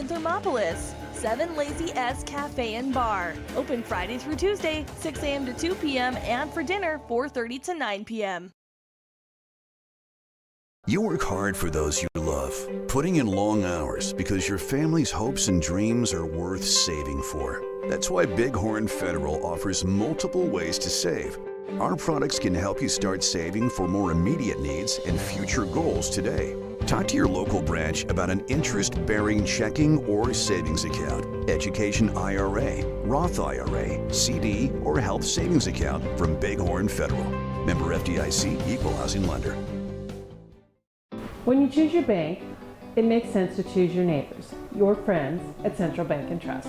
in Thermopolis. 7 Lazy S Cafe and Bar. Open Friday through Tuesday, 6 a.m. to 2 p.m. and for dinner, 4:30 to 9 p.m. You work hard for those you love, putting in long hours because your family's hopes and dreams are worth saving for. That's why Bighorn Federal offers multiple ways to save. Our products can help you start saving for more immediate needs and future goals today. Talk to your local branch about an interest-bearing checking or savings account, education IRA, Roth IRA, CD, or health savings account from Bighorn Federal. Member FDIC, Equal Housing Lender. When you choose your bank, it makes sense to choose your neighbors, your friends at Central Bank and Trust.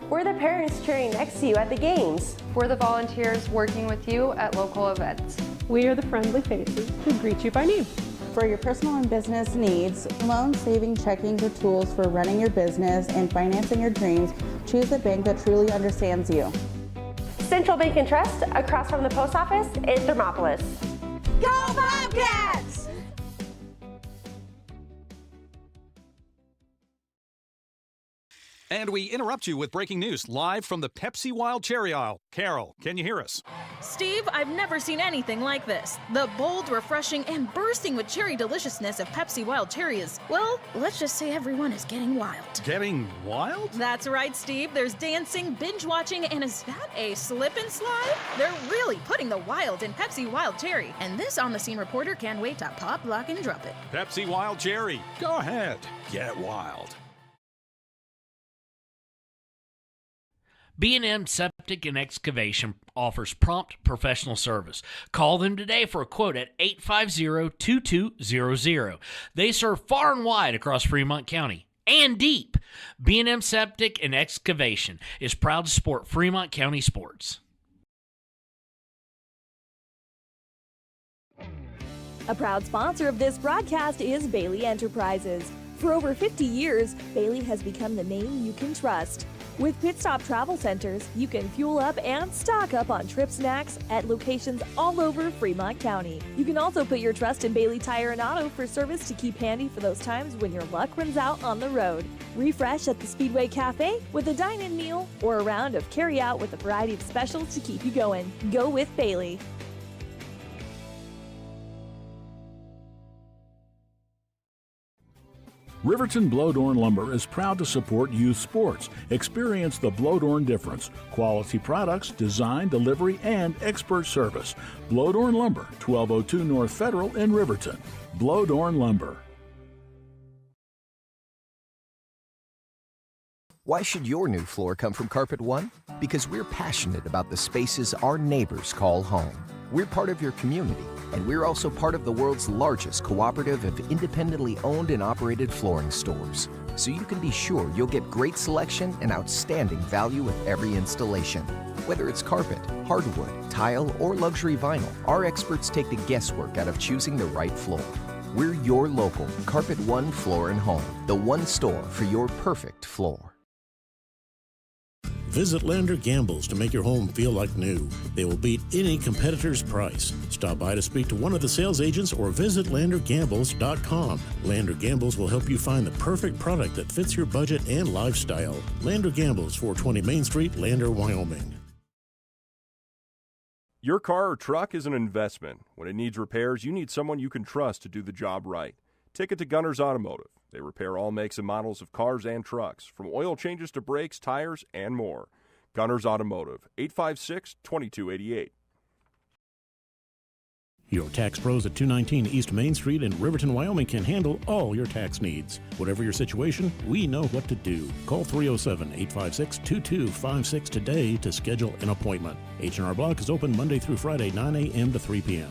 We're the parents cheering next to you at the games. We're the volunteers working with you at local events. We are the friendly faces who greet you by name. For your personal and business needs, loan, saving, checking, or tools for running your business and financing your dreams, choose a bank that truly understands you. Central Bank and Trust, across from the post office in Thermopolis. Go Bobcats! And we interrupt you with breaking news live from the Pepsi Wild Cherry aisle. Carol, can you hear us? Steve, I've never seen anything like this. The bold, refreshing, and bursting with cherry deliciousness of Pepsi Wild Cherry is, well, let's just say everyone is getting wild. Getting wild? That's right, Steve. There's dancing, binge-watching, and is that a slip and slide? They're really putting the wild in Pepsi Wild Cherry. And this on-the-scene reporter can't wait to pop, lock, and drop it. Pepsi Wild Cherry. Go ahead. Get wild. B&M Septic and Excavation offers prompt professional service. Call them today for a quote at 850-2200. They serve far and wide across Fremont County and deep. B&M Septic and Excavation is proud to support Fremont County sports. A proud sponsor of this broadcast is Bailey Enterprises. For over 50 years, Bailey has become the name you can trust. With Pit Stop Travel Centers, you can fuel up and stock up on trip snacks at locations all over Fremont County. You can also put your trust in Bailey Tire and Auto for service to keep handy for those times when your luck runs out on the road. Refresh at the Speedway Cafe with a dine-in meal or a round of carry-out with a variety of specials to keep you going. Go with Bailey. Riverton Blowdorn Lumber is proud to support youth sports. Experience the Blowdorn difference. Quality products, design, delivery, and expert service. Blowdorn Lumber, 1202 North Federal in Riverton. Blowdorn Lumber. Why should your new floor come from Carpet One? Because we're passionate about the spaces our neighbors call home. We're part of your community, and we're also part of the world's largest cooperative of independently owned and operated flooring stores. So you can be sure you'll get great selection and outstanding value with every installation. Whether it's carpet, hardwood, tile, or luxury vinyl, our experts take the guesswork out of choosing the right floor. We're your local Carpet One Floor and Home, the one store for your perfect floor. Visit Lander Gambles to make your home feel like new. They will beat any competitor's price. Stop by to speak to one of the sales agents or visit LanderGambles.com. Lander Gambles will help you find the perfect product that fits your budget and lifestyle. Lander Gambles, 420 Main Street, Lander, Wyoming. Your car or truck is an investment. When it needs repairs, you need someone you can trust to do the job right. Take it to Gunner's Automotive. They repair all makes and models of cars and trucks, from oil changes to brakes, tires, and more. Gunner's Automotive, 856-2288. Your tax pros at 219 East Main Street in Riverton, Wyoming can handle all your tax needs. Whatever your situation, we know what to do. Call 307-856-2256 today to schedule an appointment. H&R Block is open Monday through Friday, 9 a.m. to 3 p.m.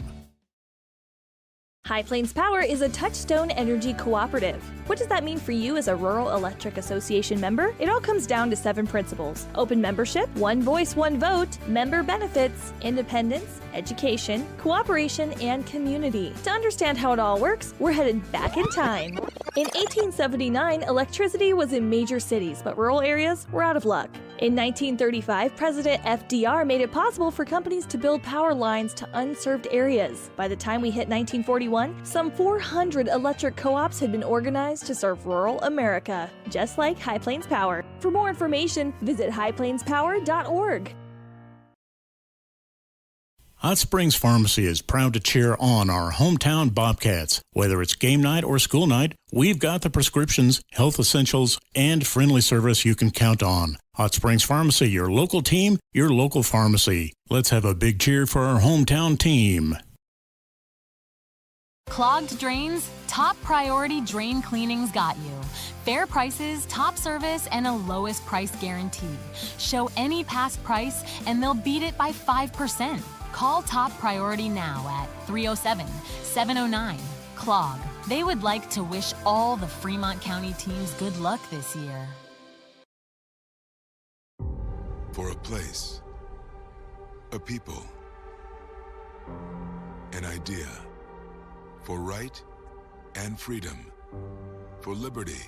High Plains Power is a Touchstone Energy cooperative. What does that mean for you as a Rural Electric Association member? It all comes down to 7 principles: open membership, one voice, one vote, member benefits, independence, education, cooperation, and community. To understand how it all works, we're headed back in time. In 1879, electricity was in major cities, but rural areas were out of luck. In 1935, President FDR made it possible for companies to build power lines to unserved areas. By the time we hit 1941, some 400 electric co-ops had been organized to serve rural America, just like High Plains Power. For more information, visit highplainspower.org. Hot Springs Pharmacy is proud to cheer on our hometown Bobcats. Whether it's game night or school night, we've got the prescriptions, health essentials, and friendly service you can count on. Hot Springs Pharmacy, your local team, your local pharmacy. Let's have a big cheer for our hometown team. Clogged drains? Top Priority Drain Cleaning's got you. Fair prices, top service, and a lowest price guarantee. Show any past price, and they'll beat it by 5%. Call Top Priority now at 307-709-CLOG. They would like to wish all the Fremont County teams good luck this year. For a place, a people, an idea, for right and freedom, for liberty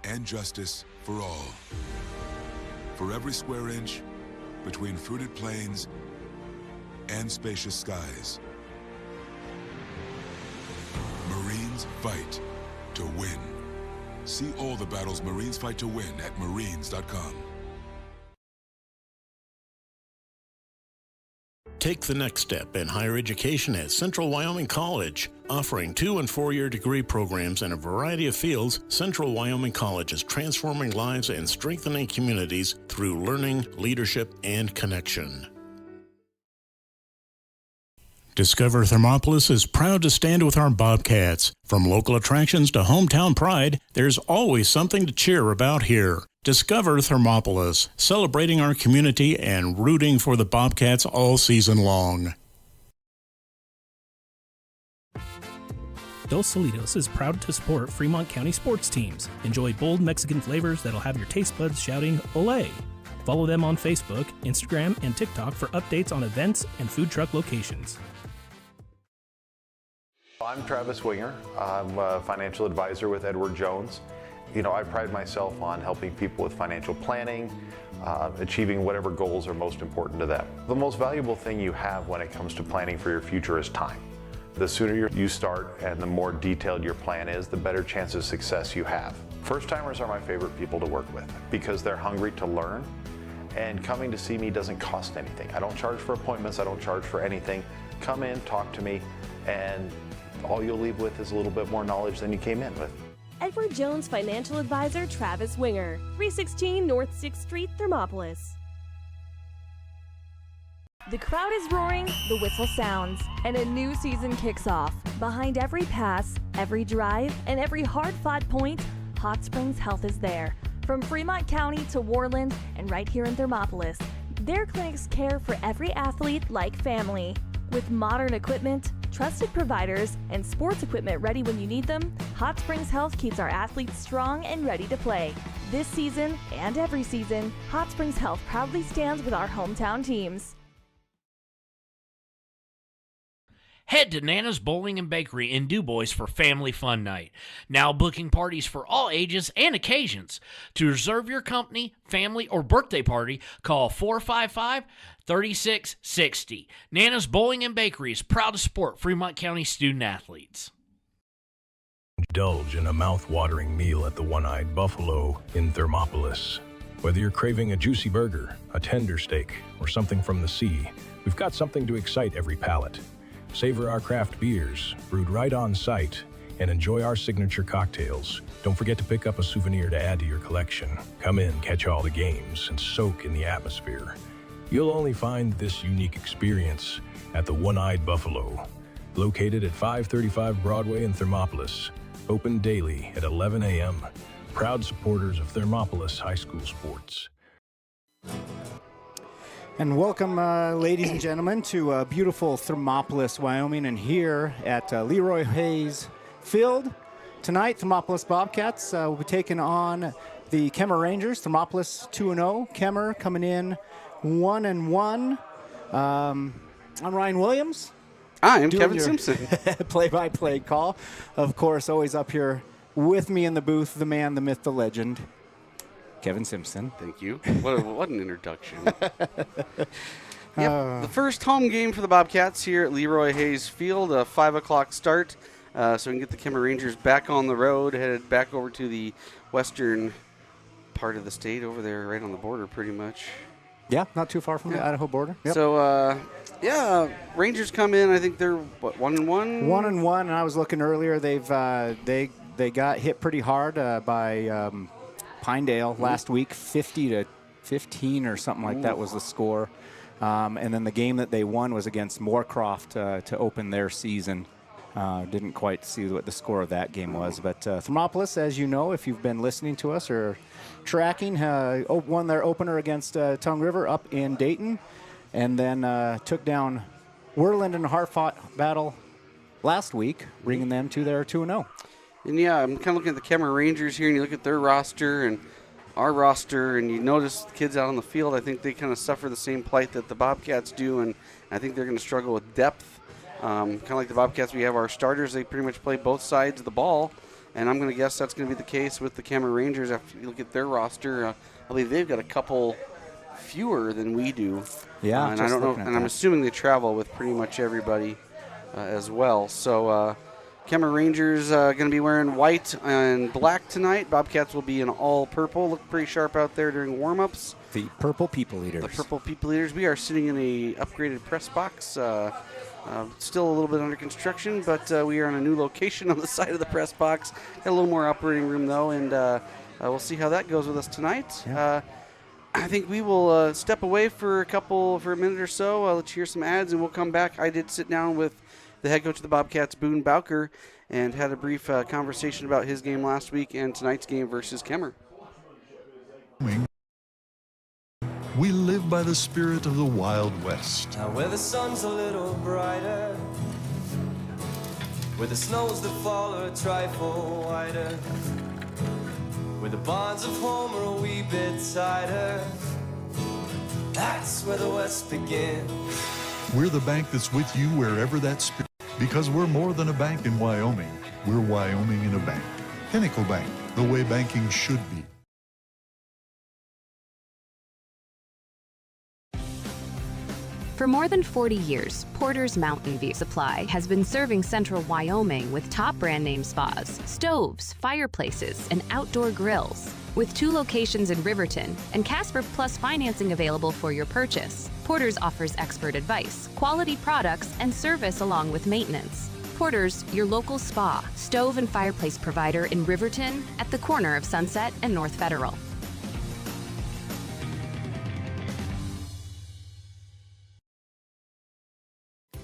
and justice for all. For every square inch between fruited plains and spacious skies. Marines fight to win. See all the battles Marines fight to win at Marines.com. Take the next step in higher education at Central Wyoming College. Offering 2- and 4-year degree programs in a variety of fields, Central Wyoming College is transforming lives and strengthening communities through learning, leadership, and connection. Discover Thermopolis is proud to stand with our Bobcats. From local attractions to hometown pride, there's always something to cheer about here. Discover Thermopolis, celebrating our community and rooting for the Bobcats all season long. Dos Solitos is proud to support Fremont County sports teams. Enjoy bold Mexican flavors that'll have your taste buds shouting, "Olé!" Follow them on Facebook, Instagram, and TikTok for updates on events and food truck locations. I'm Travis Winger. I'm a financial advisor with Edward Jones. You know, I pride myself on helping people with financial planning, achieving whatever goals are most important to them. The most valuable thing you have when it comes to planning for your future is time. The sooner you start and the more detailed your plan is, the better chance of success you have. First-timers are my favorite people to work with because they're hungry to learn, and coming to see me doesn't cost anything. I don't charge for appointments, I don't charge for anything. Come in, talk to me, and all you'll leave with is a little bit more knowledge than you came in with. Edward Jones Financial Advisor Travis Winger, 316 North 6th Street, Thermopolis. The crowd is roaring, the whistle sounds, and a new season kicks off. Behind every pass, every drive, and every hard-fought point, Hot Springs Health is there. From Fremont County to Worland and right here in Thermopolis, their clinics care for every athlete like family. With modern equipment, trusted providers, and sports equipment ready when you need them, Hot Springs Health keeps our athletes strong and ready to play. This season and every season, Hot Springs Health proudly stands with our hometown teams. Head to Nana's Bowling and Bakery in DuBois for Family Fun Night. Now booking parties for all ages and occasions. To reserve your company, family, or birthday party, call 455-3660. Nana's Bowling and Bakery is proud to support Fremont County student athletes. Indulge in a mouth-watering meal at the One-Eyed Buffalo in Thermopolis. Whether you're craving a juicy burger, a tender steak, or something from the sea, we've got something to excite every palate. Savor our craft beers, brewed right on site, and enjoy our signature cocktails. Don't forget to pick up a souvenir to add to your collection. Come in, catch all the games, and soak in the atmosphere. You'll only find this unique experience at the One-Eyed Buffalo, located at 535 Broadway in Thermopolis. Open daily at 11 a.m. Proud supporters of Thermopolis High School sports. And welcome, ladies and gentlemen, to beautiful Thermopolis, Wyoming, and here at Leroy Hayes Field. Tonight, Thermopolis Bobcats will be taking on the Kemmerer Rangers. Thermopolis 2-0. Kemmerer coming in 1-1. I'm Ryan Williams. I'm Kevin Simpson. Play-by-play call. Of course, always up here With me in the booth, the man, the myth, the legend, Kevin Simpson. Thank you. What an introduction. The first home game for the Bobcats here at Leroy Hayes Field, a 5 o'clock start. So we can get the Kemmerer Rangers back on the road, headed back over to the western part of the state over there, right on the border pretty much. Yeah, not too far from the Idaho border. Yep. So, Rangers come in. I think they're, 1-1? 1-1, and I was looking earlier. They've they got hit pretty hard by Pinedale last week, 50-15 or something like that was the score. And then the game that they won was against Moorcroft to open their season. Didn't quite see what the score of that game was. But Thermopolis, as you know, if you've been listening to us or tracking, won their opener against Tongue River up in Dayton, and then took down Worland in a hard-fought battle last week, bringing them to their 2-0. And yeah, I'm kind of looking at the Kemmerer Rangers here, and you look at their roster and our roster, and you notice the kids out on the field. I think they kind of suffer the same plight that the Bobcats do, and I think they're going to struggle with depth. Kind of like the Bobcats, we have our starters. They pretty much play both sides of the ball, and I'm going to guess that's going to be the case with the Kemmerer Rangers. After you look at their roster, I believe they've got a couple fewer than we do. Yeah, and I don't know, and I'm assuming they travel with pretty much everybody as well. So Kemmerer Rangers going to be wearing white and black tonight. Bobcats will be in all purple. Look pretty sharp out there during warm-ups. The Purple People Eaters. The Purple People Eaters. We are sitting in a upgraded press box. Still a little bit under construction, but we are in a new location on the side of the press box. Got a little more operating room, though, and we'll see how that goes with us tonight. Yeah. I think we will step away for a minute or so. I'll let you hear some ads, and we'll come back. I did sit down with the head coach of the Bobcats, Boone Bowker, and had a brief conversation about his game last week and tonight's game versus Kemmerer. We live by the spirit of the Wild West. Now where the sun's a little brighter, where the snows that fall are a trifle wider, where the bonds of home are a wee bit tighter, that's where the West begins. We're the bank that's with you wherever that spirit, because we're more than a bank in Wyoming. We're Wyoming in a bank. Pinnacle Bank, the way banking should be. For more than 40 years, Porter's Mountain View Supply has been serving central Wyoming with top brand name spas, stoves, fireplaces, and outdoor grills. With 2 locations in Riverton and Casper Plus financing available for your purchase, Porter's offers expert advice, quality products, and service along with maintenance. Porter's, your local spa, stove, and fireplace provider in Riverton at the corner of Sunset and North Federal.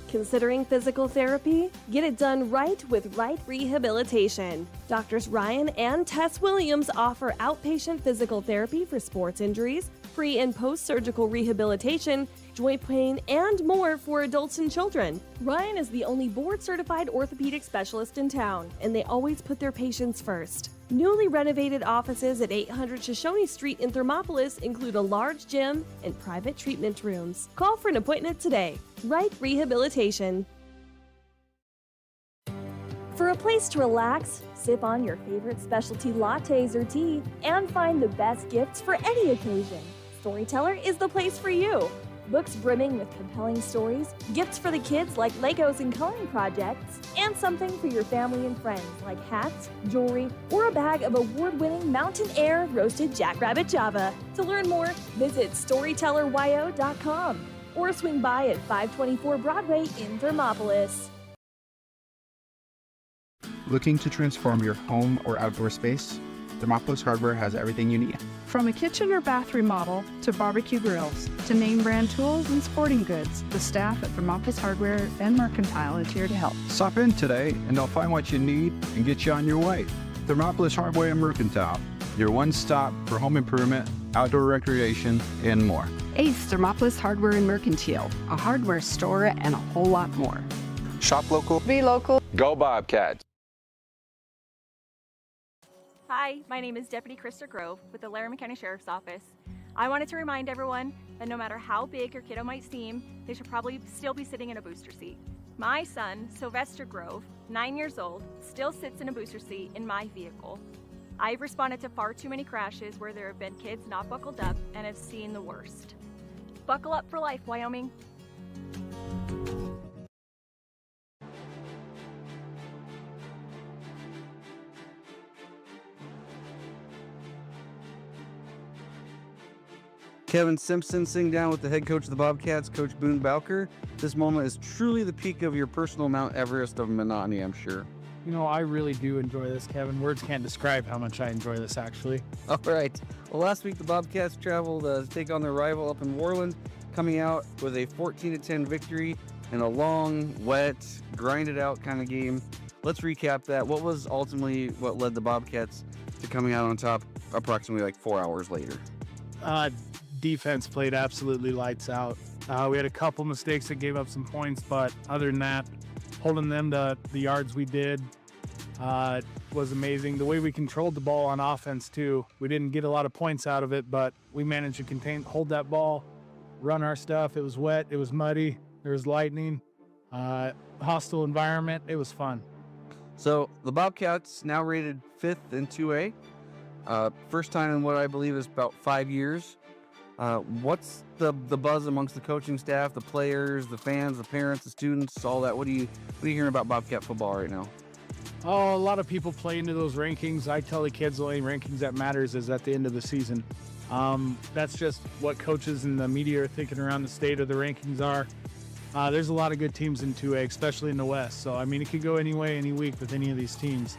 Considering physical therapy? Get it done right with Right Rehabilitation. Doctors Ryan and Tess Williams offer outpatient physical therapy for sports injuries, pre- and post-surgical rehabilitation, joint pain, and more for adults and children. Ryan is the only board-certified orthopedic specialist in town, and they always put their patients first. Newly renovated offices at 800 Shoshone Street in Thermopolis include a large gym and private treatment rooms. Call for an appointment today. Right Rehabilitation. For a place to relax, sip on your favorite specialty lattes or tea, and find the best gifts for any occasion, Storyteller is the place for you. Books brimming with compelling stories, gifts for the kids like Legos and coloring projects, and something for your family and friends like hats, jewelry, or a bag of award-winning Mountain Air roasted Jackrabbit Java. To learn more, visit StorytellerYO.com or swing by at 524 Broadway in Thermopolis. Looking to transform your home or outdoor space? Thermopolis Hardware has everything you need. From a kitchen or bath remodel to barbecue grills to name brand tools and sporting goods, the staff at Thermopolis Hardware and Mercantile is here to help. Stop in today and they'll find what you need and get you on your way. Thermopolis Hardware and Mercantile, your one-stop for home improvement, outdoor recreation, and more. Ace Thermopolis Hardware and Mercantile, a hardware store and a whole lot more. Shop local. Be local. Go Bobcats. Hi, my name is Deputy Krista Grove with the Laramie County Sheriff's Office. I wanted to remind everyone that no matter how big your kiddo might seem, they should probably still be sitting in a booster seat. My son, Sylvester Grove, 9 years old, still sits in a booster seat in my vehicle. I've responded to far too many crashes where there have been kids not buckled up and have seen the worst. Buckle up for life, Wyoming. Kevin Simpson sitting down with the head coach of the Bobcats, Coach Boone Bowker. This moment is truly the peak of your personal Mount Everest of monotony, I'm sure. You know, I really do enjoy this, Kevin. Words can't describe how much I enjoy this, actually. All right. Well, last week the Bobcats traveled to take on their rival up in Worland, coming out with a 14-10 victory in a long, wet, grinded-out kind of game. Let's recap that. What was ultimately what led the Bobcats to coming out on top approximately like 4 hours later? Defense played absolutely lights out. We had a couple mistakes that gave up some points, but other than that, holding them to the yards we did was amazing. The way we controlled the ball on offense too. We didn't get a lot of points out of it, but we managed to hold that ball, run our stuff. It was wet, it was muddy, there was lightning, hostile environment. It was fun. So the Bobcats now rated 5th in 2A. First time in what I believe is about 5 years. What's the buzz amongst the coaching staff, the players, the fans, the parents, the students, all that? What are you hearing about Bobcat football right now? Oh, a lot of people play into those rankings. I tell the kids the only rankings that matters is at the end of the season. That's just what coaches and the media are thinking around the state of the rankings are. There's a lot of good teams in 2A, especially in the West. So, I mean, it could go any way, any week with any of these teams.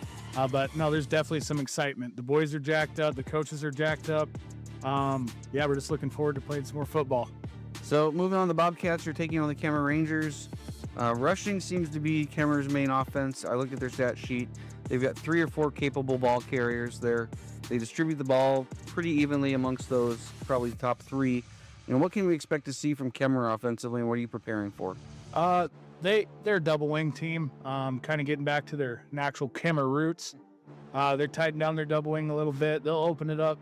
But no, there's definitely some excitement. The boys are jacked up. The coaches are jacked up. Yeah, we're just looking forward to playing some more football. So moving on, the Bobcats are taking on the Kemmerer Rangers. Rushing seems to be Kemmerer's main offense. I looked at their stat sheet. They've got 3 or 4 capable ball carriers there. They distribute the ball pretty evenly amongst those, probably the top 3. What can we expect to see from Kemmerer offensively, and what are you preparing for? They're a double wing team, kind of getting back to their natural Kemmerer roots. They're tightening down their double wing a little bit. They'll open it up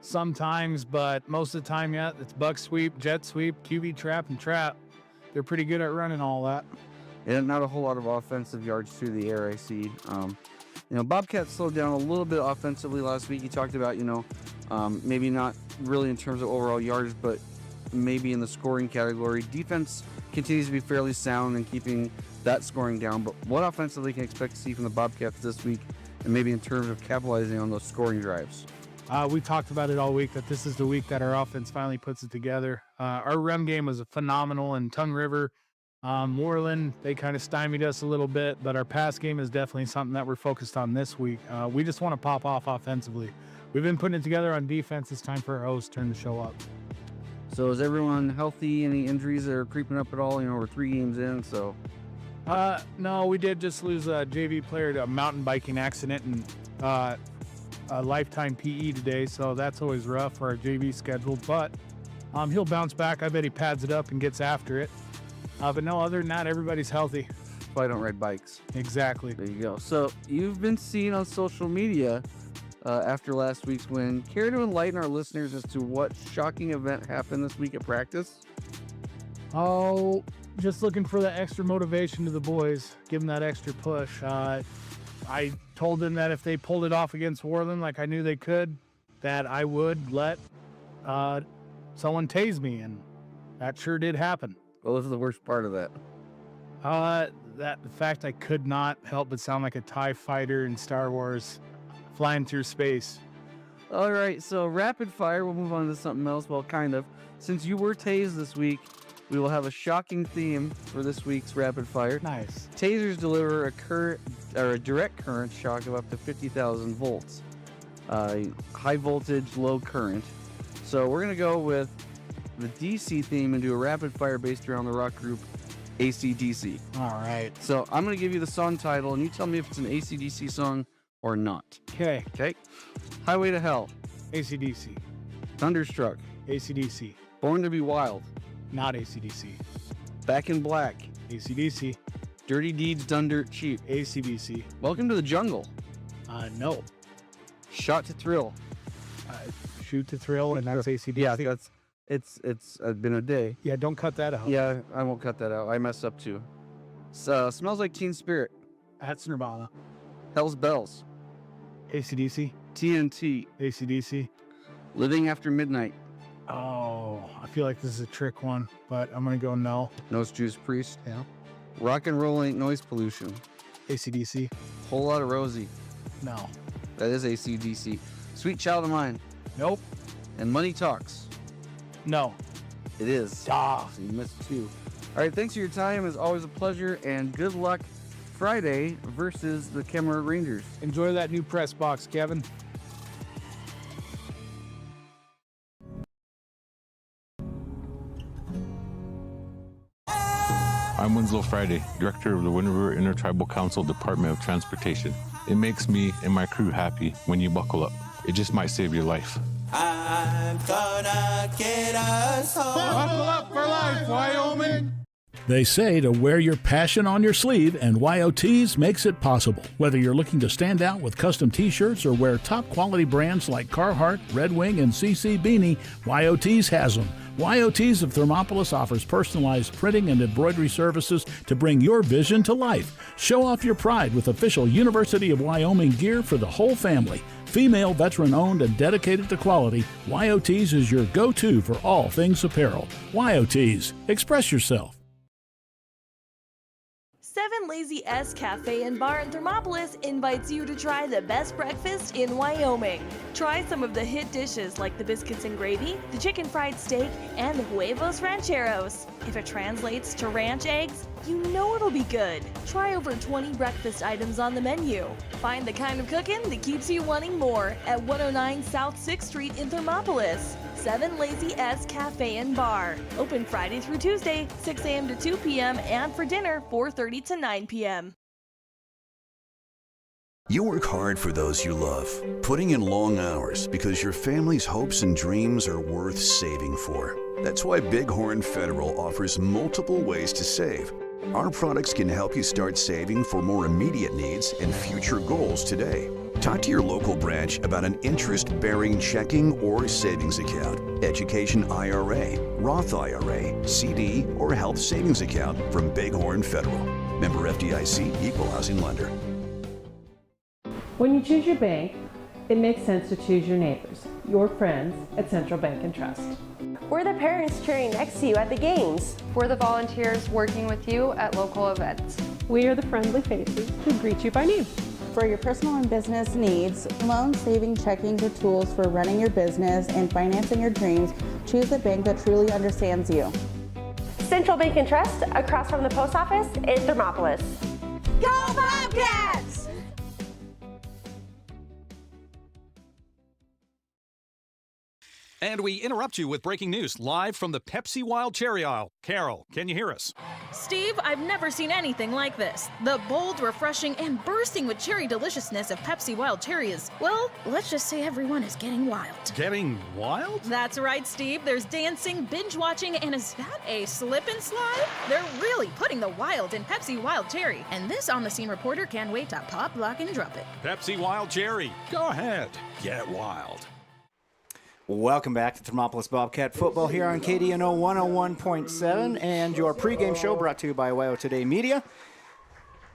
sometimes, but most of the time, yeah, it's buck sweep, jet sweep, QB trap, and trap. They're pretty good at running all that. And not a whole lot of offensive yards through the air, I see. Bobcats slowed down a little bit offensively last week. You talked about, maybe not really in terms of overall yards, but maybe in the scoring category. Defense continues to be fairly sound in keeping that scoring down, but what offensively can expect to see from the Bobcats this week, and maybe in terms of capitalizing on those scoring drives? We talked about it all week, that this is the week that our offense finally puts it together. Our run game was phenomenal in Tongue River. Moreland, they kind of stymied us a little bit, but our pass game is definitely something that we're focused on this week. We just want to pop off offensively. We've been putting it together on defense. It's time for our O's turn to show up. So is everyone healthy? Any injuries that are creeping up at all? We're 3 games in, so. No, we did just lose a JV player to a mountain biking accident and a lifetime PE today, so that's always rough for our JV schedule, but he'll bounce back. I bet he pads it up and gets after it. But no, other than that, everybody's healthy. That's why I don't ride bikes. Exactly. There you go. So you've been seen on social media after last week's win. Care to enlighten our listeners as to what shocking event happened this week at practice? Oh, just looking for that extra motivation to the boys. Give them that extra push. I told them that if they pulled it off against Worland like I knew they could, that I would let someone tase me, and that sure did happen. What was the worst part of that? The fact I could not help but sound like a TIE fighter in Star Wars flying through space. All right, so rapid fire. We'll move on to something else. Well, kind of. Since you were tased this week, we will have a shocking theme for this week's rapid fire. Nice. Tasers deliver a direct current shock of up to 50,000 volts. High voltage, low current. So we're going to go with the DC theme and do a rapid fire based around the rock group AC/DC. All right. So I'm going to give you the song title, and you tell me if it's an AC/DC song or not. Okay. Highway to Hell. AC/DC. Thunderstruck. AC/DC. Born to be Wild. Not AC/DC. Back in Black. AC/DC. Dirty Deeds Done Dirt Cheap. AC/DC. Welcome to the Jungle. No. Shot to Thrill. Shoot to Thrill, and that's AC/DC. Yeah, it's been a day. Yeah, don't cut that out. Yeah, I won't cut that out. I messed up too. Smells Like Teen Spirit. That's Nirvana. Hell's Bells. AC/DC. TNT. AC/DC. Living After Midnight. Oh, I feel like this is a trick one, but I'm going to go no. Nose Juice Priest. Yeah. Rock and Roll Ain't Noise Pollution. AC/DC. Whole Lot of Rosie. No. That is AC/DC. Sweet Child of Mine. Nope. And Money Talks. No. It is. Ah. So you missed two. All right, thanks for your time. It's always a pleasure, and good luck Friday versus the Kemmerer Rangers. Enjoy that new press box, Kevin. I'm Winslow Friday, Director of the Wind River Intertribal Council Department of Transportation. It makes me and my crew happy when you buckle up. It just might save your life. I'm gonna get us home. Buckle up for life, Wyoming. They say to wear your passion on your sleeve, and YOTs makes it possible. Whether you're looking to stand out with custom t-shirts or wear top quality brands like Carhartt, Red Wing, and CC Beanie, YOTs has them. YOTs of Thermopolis offers personalized printing and embroidery services to bring your vision to life. Show off your pride with official University of Wyoming gear for the whole family. Female, veteran-owned, and dedicated to quality, YOTs is your go-to for all things apparel. YOTs, express yourself. 7 Lazy S Cafe and Bar in Thermopolis invites you to try the best breakfast in Wyoming. Try some of the hit dishes like the biscuits and gravy, the chicken fried steak, and the huevos rancheros. If it translates to ranch eggs, you know it'll be good. Try over 20 breakfast items on the menu. Find the kind of cooking that keeps you wanting more at 109 South 6th Street in Thermopolis. 7 Lazy S Cafe and Bar. Open Friday through Tuesday, 6 a.m. to 2 p.m. and for dinner, 4:30 to 9 p.m. You work hard for those you love, putting in long hours because your family's hopes and dreams are worth saving for. That's why Bighorn Federal offers multiple ways to save. Our products can help you start saving for more immediate needs and future goals today. Talk to your local branch about an interest-bearing checking or savings account, education IRA, Roth IRA, CD, or health savings account from Bighorn Federal. Member FDIC, Equal Housing Lender. When you choose your bank, it makes sense to choose your neighbors, your friends at Central Bank and Trust. We're the parents cheering next to you at the games. We're the volunteers working with you at local events. We are the friendly faces who greet you by name. For your personal and business needs, loan, saving, checking, or tools for running your business and financing your dreams, choose a bank that truly understands you. Central Bank and Trust, across from the post office in Thermopolis. Go Bobcats! And we interrupt you with breaking news live from the Pepsi Wild Cherry aisle. Carol, can you hear us? Steve, I've never seen anything like this. The bold, refreshing, and bursting with cherry deliciousness of Pepsi Wild Cherry is, well, let's just say everyone is getting wild. Getting wild? That's right, Steve. There's dancing, binge watching, and is that a slip and slide? They're really putting the wild in Pepsi Wild Cherry. And this on-the-scene reporter can't wait to pop, lock, and drop it. Pepsi Wild Cherry. Go ahead. Get wild. Welcome back to Thermopolis Bobcat Football here on KDNO 101.7 and your pregame show brought to you by WYO Today Media,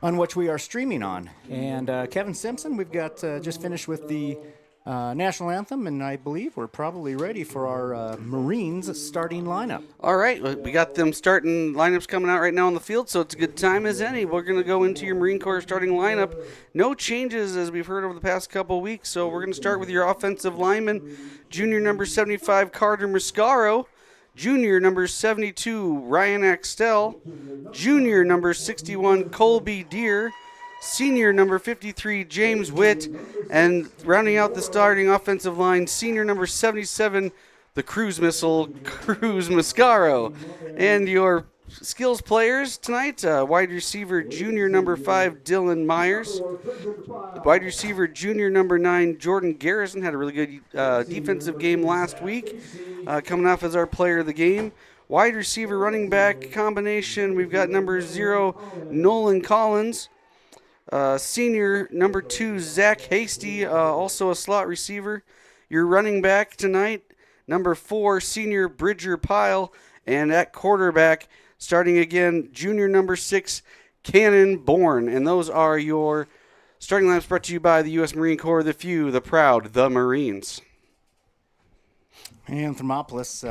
on which we are streaming on. And Kevin Simpson, we've got just finished with the national anthem, and I believe we're probably ready for our Marines starting lineup. All right, we got them starting lineups coming out right now on the field, so it's a good time as any. We're going to go into your Marine Corps starting lineup. No changes as we've heard over the past couple of weeks, so we're going to start with your offensive lineman, junior number 75, Carter Mascaro, junior number 72, Ryan Axtell, junior number 61, Colby Deere, senior number 53, James Witt, and rounding out the starting offensive line, senior number 77, the cruise missile, Cruz Mascaro. And your skills players tonight, wide receiver, junior number 5, Dylan Myers. Wide receiver, junior number 9, Jordan Garrison, had a really good defensive game last week, coming off as our player of the game. Wide receiver, running back combination, we've got number 0, Nolan Collins. Senior number 2, Zach Hasty, also a slot receiver. Your running back tonight, number 4, senior Bridger Pyle. And at quarterback, starting again, junior number 6, Cannon, Bourne. And those are your starting lineups brought to you by the U.S. Marine Corps, the few, the proud, the Marines. And Thermopolis,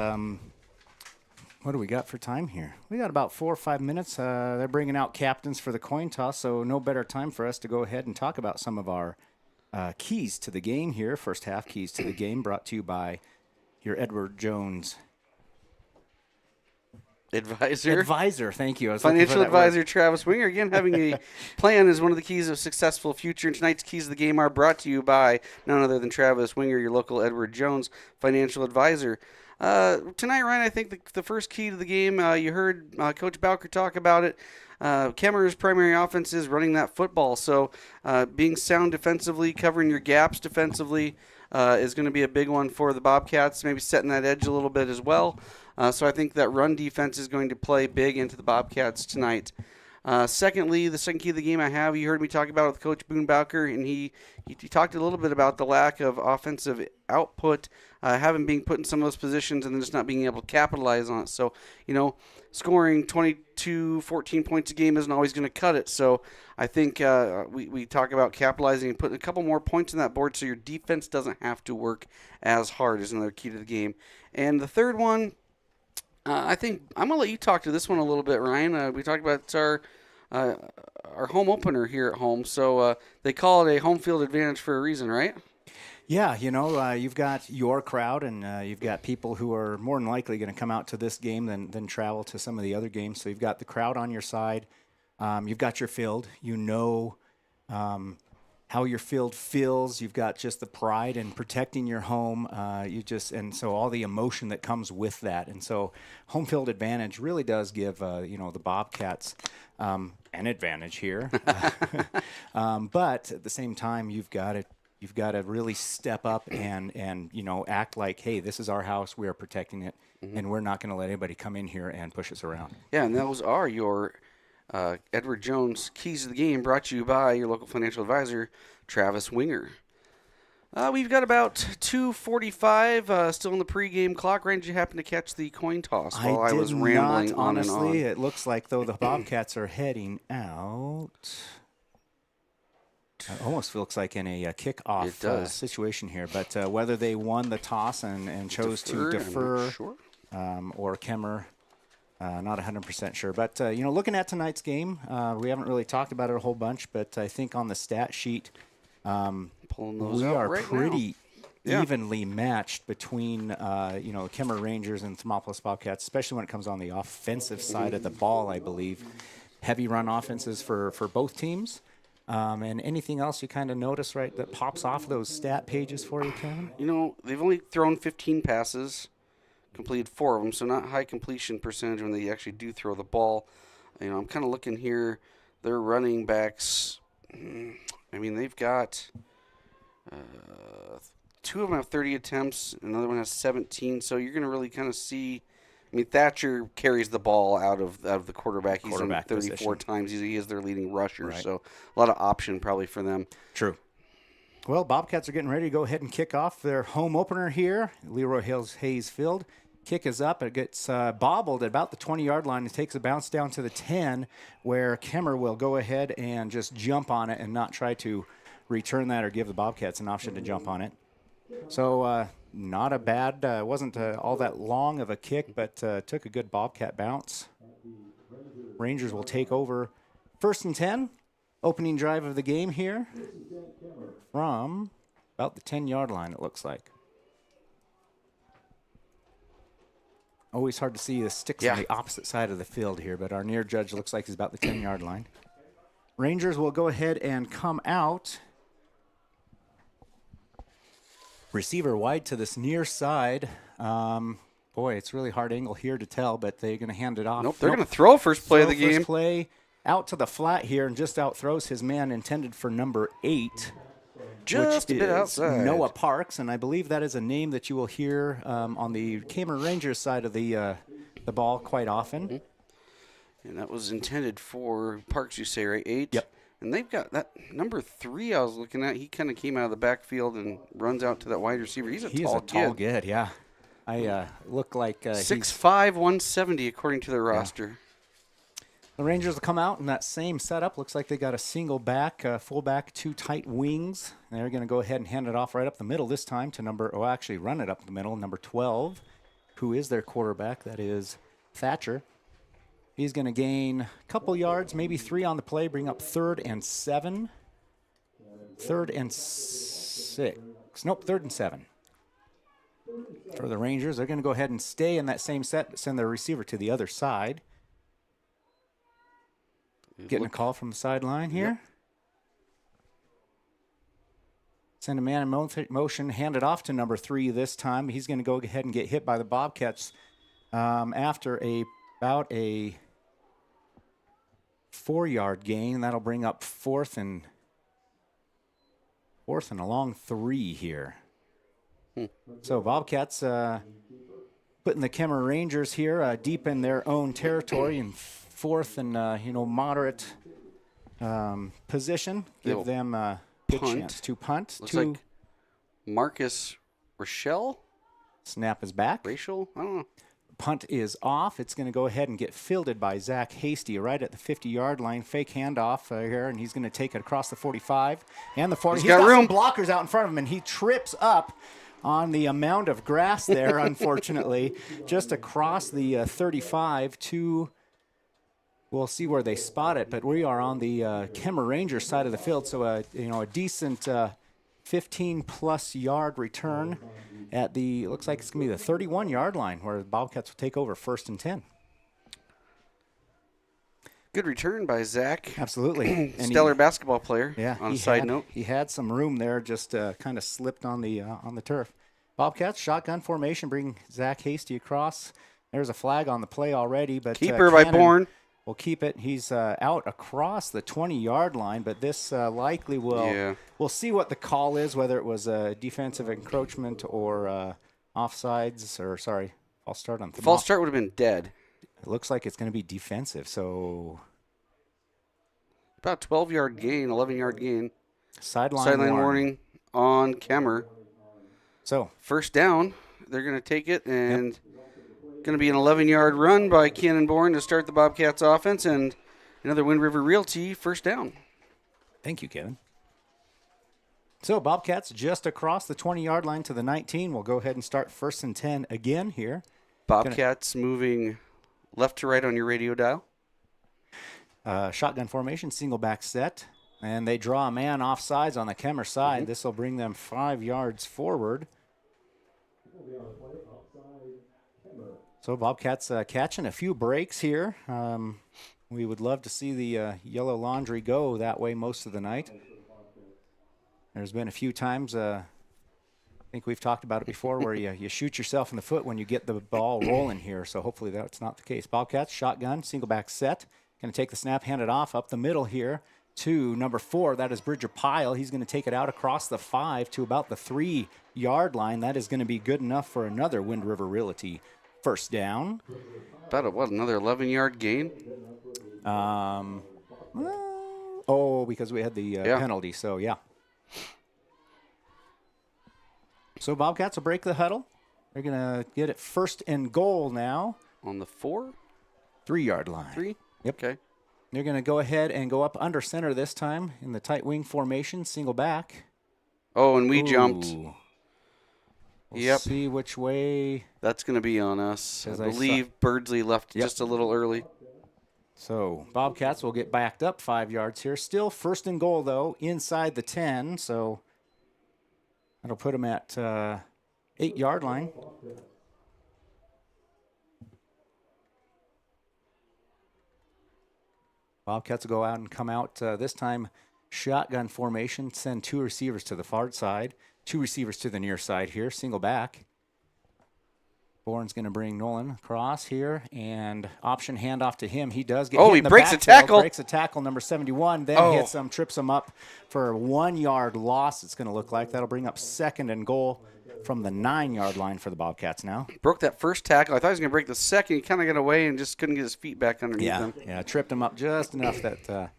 what do we got for time here? We got about 4 or 5 minutes. They're bringing out captains for the coin toss, so no better time for us to go ahead and talk about some of our keys to the game here. First half keys to the game brought to you by your Edward Jones Advisor, thank you. Financial advisor Travis Winger. Again, having a plan is one of the keys of successful future. And tonight's keys of the game are brought to you by none other than Travis Winger, your local Edward Jones financial advisor. Tonight, Ryan, I think the first key to the game, you heard Coach Bowker talk about it. Kemmerer's primary offense is running that football. So being sound defensively, covering your gaps defensively is going to be a big one for the Bobcats, maybe setting that edge a little bit as well. So I think that run defense is going to play big into the Bobcats tonight. Secondly, the second key of the game you heard me talk about with Coach Boone Bowker, and he talked a little bit about the lack of offensive output, having being put in some of those positions and then just not being able to capitalize on it. So, scoring 14 points a game isn't always going to cut it. So I think we talk about capitalizing and putting a couple more points on that board so your defense doesn't have to work as hard is another key to the game. And the third one, I think I'm going to let you talk to this one a little bit, Ryan. We talked about our home opener here at home. So they call it a home field advantage for a reason, right? Yeah, you've got your crowd, and you've got people who are more than likely going to come out to this game than travel to some of the other games. So you've got the crowd on your side. You've got your field. How your field feels. You've got just the pride in protecting your home. And so all the emotion that comes with that. And so home field advantage really does give the Bobcats an advantage here. But at the same time, you've got to really step up and act like, hey, this is our house. We are protecting it, and we're not going to let anybody come in here and push us around. Yeah, and those are your Edward Jones keys to the game, brought to you by your local financial advisor, Travis Winger. We've got about 2:45 still in the pregame clock. Ryan, did you happen to catch the coin toss while I was rambling on and on? Honestly, it looks like, though, the Bobcats are heading out. It almost looks like in a kickoff situation here. But whether they won the toss and chose to defer or Kemmerer, not 100% sure. But, looking at tonight's game, we haven't really talked about it a whole bunch, but I think on the stat sheet, we are pretty evenly matched between, Kemmerer Rangers and Thermopolis Bobcats, especially when it comes on the offensive side of the ball, I believe. Heavy run offenses for both teams. And anything else you kind of notice, right, that pops off those stat pages for you, Kevin? They've only thrown 15 passes, completed 4 of them, so not high completion percentage when they actually do throw the ball. I'm kind of looking here. Their running backs, they've got 2 of them have 30 attempts, another one has 17, so you're going to really kind of see. Thatcher carries the ball out of the quarterback. He's on 34 position. times. He is their leading rusher, so a lot of option probably for them. True. Well, Bobcats are getting ready to go ahead and kick off their home opener here, Leroy Hayes Field. Kick is up. It gets bobbled at about the 20-yard line. It takes a bounce down to the 10, where Kemmerer will go ahead and just jump on it and not try to return that or give the Bobcats an option to jump on it. So not a bad, wasn't all that long of a kick, but took a good Bobcat bounce. Rangers will take over 1st and 10, opening drive of the game here from about the 10-yard line, it looks like. Always hard to see the sticks on the opposite side of the field here, but our near judge looks like he's about the 10-yard line. Rangers will go ahead and come out. Receiver wide to this near side. Boy, it's really hard angle here to tell, but they're going to hand it off. Nope, they're going to throw first play of the game. First play out to the flat here and just out throws his man intended for number 8. Just a bit outside. Noah Parks, and I believe that is a name that you will hear on the Kemmerer Rangers side of the ball quite often. Mm-hmm. And that was intended for Parks, you say, right? 8? Yep. And they've got that number 3 I was looking at. He kind of came out of the backfield and runs out to that wide receiver. He's a tall kid, yeah. I look like 6'5", 170 according to their roster. The Rangers will come out in that same setup. Looks like they got a single back, fullback, 2 tight wings. And they're going to go ahead and hand it off right up the middle this time to actually run it up the middle, number 12, who is their quarterback. That is Thatcher. He's going to gain a couple yards, maybe 3 on the play, bring up 3rd and 7. 3rd and 6. Nope, 3rd and 7. For the Rangers, they're going to go ahead and stay in that same set, send their receiver to the other side. Getting a call from the sideline here. Yep. Send a man in motion, hand it off to number 3 this time. He's going to go ahead and get hit by the Bobcats after about a 4-yard gain. That'll bring up 4th and a long 3 here. So Bobcats putting the Kemmerer Rangers here deep in their own territory in 4th and moderate position. Give them a good chance to punt. Looks like Marcus Rochelle. Snap is back. Rachel? I don't know. Punt is off. It's going to go ahead and get fielded by Zach Hasty right at the 50-yard line. Fake handoff here, and he's going to take it across the 45 and the 40. He's got room. Some blockers out in front of him, and he trips up on the amount of grass there, unfortunately, just across the 35 to... We'll see where they spot it, but we are on the Kemmerer Rangers side of the field, so a decent 15-plus yard return at the, looks like it's going to be the 31-yard line where the Bobcats will take over 1st and 10. Good return by Zach. Absolutely. Stellar basketball player. Yeah. On a side note, he had some room there, just kind of slipped on the turf. Bobcats shotgun formation, bring Zach Hasty across. There's a flag on the play already, but keeper by Bourne. We'll keep it. He's out across the 20-yard line, but this likely will. Yeah. We'll see what the call is, whether it was a defensive encroachment or offsides, or sorry, false start on. False start would have been dead. It looks like it's going to be defensive. So about 12-yard gain, 11-yard gain. Sideline warning on Kemmerer. So 1st down. They're going to take it and. Going to be an 11-yard run by Kenan Bourne to start the Bobcats offense, and another Wind River Realty 1st down. Thank you, Kevin. So Bobcats just across the 20-yard line to the 19. We'll go ahead and start 1st and 10 again here. Bobcats moving left to right on your radio dial. Shotgun formation, single back set, and they draw a man off sides on the Kemmerer side. This will bring them 5 yards forward. So Bobcats catching a few breaks here. We would love to see the yellow laundry go that way most of the night. There's been a few times, I think we've talked about it before, where you shoot yourself in the foot when you get the ball rolling here. So hopefully that's not the case. Bobcats, shotgun, single back set. Going to take the snap, hand it off up the middle here to number 4. That is Bridger Pyle. He's going to take it out across the 5 to about the 3-yard line. That is going to be good enough for another Wind River Realty 1st down. About another 11-yard gain? Because we had the penalty, so yeah. So Bobcats will break the huddle. They're going to get it 1st and goal now. On the 4? 3-yard line. 3? Yep. Okay. They're going to go ahead and go up under center this time in the tight wing formation, single back. Oh, and we jumped. We'll see which way. That's going to be on us. I believe Birdsley left just a little early. So Bobcats will get backed up 5 yards here. Still 1st and goal, though, inside the 10. So that'll put them at 8-yard line. Bobcats will go out and come out this time shotgun formation, send 2 receivers to the far side. 2 receivers to the near side here, single back. Bourne's going to bring Nolan across here, and option handoff to him. He does get hit in the breaks a backfield, tackle. Breaks a tackle, number 71, then hits him, trips him up for a 1-yard loss, it's going to look like. That'll bring up 2nd and goal from the 9-yard line for the Bobcats now. Broke that first tackle. I thought he was going to break the second. He kind of got away and just couldn't get his feet back underneath him. Yeah, tripped him up just enough that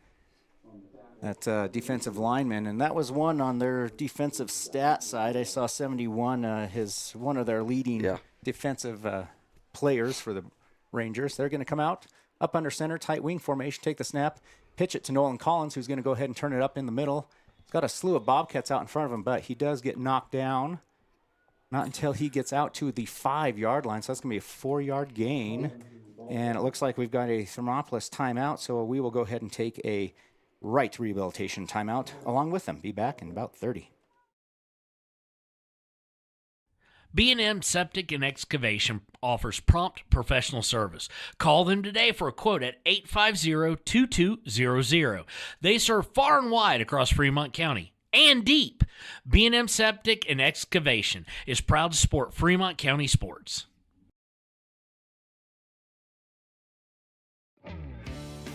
defensive lineman, and that was one on their defensive stat side. I saw 71, one of their leading defensive players for the Rangers. They're going to come out up under center, tight wing formation, take the snap, pitch it to Nolan Collins, who's going to go ahead and turn it up in the middle. He's got a slew of Bobcats out in front of him, but he does get knocked down. Not until he gets out to the 5-yard line, so that's going to be a 4-yard gain. And it looks like we've got a Thermopolis timeout, so we will go ahead and take a right rehabilitation timeout along with them. Be back in about 30. B&M Septic and Excavation offers prompt professional service. Call them today for a quote at 850-2200. They serve far and wide across Fremont County and deep. B&M Septic and Excavation is proud to support Fremont County sports.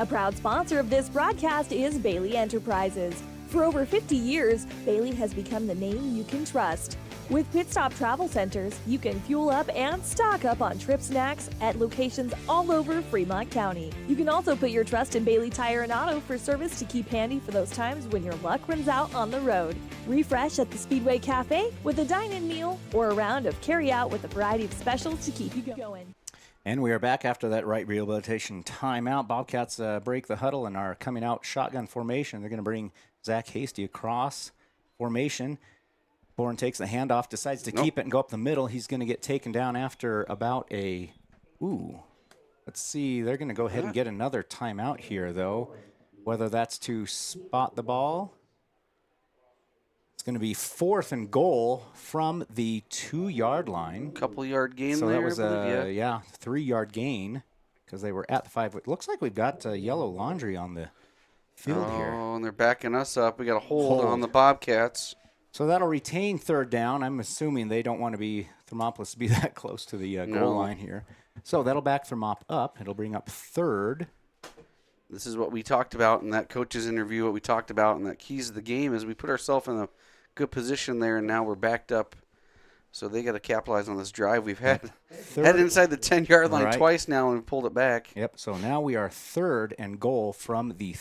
A proud sponsor of this broadcast is Bailey Enterprises. For over 50 years, Bailey has become the name you can trust. With Pit Stop Travel Centers, you can fuel up and stock up on trip snacks at locations all over Fremont County. You can also put your trust in Bailey Tire and Auto for service to keep handy for those times when your luck runs out on the road. Refresh at the Speedway Cafe with a dine-in meal or a round of carry-out with a variety of specials to keep you going. And we are back after that right rehabilitation timeout. Bobcats break the huddle and are coming out shotgun formation. They're going to bring Zach Hasty across formation. Bourne takes the handoff, decides to keep it and go up the middle. He's going to get taken down after about a, let's see. They're going to go ahead and get another timeout here, though. Whether that's to spot the ball. It's going to be 4th and goal from the 2-yard line. Couple-yard gain so there, that was I believe, 3-yard gain because they were at the 5. It looks like we've got yellow laundry on the field here. Oh, and they're backing us up. We got a hold on the Bobcats. So that'll retain 3rd down. I'm assuming they don't want to be Thermopolis to be that close to the goal line here. So that'll back Thermop up. It'll bring up 3rd. This is what we talked about in that coach's interview, what we talked about in that keys of the game is we put ourselves in a good position there, and now we're backed up. So they got to capitalize on this drive. We've had inside the 10-yard line twice now and pulled it back. Yep, so now we are 3rd and goal from the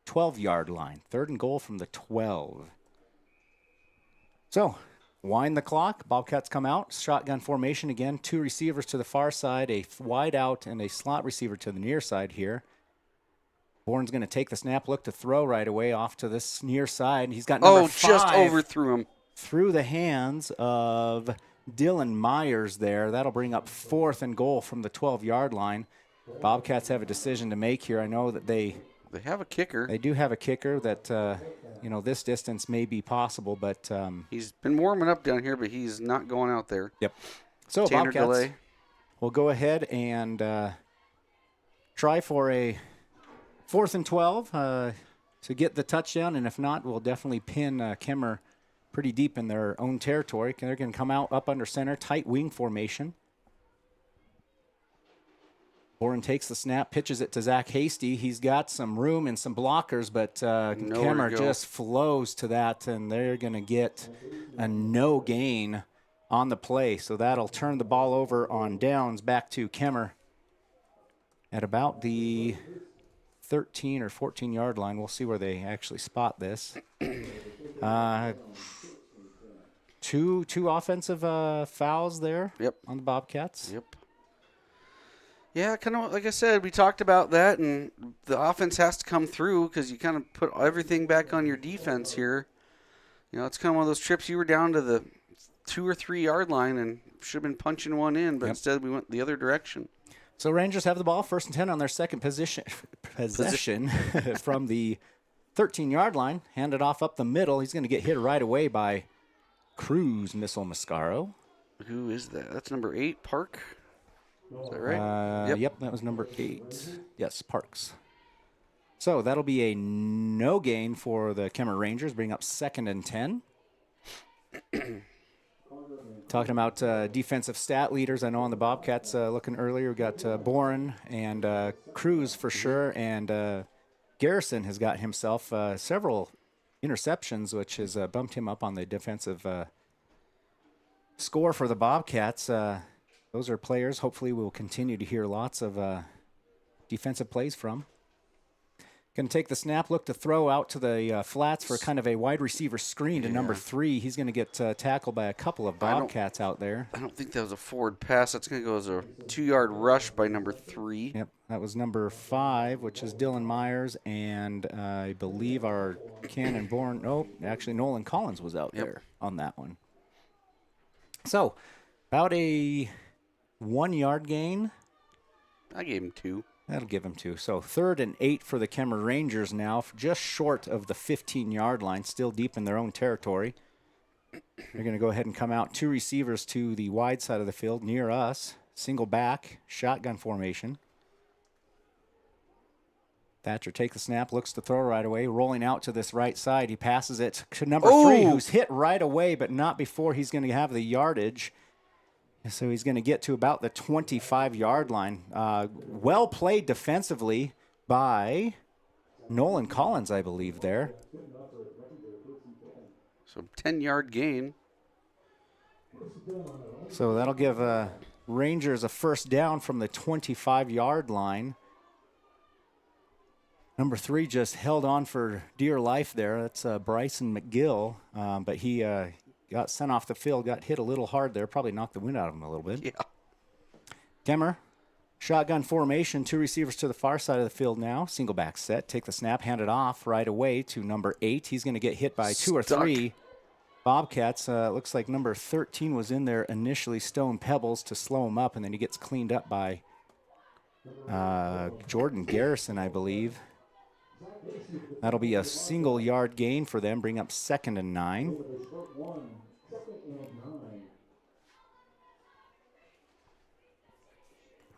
12-yard line. 3rd and goal from the 12. So, wind the clock. Bobcats come out. Shotgun formation again. 2 receivers to the far side, a wide out, and a slot receiver to the near side here. Bourne's going to take the snap, look to throw right away off to this near side. He's got number 5. Just overthrew him. Through the hands of Dylan Myers there. That'll bring up 4th and goal from the 12-yard line. Bobcats have a decision to make here. I know that they have a kicker. They do have a kicker that, this distance may be possible, but he's been warming up down here, but he's not going out there. Yep. So Tanner Bobcats delay. will go ahead and try for a 4th and 12 to get the touchdown, and if not, we'll definitely pin Kemmerer pretty deep in their own territory. They're going to come out up under center, tight wing formation. Bourne takes the snap, pitches it to Zach Hasty. He's got some room and some blockers, but Kemmerer just flows to that, and they're going to get a no gain on the play. So that'll turn the ball over on downs back to Kemmerer at about the 13 or 14-yard line. We'll see where they actually spot this. Two offensive fouls there on the Bobcats. Yep. Yeah, kind of like I said, we talked about that, and the offense has to come through because you kind of put everything back on your defense here. It's kind of one of those trips you were down to the 2 or 3 yard line and should have been punching one in, but instead we went the other direction. So Rangers have the ball, 1st and 10 on their second possession from the 13-yard line. Handed off up the middle. He's going to get hit right away by Cruz Missile Mascaro. Who is that? That's number 8, Park. Is that right? Yep, that was number 8. Yes, Parks. So that'll be a no gain for the Kemmerer Rangers, bring up 2nd and 10. Talking about defensive stat leaders, I know on the Bobcats looking earlier, we got Bourne and Cruz for sure, and Garrison has got himself several interceptions, which has bumped him up on the defensive score for the Bobcats. Those are players hopefully we'll continue to hear lots of defensive plays from. Going to take the snap, look to throw out to the flats for kind of a wide receiver screen to number 3. He's going to get tackled by a couple of Bobcats out there. I don't think that was a forward pass. That's going to go as a 2-yard rush by number 3. Yep, that was number 5, which is Dylan Myers, and I believe our Cannon Bourne. Oh, actually, Nolan Collins was out there on that one. So, about a 1-yard gain. I gave him 2. That'll give him 2. So 3rd and 8 for the Kemmerer Rangers now, just short of the 15-yard line, still deep in their own territory. They're going to go ahead and come out 2 receivers to the wide side of the field near us. Single back, shotgun formation. Thatcher take the snap, looks to throw right away, rolling out to this right side. He passes it to number 3, who's hit right away, but not before he's going to have the yardage. So he's going to get to about the 25-yard line. Well played defensively by Nolan Collins, I believe, there. So 10-yard gain. So that'll give Rangers a first down from the 25-yard line. Number 3 just held on for dear life there. That's Bryson McGill, but he got sent off the field, got hit a little hard there, probably knocked the wind out of him a little bit. Yeah. Kemmerer, shotgun formation, 2 receivers to the far side of the field now. Single back set, take the snap, hand it off right away to number 8. He's going to get hit by 2 or 3 Bobcats. Looks like number 13 was in there initially, Stone Pebbles, to slow him up, and then he gets cleaned up by Jordan Garrison, I believe. That'll be a single-yard gain for them, bring up 2nd and 9.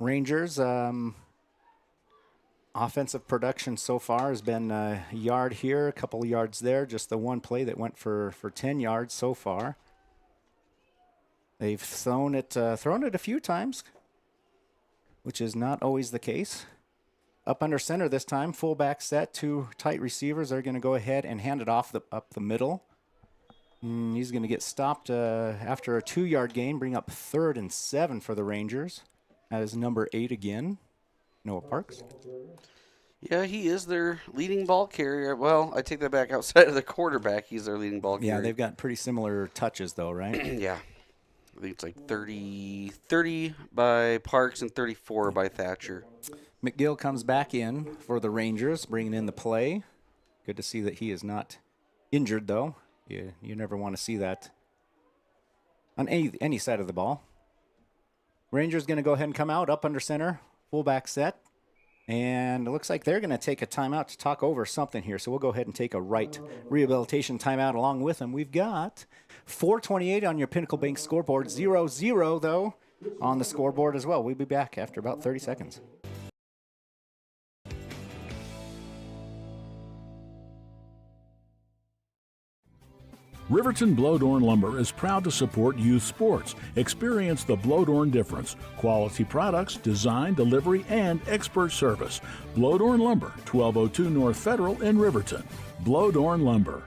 Rangers, offensive production so far has been a yard here, a couple of yards there, just the one play that went for 10 yards so far. They've thrown it a few times, which is not always the case. Up under center this time, fullback set, 2 tight receivers. They're going to go ahead and hand it off up the middle. He's going to get stopped after a 2-yard gain, bring up 3rd and 7 for the Rangers. That is number 8 again, Noah Parks. Yeah, he is their leading ball carrier. Well, I take that back. Outside of the quarterback, he's their leading ball carrier. Yeah, they've got pretty similar touches, though, right? Yeah. I think it's like 30 by Parks and 34 by Thatcher. McGill comes back in for the Rangers, bringing in the play. Good to see that he is not injured, though. You never want to see that on any side of the ball. Rangers going to go ahead and come out up under center, fullback set. And it looks like they're going to take a timeout to talk over something here. So we'll go ahead and take a right rehabilitation timeout along with them. We've got 4:28 on your Pinnacle Bank scoreboard. 0-0, though, on the scoreboard as well. We'll be back after about 30 seconds. Riverton Blodorn Lumber is proud to support youth sports. Experience the Blodorn difference. Quality products, design, delivery, and expert service. Blodorn Lumber, 1202 North Federal in Riverton. Blodorn Lumber.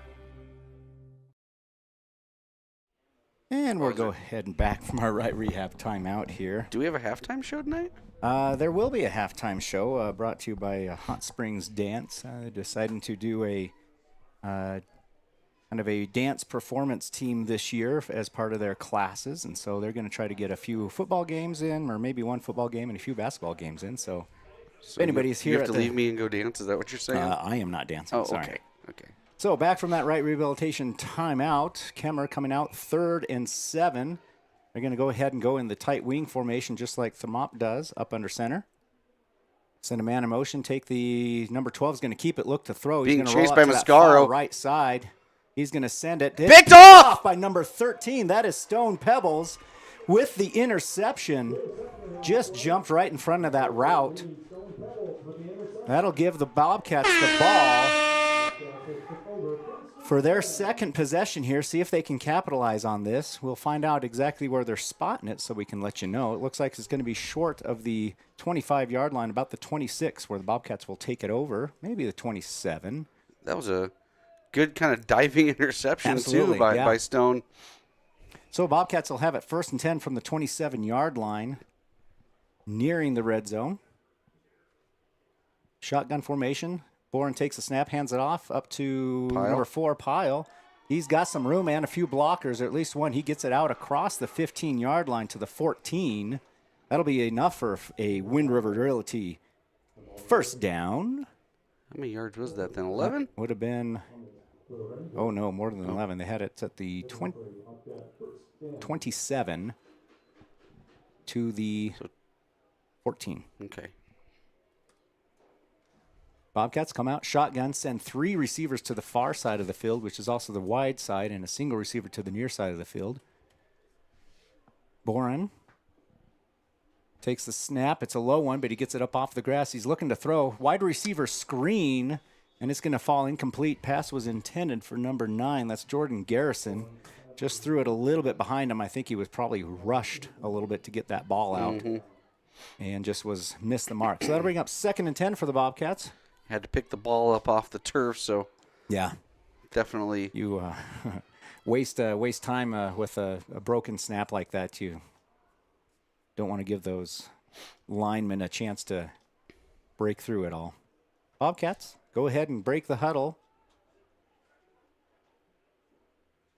And we'll go ahead and back from our right rehab timeout here. Do we have a halftime show tonight? There will be a halftime show brought to you by Hot Springs Dance. Deciding to do a kind of a dance performance team this year as part of their classes, and so they're going to try to get a few football games in, or maybe one football game and a few basketball games in. So if anybody's here, you have to leave me and go dance. Is that what you're saying? I am not dancing. Oh, sorry. Okay. So back from that right rehabilitation timeout, Kemmerer coming out 3rd and 7. They're going to go ahead and go in the tight wing formation just like Thermop does, up under center. Send a man in motion. Take the number 12 is going to keep it. Look to throw. He's Being going to chased roll by up to that far Mascaro. right side. He's going to send it. Picked off by number 13. That is Stone Pebbles with the interception. Just jumped right in front of that route. That'll give the Bobcats the ball for their second possession here. See if they can capitalize on this. We'll find out exactly where they're spotting it so we can let you know. It looks like it's going to be short of the 25-yard line, about the 26, where the Bobcats will take it over. Maybe the 27. That was a good kind of diving interception, Absolutely, too, by Stone. So Bobcats will have it 1st and 10 from the 27-yard line, nearing the red zone. Shotgun formation. Boren takes the snap, hands it off up to Pyle. number 4, Pyle. He's got some room and a few blockers, or at least one. He gets it out across the 15-yard line to the 14. That'll be enough for a Wind River Realty first down. How many yards was that then? 11? Would have been, oh no, more than 11. They had it at the 27 to the 14. Okay. Bobcats come out, shotgun, send 3 receivers to the far side of the field, which is also the wide side, and a single receiver to the near side of the field. Boren takes the snap. It's a low one, but he gets it up off the grass. He's looking to throw. Wide receiver screen, and it's going to fall incomplete. Pass was intended for number 9. That's Jordan Garrison. Just threw it a little bit behind him. I think he was probably rushed a little bit to get that ball out and just missed the mark. So that'll bring up 2nd and 10 for the Bobcats. Had to pick the ball up off the turf, so yeah, definitely you waste time with a broken snap like that. You don't want to give those linemen a chance to break through it all. Bobcats, go ahead and break the huddle.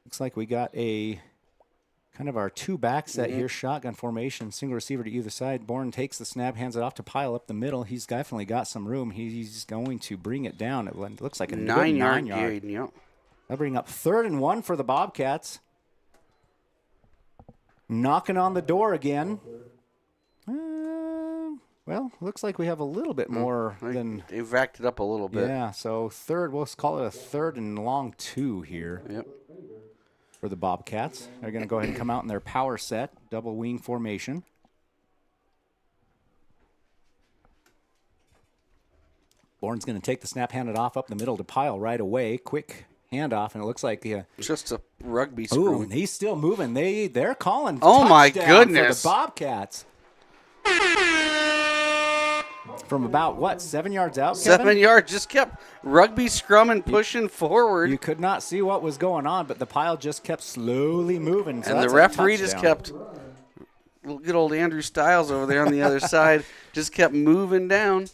Looks like we got a kind of our 2-back set here, shotgun formation, single receiver to either side. Bourne takes the snap, hands it off to Pyle up the middle. He's definitely got some room. He's going to bring it down. It looks like a 9-yard gain. Yep. That'll bring up 3rd and 1 for the Bobcats. Knocking on the door again. Well, looks like we have a little bit more than... They've racked it up a little bit. Yeah, so we'll call it a 3rd and long 2 here. Yep. For the Bobcats. They're going to go ahead and come out in their power set, double wing formation. Bourne's going to take the snap, hand it off up the middle to Pyle right away. Quick handoff, and it looks like just a rugby scrum. Ooh, and he's still moving. They're calling. Oh my For goodness! the Bobcats. From about 7 yards out? 7 yards, just kept rugby scrumming, pushing forward. You could not see what was going on, but the Pile just kept slowly moving. So and the referee just kept, good old Andrew Stiles over there on the other side, just kept moving down.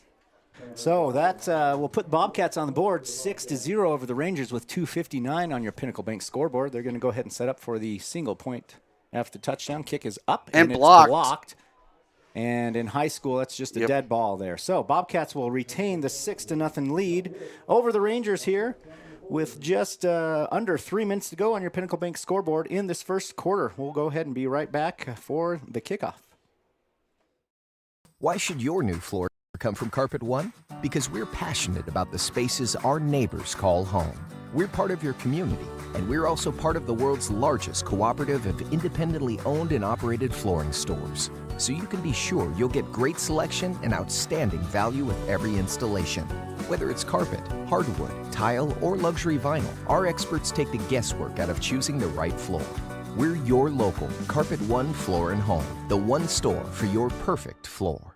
So that will put Bobcats on the board 6-0 over the Rangers with 2:59 on your Pinnacle Bank scoreboard. They're going to go ahead and set up for the single point after the touchdown. Kick is up and blocked. It's blocked. And in high school, that's just a dead ball there. So Bobcats will retain the 6-0 lead over the Rangers here with just under 3 minutes to go on your Pinnacle Bank scoreboard in this first quarter. We'll go ahead and be right back for the kickoff. Why should your new floor come from Carpet One? Because we're passionate about the spaces our neighbors call home. We're part of your community, and we're also part of the world's largest cooperative of independently owned and operated flooring stores. So you can be sure you'll get great selection and outstanding value with every installation. Whether it's carpet, hardwood, tile, or luxury vinyl, our experts take the guesswork out of choosing the right floor. We're your local Carpet One Floor and Home, the one store for your perfect floor.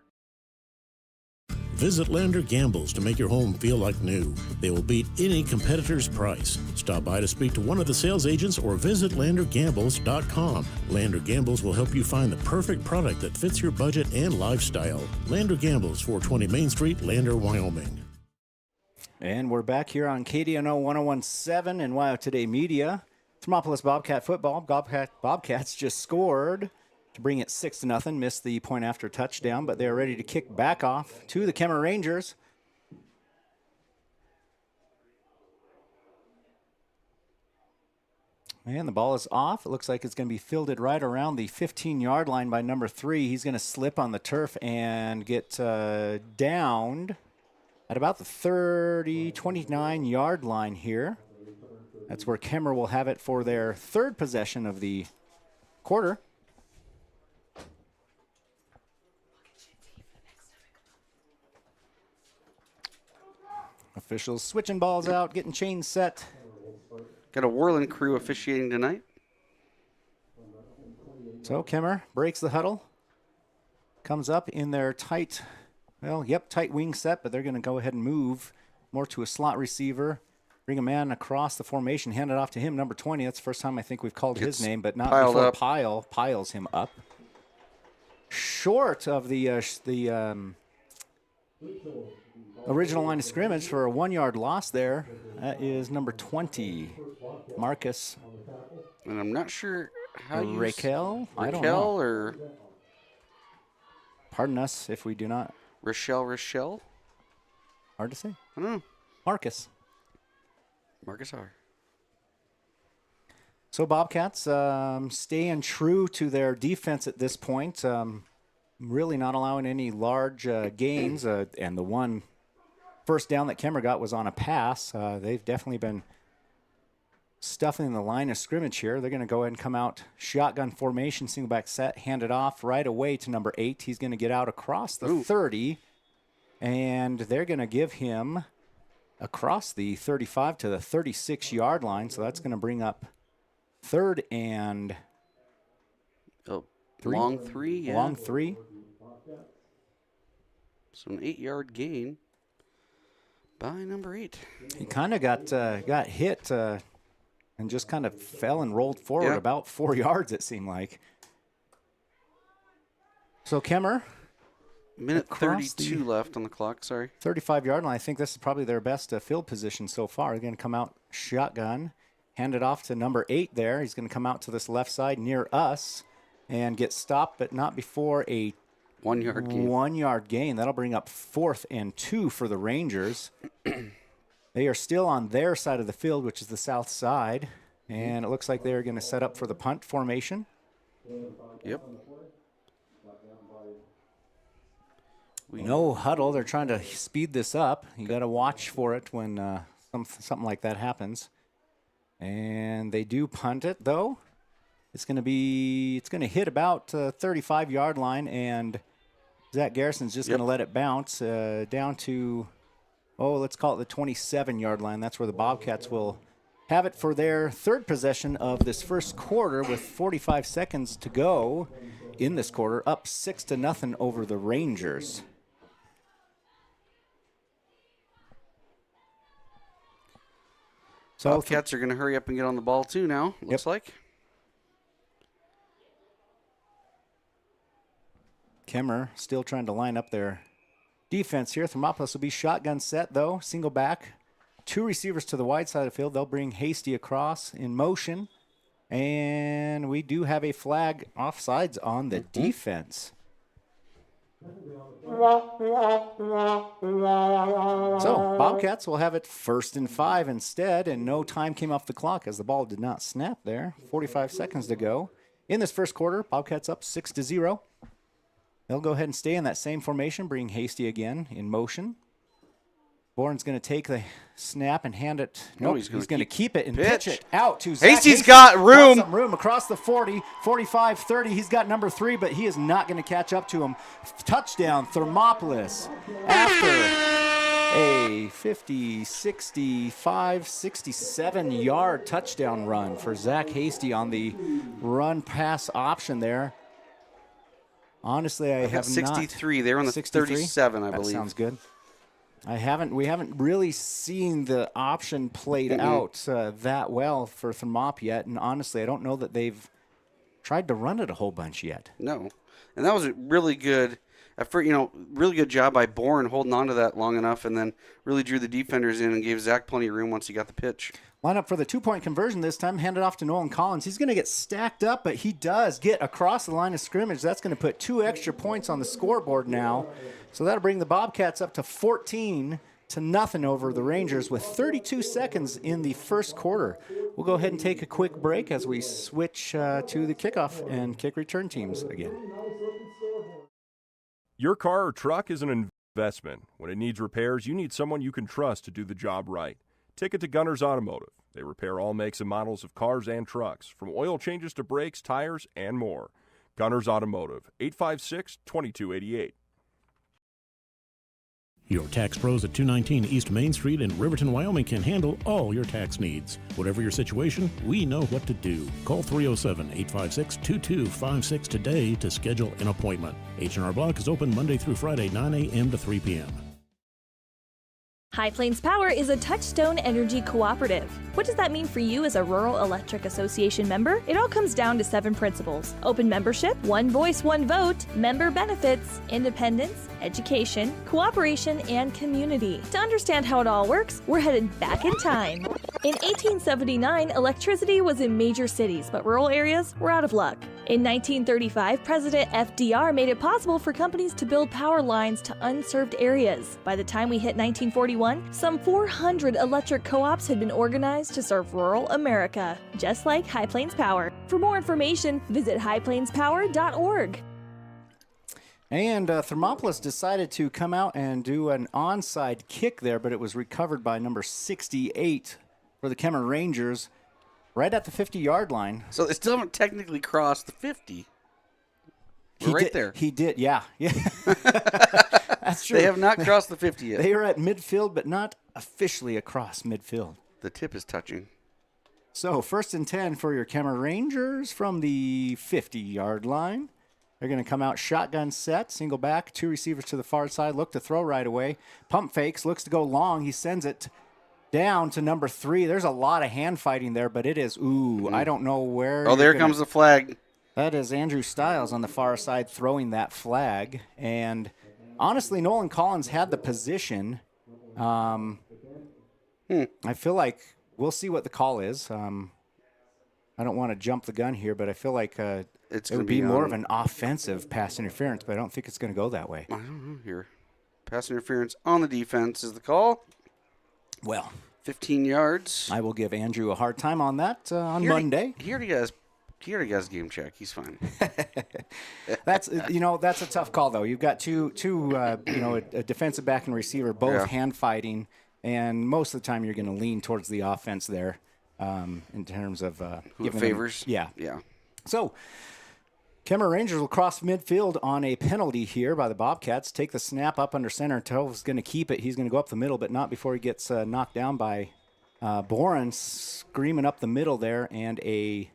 Visit Lander Gambles to make your home feel like new. They will beat any competitor's price. Stop by to speak to one of the sales agents or visit LanderGambles.com. Lander Gambles will help you find the perfect product that fits your budget and lifestyle. Lander Gambles, 420 Main Street, Lander, Wyoming. And we're back here on KDNO 1017 and WYO Today Media. Thermopolis Bobcat football. Bobcats just scored to bring it 6-0, missed the point after touchdown, but they're ready to kick back off to the Kemmerer Rangers. And the ball is off. It looks like it's going to be fielded right around the 15-yard line by number 3. He's going to slip on the turf and get downed at about the 29-yard line here. That's where Kemmerer will have it for their 3rd possession of the quarter. Officials switching balls out, getting chains set. Got a whirling crew officiating tonight. So Kemmerer breaks the huddle. Comes up in their tight wing set, but they're going to go ahead and move more to a slot receiver. Bring a man across the formation, hand it off to him, number 20. That's the first time I think we've called his name, but not before Pyle piles him up. Short of the original line of scrimmage for a 1-yard loss there. That is number 20, Marcus. And I'm not sure how you... Raquel? I don't know. Or... Pardon us if we do not. Rochelle? Hard to say. I don't know. Marcus R. So Bobcats staying true to their defense at this point. Really not allowing any large gains. And the one first down that Kemmerer got was on a pass. They've definitely been stuffing the line of scrimmage here. They're going to go ahead and come out shotgun formation, single back set, hand it off right away to number 8. He's going to get out across the 30, and they're going to give him across the 35 to the 36-yard line. So that's going to bring up 3rd and long 3. Yeah. Long 3. So an 8-yard gain by number 8. He kind of got hit and just kind of fell and rolled forward about 4 yards, it seemed like. So Kemmerer. Minute 32 left on the clock, sorry. 35-yard line. I think this is probably their best field position so far. They're going to come out shotgun, hand it off to number 8 there. He's going to come out to this left side near us and get stopped, but not before a 1-yard gain. 1-yard gain. That'll bring up 4th and 2 for the Rangers. They are still on their side of the field, which is the south side, and it looks like they're going to set up for the punt formation. Yep. No huddle. They're trying to speed this up. You got to watch for it when something like that happens. And they do punt it, though. It's going to hit about 35-yard line, and Zach Garrison's just going to let it bounce down to, let's call it the 27-yard line. That's where the Bobcats will have it for their 3rd possession of this first quarter with 45 seconds to go in this quarter, up 6-0 over the Rangers. So Bobcats are going to hurry up and get on the ball too now, looks like. Kemmerer still trying to line up their defense here. Thermopolis will be shotgun set, though. Single back. 2 receivers to the wide side of the field. They'll bring Hasty across in motion. And we do have a flag offsides on the defense. So Bobcats will have it 1st and 5 instead, and no time came off the clock as the ball did not snap there. 45 seconds to go. In this first quarter, Bobcats up 6-0. They'll go ahead and stay in that same formation, bring Hasty again in motion. Bourne's going to take the snap and hand it. Nope, he's going to keep it and pitch it out to Zach. Hasty's got room. Got some room across the 40, 45, 30. He's got number 3, but he is not going to catch up to him. Touchdown, Thermopolis. After a 50, 65, 67-yard touchdown run for Zach Hasty on the run-pass option there. Honestly, I have 63. They were on the 37, I believe. That sounds good. We haven't really seen the option played out that well for Thermop yet, and honestly, I don't know that they've tried to run it a whole bunch yet. No, and that was a really good, really good job by Bourne holding on to that long enough, and then really drew the defenders in and gave Zach plenty of room once he got the pitch. Line up for the 2-point conversion this time, hand it off to Nolan Collins. He's going to get stacked up, but he does get across the line of scrimmage. That's going to put 2 extra points on the scoreboard now. So that'll bring the Bobcats up to 14-0 over the Rangers with 32 seconds in the first quarter. We'll go ahead and take a quick break as we switch to the kickoff and kick return teams again. Your car or truck is an investment. When it needs repairs, you need someone you can trust to do the job right. Take it to Gunners Automotive. They repair all makes and models of cars and trucks, from oil changes to brakes, tires, and more. Gunners Automotive, 856-2288. Your tax pros at 219 East Main Street in Riverton, Wyoming can handle all your tax needs. Whatever your situation, we know what to do. Call 307-856-2256 today to schedule an appointment. H&R Block is open Monday through Friday, 9 a.m. to 3 p.m. High Plains Power is a Touchstone Energy cooperative. What does that mean for you as a Rural Electric Association member? It all comes down to 7 principles: open membership, one voice, one vote, member benefits, independence, education, cooperation, and community. To understand how it all works, we're headed back in time. In 1879, electricity was in major cities, but rural areas were out of luck. In 1935, President FDR made it possible for companies to build power lines to unserved areas. By the time we hit 1941, some 400 electric co-ops had been organized to serve rural America, just like High Plains Power. For more information, visit highplainspower.org. And Thermopolis decided to come out and do an onside kick there, but it was recovered by number 68 for the Kemmerer Rangers right at the 50-yard line. So they still haven't technically crossed the 50. We're there. He did, yeah. That's true. They have not crossed the 50 yet. They are at midfield, but not officially across midfield. The tip is touching. So 1st and 10 for your Kemmerer Rangers from the 50-yard line. They're going to come out shotgun set, single back, 2 receivers to the far side, look to throw right away. Pump fakes, looks to go long. He sends it down to number 3. There's a lot of hand fighting there, but it is, I don't know where. Oh, there comes the flag. That is Andrew Stiles on the far side throwing that flag. And honestly, Nolan Collins had the position. I feel like we'll see what the call is. I don't want to jump the gun here, but I feel like it would be more of an offensive pass interference, but I don't think it's going to go that way. I don't know here. Pass interference on the defense is the call. Well, 15 yards. I will give Andrew a hard time on that on Monday. He already has game check. He's fine. That's a tough call though. You've got two a defensive back and receiver both hand fighting, and most of the time you're going to lean towards the offense there in terms of who favors. Yeah. So Kemmerer Rangers will cross midfield on a penalty here by the Bobcats. Take the snap up under center. Tove's going to keep it. He's going to go up the middle, but not before he gets knocked down by Boren, screaming up the middle there, and I'll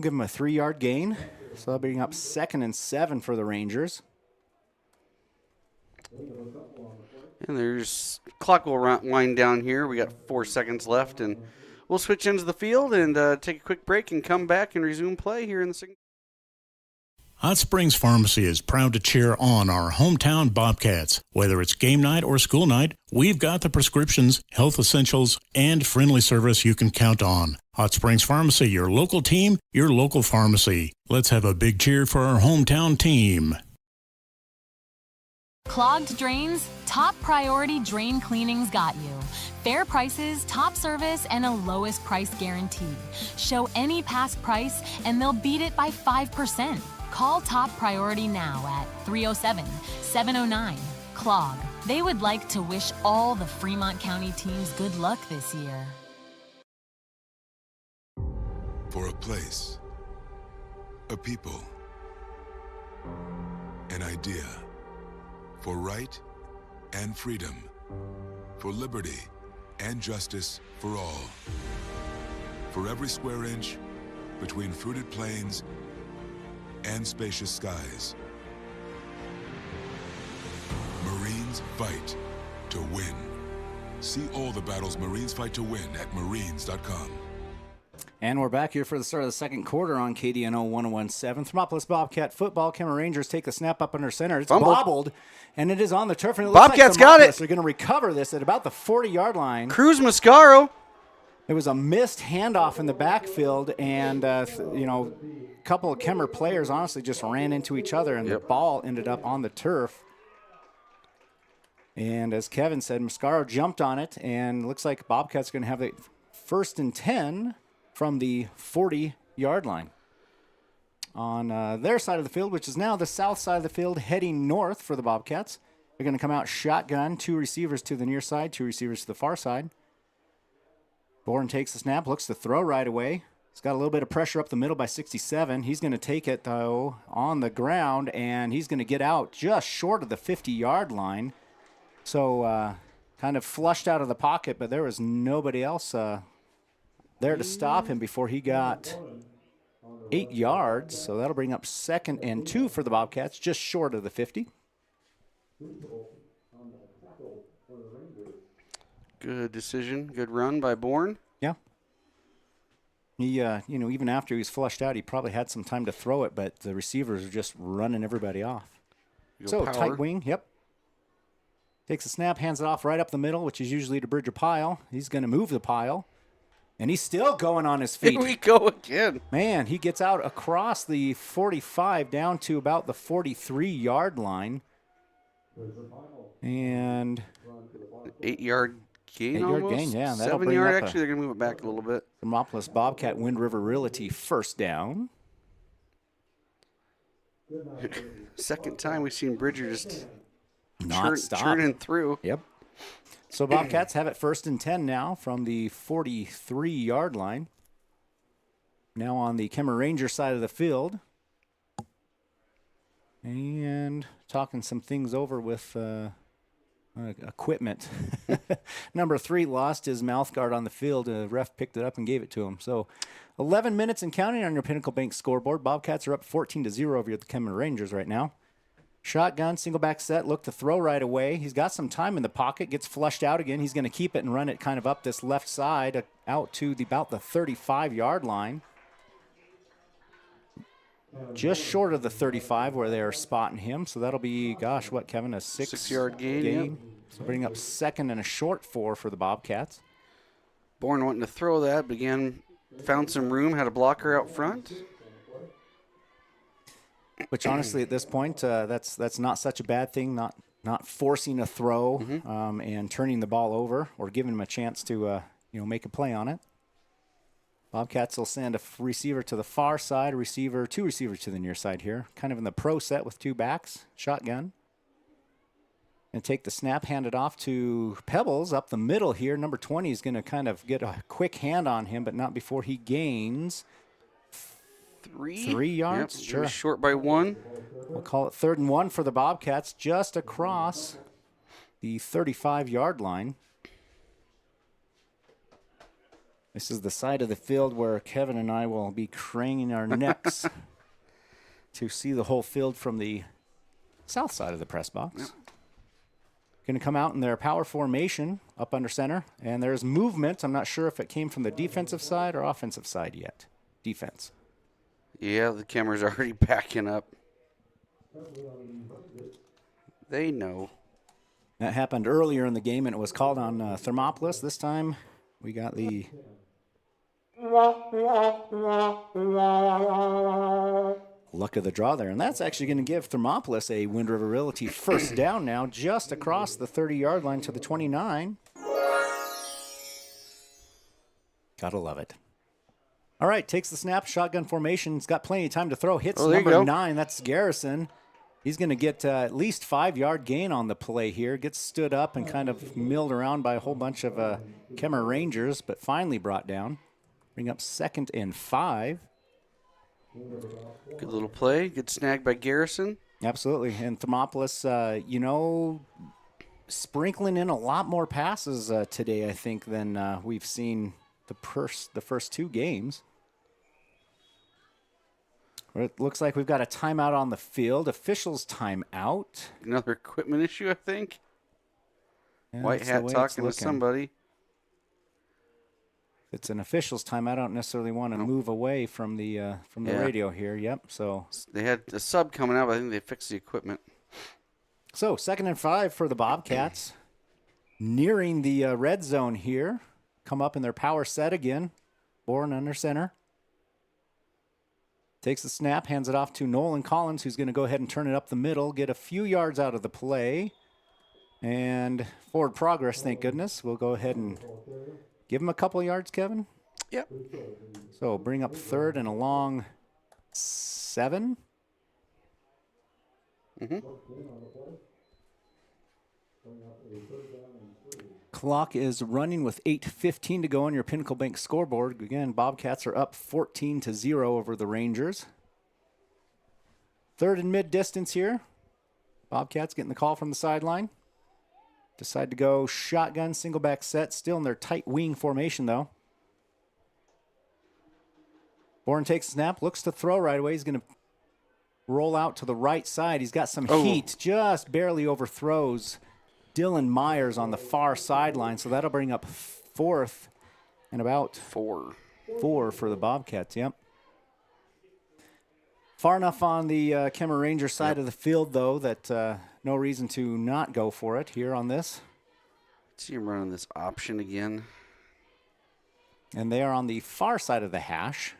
give him a 3-yard gain. So that'll bring up 2nd and 7 for the Rangers. And there's clock will wind down here. We got 4 seconds left, and we'll switch into the field and take a quick break and come back and resume play here in the second. Hot Springs Pharmacy is proud to cheer on our hometown Bobcats. Whether it's game night or school night, we've got the prescriptions, health essentials, and friendly service you can count on. Hot Springs Pharmacy, your local team, your local pharmacy. Let's have a big cheer for our hometown team. Clogged drains? Top Priority Drain Cleaning's got you. Fair prices, top service, and a lowest price guarantee. Show any past price, and they'll beat it by 5%. Call Top Priority now at 307-709-CLOG. They would like to wish all the Fremont County teams good luck this year. For a place, a people, an idea, for right and freedom, for liberty and justice for all. For every square inch between fruited plains and spacious skies. Marines fight to win. See all the battles Marines fight to win at marines.com. And we're back here for the start of the second quarter on KDNO 101.7. Thermopolis Bobcat football. Kemmerer Rangers take the snap up under center. It's bobbled, and it is on the turf. And it looks Bobcats like got it. They're going to recover this at about the 40-yard line. Cruz Mascaro. It was a missed handoff in the backfield, and a couple of Kemmerer players honestly just ran into each other, and the ball ended up on the turf. And as Kevin said, Mascaro jumped on it, and looks like Bobcats are going to have the 1st and 10 from the 40-yard line. On their side of the field, which is now the south side of the field, heading north for the Bobcats. They're going to come out shotgun, 2 receivers to the near side, 2 receivers to the far side. Boren takes the snap, looks to throw right away. He's got a little bit of pressure up the middle by 67. He's going to take it, though, on the ground, and he's going to get out just short of the 50-yard line. So kind of flushed out of the pocket, but there was nobody else there to stop him before he got 8 yards. So that'll bring up 2nd and 2 for the Bobcats, just short of the 50. Good decision. Good run by Bourne. Yeah. He, even after he was flushed out, he probably had some time to throw it, but the receivers are just running everybody off. So, power. tight wing, yep. Takes a snap, hands it off right up the middle, which is usually to Bridger Pile. He's going to move the pile. And he's still going on his feet. Here we go again. Man, he gets out across the 45 down to about the 43-yard line. And 8-yard gain 8-yard almost? gain, yeah. 7 yard, actually, they're going to move it back a little bit. Thermopolis Bobcat Wind River Realty first down. Second time we've seen Bridger just churning through. Yep. So Bobcats have it 1st and 10 now from the 43-yard line. Now on the Kemmerer Rangers side of the field. And talking some things over with equipment. Number 3 lost his mouth guard on the field. The ref picked it up and gave it to him. So 11 minutes and counting on your Pinnacle Bank scoreboard. Bobcats are up 14-0 over at the Kemmerer Rangers right now. Shotgun, single back set, look to throw right away. He's got some time in the pocket, gets flushed out again. He's going to keep it and run it kind of up this left side out to about the 35-yard line. Just short of the 35 where they are spotting him. So that'll be, gosh, what, Kevin, a 6-yard gain. Yep. So bring up 2nd and a short 4 for the Bobcats. Bourne wanting to throw that, but again, found some room, had a blocker out front. Which honestly, at this point, that's not such a bad thing. Not forcing a throw and turning the ball over or giving him a chance to make a play on it. Bobcats will send a receiver to the far side, two receivers to the near side here, kind of in the pro set with 2 backs, shotgun. And take the snap, hand it off to Pebbles up the middle here. Number 20 is going to kind of get a quick hand on him, but not before he gains 3 yards. Yep, sure. Short by 1. We'll call it 3rd and 1 for the Bobcats, just across the 35-yard line. This is the side of the field where Kevin and I will be craning our necks to see the whole field from the south side of the press box. Yep. Going to come out in their power formation up under center, and there's movement. I'm not sure if it came from the defensive side or offensive side yet. Defense. Yeah, the Kemmerer's already backing up. They know. That happened earlier in the game, and it was called on Thermopolis. This time, we got the luck of the draw there. And that's actually going to give Thermopolis a Wind River Realty first down now, just across the 30-yard line to the 29. Gotta love it. All right, takes the snap, shotgun formation. He's got plenty of time to throw. Hits number 9. That's Garrison. He's going to get at least 5-yard gain on the play here. Gets stood up and kind of milled around by a whole bunch of Kemmerer Rangers, but finally brought down. Bring up 2nd and 5. Good little play. Good snag by Garrison. Absolutely. And Thermopolis, sprinkling in a lot more passes today, I think, than we've seen the first 2 games. It looks like we've got a timeout on the field. Officials timeout. Another equipment issue, I think. Yeah, White hat talking to somebody. It's an officials timeout. I don't necessarily want to move away from the radio here. Yep. So they had a sub coming out, but I think they fixed the equipment. So 2nd and 5 for the Bobcats. Nearing the red zone here. Come up in their power set again. Bourne under center. Takes the snap, hands it off to Nolan Collins, who's going to go ahead and turn it up the middle, get a few yards out of the play. And forward progress, thank goodness. We'll go ahead and give him a couple yards, Kevin. Yep. So bring up 3rd and a long 7. Clock is running with 8:15 to go on your Pinnacle Bank scoreboard. Again, Bobcats are up 14-0 over the Rangers. 3rd and mid distance here. Bobcats getting the call from the sideline. Decide to go shotgun, single back set. Still in their tight wing formation, though. Bourne takes a snap, looks to throw right away. He's going to roll out to the right side. He's got some heat, just barely overthrows Dylan Myers on the far sideline, so that'll bring up 4th and about 4 for the Bobcats, yep. Far enough on the Kemmerer Rangers side of the field, though, that no reason to not go for it here on this. See him running this option again. And they are on the far side of the hash.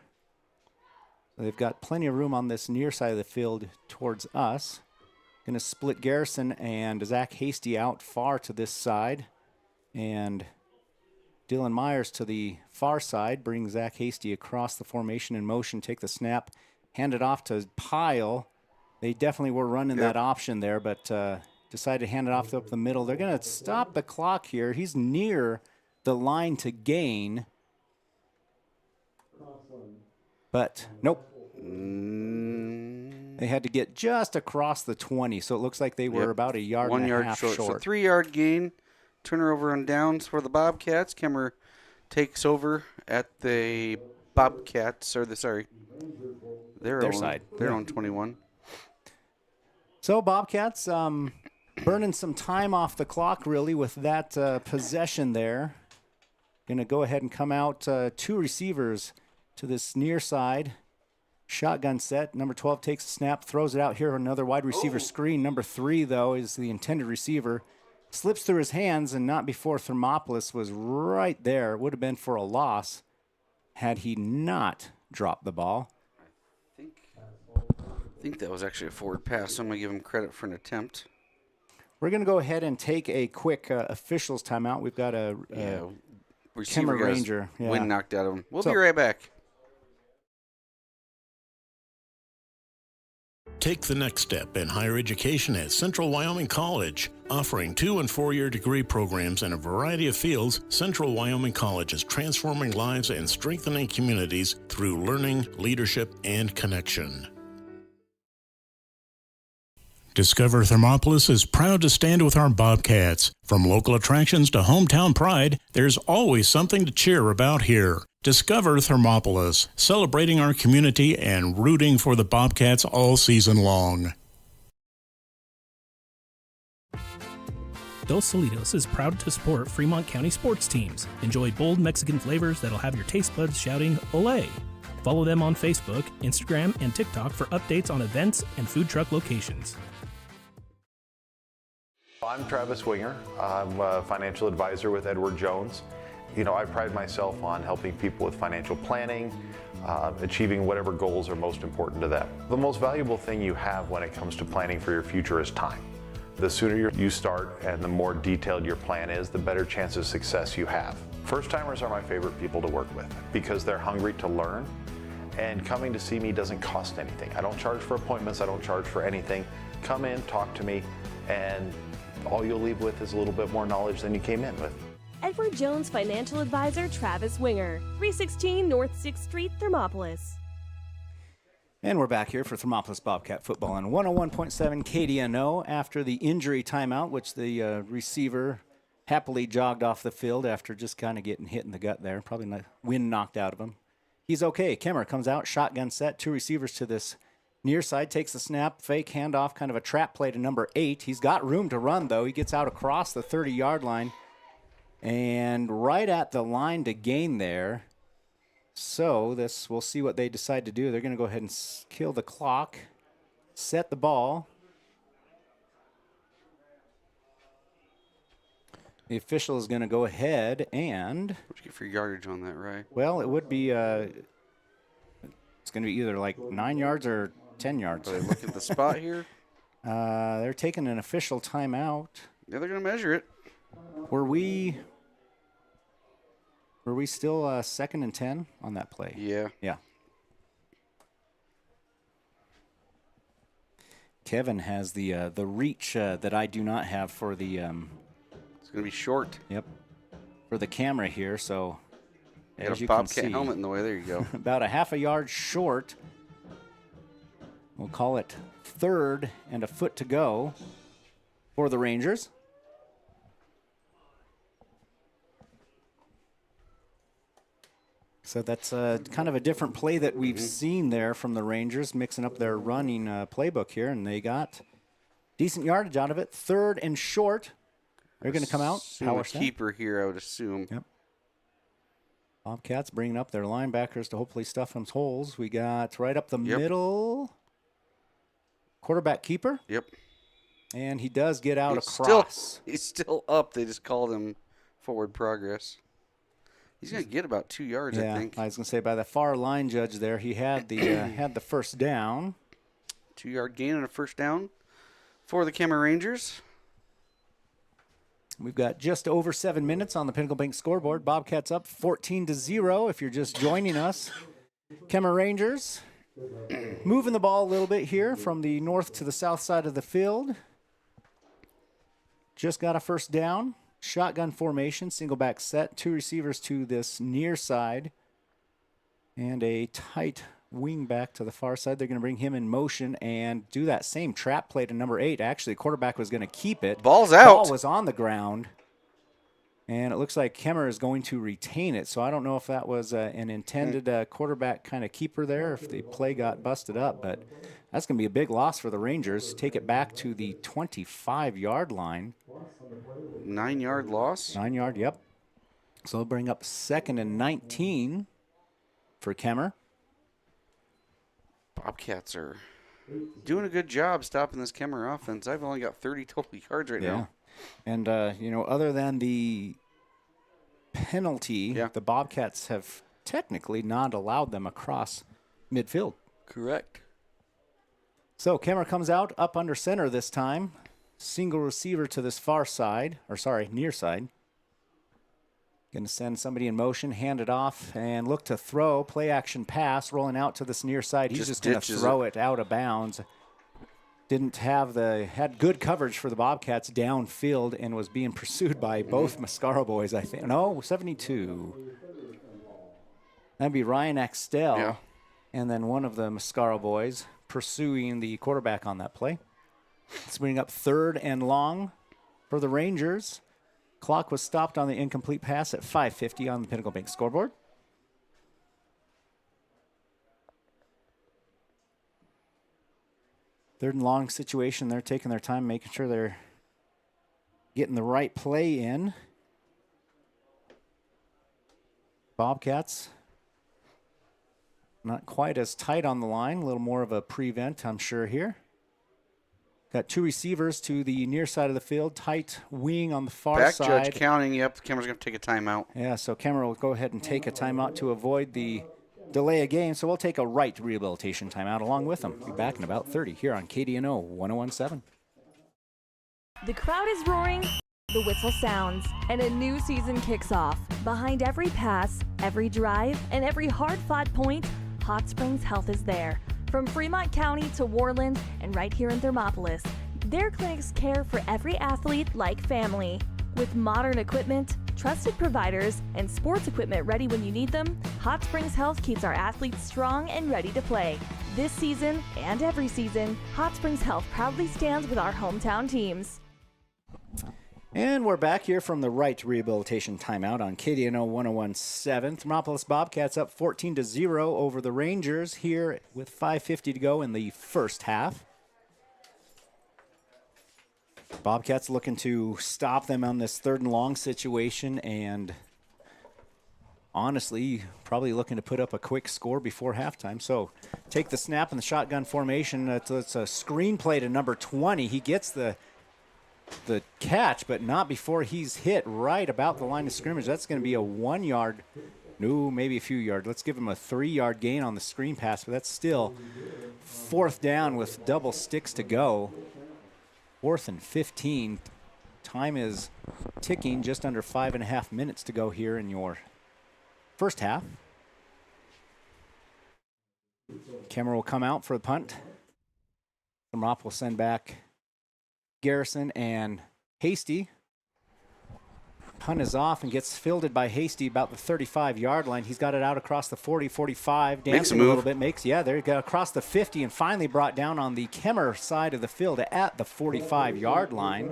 So they've got plenty of room on this near side of the field towards us. Going to split Garrison and Zach Hasty out far to this side. And Dylan Myers to the far side. Bring Zach Hasty across the formation in motion. Take the snap. Hand it off to Pyle. They definitely were running that option there, but decided to hand it off up the middle. They're going to stop the clock here. He's near the line to gain. But nope. They had to get just across the 20, so it looks like they were about a yard and a half short. So 3-yard gain. Turnover on downs for the Bobcats. Kemmerer takes over at the Bobcats, or their side. Their own 21. So Bobcats burning some time off the clock, really, with that possession there. Going to go ahead and come out 2 receivers to this near side. Shotgun set. Number 12 takes a snap, throws it out here. Another wide receiver screen. Number 3, though, is the intended receiver. Slips through his hands, and not before Thermopolis was right there. It would have been for a loss had he not dropped the ball. I think that was actually a forward pass, so I'm going to give him credit for an attempt. We're going to go ahead and take a quick officials timeout. We've got a Receiver Kemmerer Ranger. Wind knocked out of him. We'll be right back. Take the next step in higher education at Central Wyoming College. Offering 2- and 4-year degree programs in a variety of fields, Central Wyoming College is transforming lives and strengthening communities through learning, leadership, and connection. Discover Thermopolis is proud to stand with our Bobcats. From local attractions to hometown pride, there's always something to cheer about here. Discover Thermopolis, celebrating our community and rooting for the Bobcats all season long. Dos Solitos is proud to support Fremont County sports teams. Enjoy bold Mexican flavors that'll have your taste buds shouting, "Olé!" Follow them on Facebook, Instagram, and TikTok for updates on events and food truck locations. I'm Travis Winger. I'm a financial advisor with Edward Jones. You know, I pride myself on helping people with financial planning, achieving whatever goals are most important to them. The most valuable thing you have when it comes to planning for your future is time. The sooner you start and the more detailed your plan is, the better chance of success you have. First-timers are my favorite people to work with because they're hungry to learn, and coming to see me doesn't cost anything. I don't charge for appointments, I don't charge for anything. Come in, talk to me, and all you'll leave with is a little bit more knowledge than you came in with. Edward Jones Financial Advisor Travis Winger, 316 North 6th Street, Thermopolis. And we're back here for Thermopolis Bobcat football on 101.7 KDNO after the injury timeout, which the receiver happily jogged off the field after just kind of getting hit in the gut there. Probably not wind knocked out of him. He's okay. Kemmerer comes out, shotgun set, 2 receivers to this near side, takes the snap, fake handoff, kind of a trap play to number 8. He's got room to run, though. He gets out across the 30-yard line and right at the line to gain there. So we'll see what they decide to do. They're going to go ahead and kill the clock, set the ball. The official is going to go ahead and... What'd you get for yardage on that, right? Well, it would be... it's going to be either like 9 yards or 10 yards. Are they looking at the spot here? They're taking an official timeout. Yeah, they're going to measure it. Were we still 2nd and 10 on that play? Yeah. Yeah. Kevin has the reach that I do not have for the... it's going to be short. Yep. For the camera here, so... You got a Bobcat helmet in the way. There you go. About a half a yard short. We'll call it 3rd and a foot to go for the Rangers. So that's kind of a different play that we've seen there from the Rangers, mixing up their running playbook here, and they got decent yardage out of it. 3rd and short They're going to come out. Power keeper here, I would assume. Yep. Bobcats bringing up their linebackers to hopefully stuff them holes. We got right up the middle. Quarterback keeper. Yep. And he does get out across. He's still up. They just called him forward progress. He's going to get about 2 yards, I think. I was going to say by the far line judge there, he had the first down. 2-yard gain and a first down for the Kemmerer Rangers. We've got just over 7 minutes on the Pinnacle Bank scoreboard. Bobcats up 14-0 if you're just joining us. Kemmerer Rangers moving the ball a little bit here from the north to the south side of the field. Just got a first down. Shotgun formation, single back set. 2 receivers to this near side. And a tight wing back to the far side. They're going to bring him in motion and do that same trap play to number 8. Actually, the quarterback was going to keep it. Ball's out. Ball was on the ground. And it looks like Kemmerer is going to retain it. So I don't know if that was an intended quarterback kind of keeper there, if the play got busted up. But that's going to be a big loss for the Rangers. Take it back to the 25-yard line. 9-yard loss? 9-yard, yep. So they'll bring up 2nd and 19 for Kemmerer. Bobcats are doing a good job stopping this Kemmerer offense. I've only got 30 total yards right now. And, other than the penalty, the Bobcats have technically not allowed them across midfield. Correct. So Kemmerer comes out up under center this time. Single receiver to this near side. Going to send somebody in motion, hand it off, and look to throw. Play action pass, rolling out to this near side. He's just going to throw it out of bounds. Had good coverage for the Bobcats downfield and was being pursued by both Mascaro boys, I think. No, 72. That'd be Ryan Axtell. And then one of the Mascaro boys pursuing the quarterback on that play. Let's bring up 3rd and long for the Rangers. Clock was stopped on the incomplete pass at 5:50 on the Pinnacle Bank scoreboard. Third and long situation. They're taking their time, making sure they're getting the right play in. Bobcats not quite as tight on the line. A little more of a prevent, I'm sure, here. Got 2 receivers to the near side of the field. Tight wing on the far side. Back judge counting. Yep, Kemmerer's going to take a timeout. Yeah, so Kemmerer will go ahead and take a timeout to avoid the delay of game. So we'll take a right rehabilitation timeout along with them. Be back in about 30 here on KDNO 101.7. The crowd is roaring, the whistle sounds, and a new season kicks off. Behind every pass, every drive, and every hard-fought point, Hot Springs Health is there. From Fremont County to Worland and right here in Thermopolis, their clinics care for every athlete like family. With modern equipment, trusted providers, and sports equipment ready when you need them, Hot Springs Health keeps our athletes strong and ready to play. This season and every season, Hot Springs Health proudly stands with our hometown teams. And we're back here from the right rehabilitation timeout on KDNO 101.7. Thermopolis Bobcats up 14-0 over the Rangers here with 5:50 to go in the first half. Bobcats looking to stop them on this 3rd and long situation, and honestly, probably looking to put up a quick score before halftime. So take the snap in the shotgun formation. It's a screen play to number 20. He gets the catch, but not before he's hit right about the line of scrimmage. That's going to be a 1 yard, no, maybe a few yards. Let's give him a 3-yard gain on the screen pass, but that's still 4th down with double sticks to go. 4th and 15. Time is ticking, just under 5.5 minutes to go here in your first half. Kemmerer will come out for the punt. Thermop will send back Garrison and Hasty. Punt is off and gets fielded by Hasty about the 35-yard line. He's got it out across the 40, 45, dancing a little bit. There you go, across the 50 and finally brought down on the Kemmerer side of the field at the 45-yard line.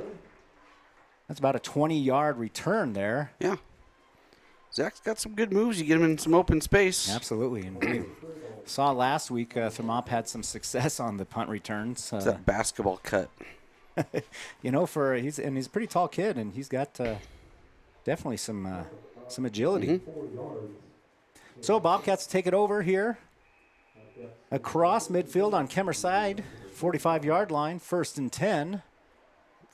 That's about a 20-yard return there. Yeah. Zach's got some good moves. You get him in some open space. Absolutely. And we saw last week Thermop had some success on the punt returns. It's that basketball cut. you know, he's a pretty tall kid, and he's got definitely some agility. So Bobcats take it over here across midfield on Kemmerer side, 45-yard line, 1st and 10.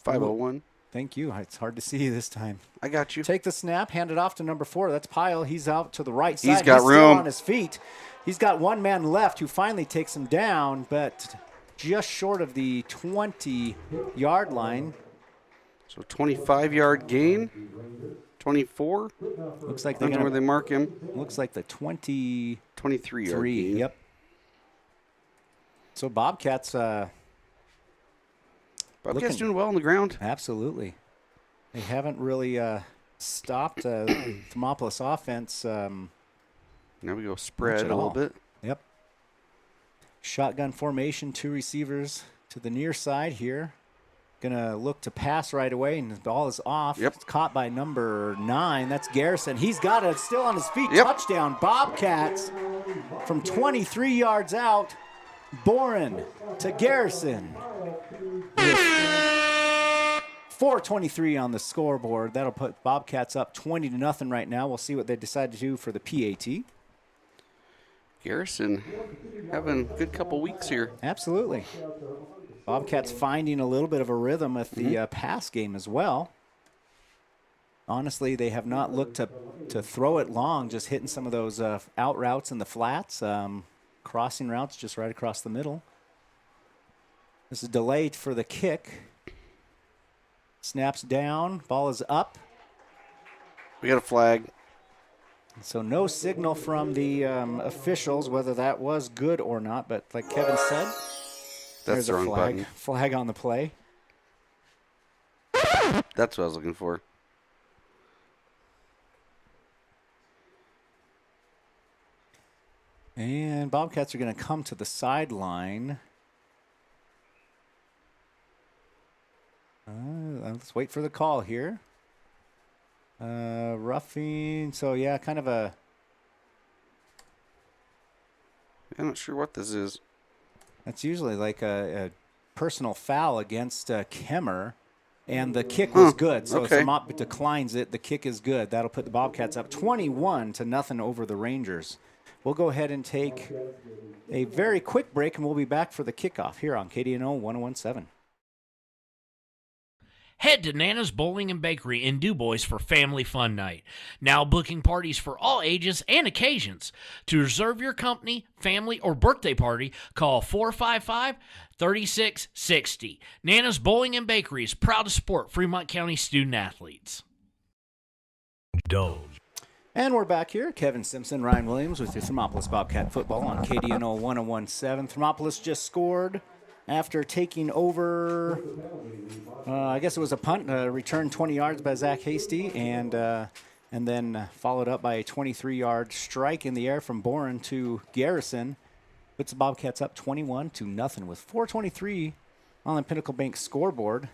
501. Thank you. It's hard to see this time. I got you. Take the snap, hand it off to number 4. That's Pyle. He's out to the right side. He's got room. Still on his feet. He's got one man left who finally takes him down, but just short of the 20-yard line. So 25-yard gain. 24. Looks like I don't know where they mark him. Looks like the 23 yard gain. Yep. So Bobcats doing well on the ground. Absolutely. They haven't really stopped Thermopolis offense. Now we go spread a little bit. Yep. Shotgun formation, 2 receivers to the near side here. Gonna look to pass right away, and the ball is off. Yep. It's caught by number 9. That's Garrison. He's got it still on his feet. Yep. Touchdown, Bobcats from 23 yards out. Boren to Garrison. 4:23 on the scoreboard. That'll put Bobcats up 20-0 right now. We'll see what they decide to do for the PAT. Garrison having a good couple weeks here. Absolutely. Bobcats finding a little bit of a rhythm with the pass game as well. Honestly, they have not looked to throw it long, just hitting some of those out routes in the flats, crossing routes just right across the middle. This is delayed for the kick. Snaps down, ball is up. We got a flag. So no signal from the officials whether that was good or not, but like Kevin said, that's the wrong button. Flag on the play. That's what I was looking for. And Bobcats are going to come to the sideline. Let's wait for the call here. Roughing. So, yeah, kind of a... I'm not sure what this is. That's usually like a personal foul against Kemmerer. And the kick was good. So okay. if Thermop declines it, the kick is good. That'll put the Bobcats up 21-0 over the Rangers. We'll go ahead and take a very quick break, and we'll be back for the kickoff here on KDNO 1017. Head to Nana's Bowling and Bakery in DuBois for Family Fun Night. Now booking parties for all ages and occasions. To reserve your company, family, or birthday party, call 455-3660. Nana's Bowling and Bakery is proud to support Fremont County student athletes. And we're back here. Kevin Simpson, Ryan Williams with your Thermopolis Bobcat football on KDNO 1017. Thermopolis just scored after taking over, I guess it was a punt, return 20 yards by Zach Hasty, and then followed up by a 23-yard strike in the air from Boren to Garrison. Puts the Bobcats up 21-0 with 4:23 on the Pinnacle Bank scoreboard.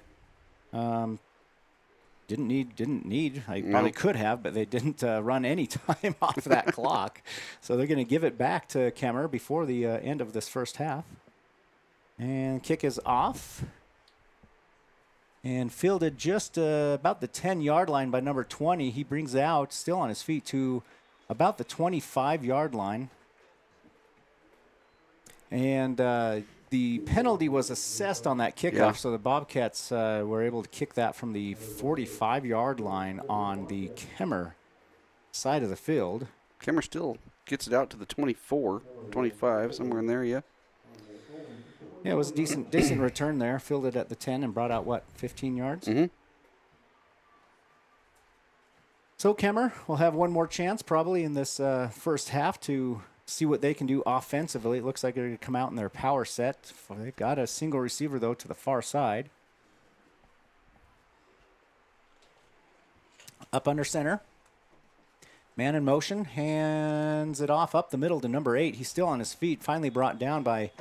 Didn't need. I probably could have, but they didn't run any time off that clock. So they're going to give it back to Kemmerer before the end of this first half. And kick is off. And fielded just about the 10-yard line by number 20. He brings out, still on his feet, to about the 25-yard line. And the penalty was assessed on that kickoff, so the Bobcats were able to kick that from the 45-yard line on the Kemmerer side of the field. Kemmerer still gets it out to the 24, 25, somewhere in there, yeah. Yeah, it was a decent return there. Fielded at the 10 and brought out, 15 yards? Mm-hmm. So Kemmerer will have one more chance probably in this first half to see what they can do offensively. It looks like they're going to come out in their power set. They've got a single receiver, though, to the far side. Up under center. Man in motion. Hands it off up the middle to number 8. He's still on his feet. Finally brought down by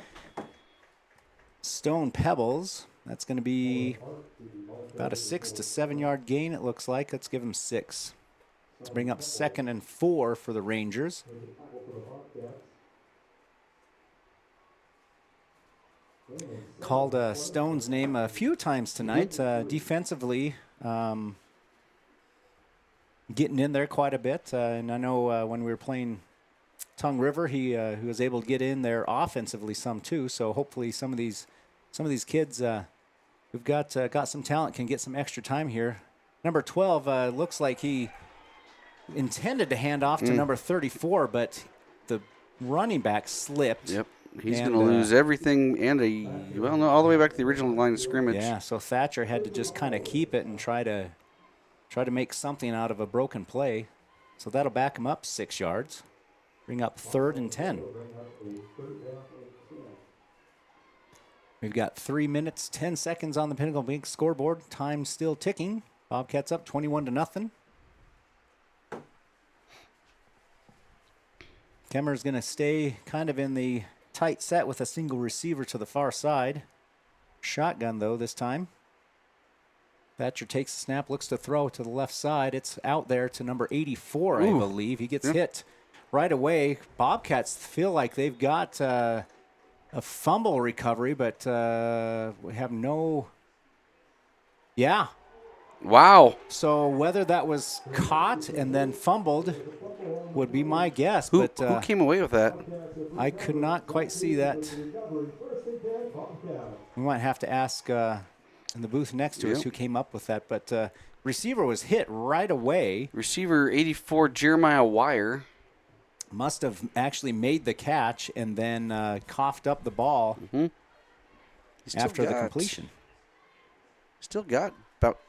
Stone Pebbles. That's going to be about a 6 to 7 yard gain, it looks like. Let's give him 6. Let's bring up 2nd and 4 for the Rangers. called Stone's name a few times tonight. Defensively, getting in there quite a bit. And I know when we were playing Tongue River, he was able to get in there offensively some too. So hopefully some of these kids who've got some talent can get some extra time here. Number 12 looks like he intended to hand off to number 34, but the running back slipped. Yep. He's going to lose everything and all the way back to the original line of scrimmage. Yeah, so Thatcher had to just kind of keep it and try to make something out of a broken play. So that'll back him up 6 yards. Bring up 3rd and 10. We've got 3 minutes, 10 seconds on the Pinnacle Bank scoreboard. Time still ticking. Bobcats up 21-0. Kemmerer's going to stay kind of in the tight set with a single receiver to the far side. Shotgun, though, this time. Thatcher takes the snap, looks to throw to the left side. It's out there to number 84, I believe. He gets hit right away. Bobcats feel like they've got a fumble recovery, but we have no... Yeah. Wow. So whether that was caught and then fumbled would be my guess. Who came away with that? I could not quite see that. We might have to ask in the booth next to us who came up with that. But receiver was hit right away. Receiver 84, Jeremiah Wire. Must have actually made the catch and then coughed up the ball after the completion. Still got about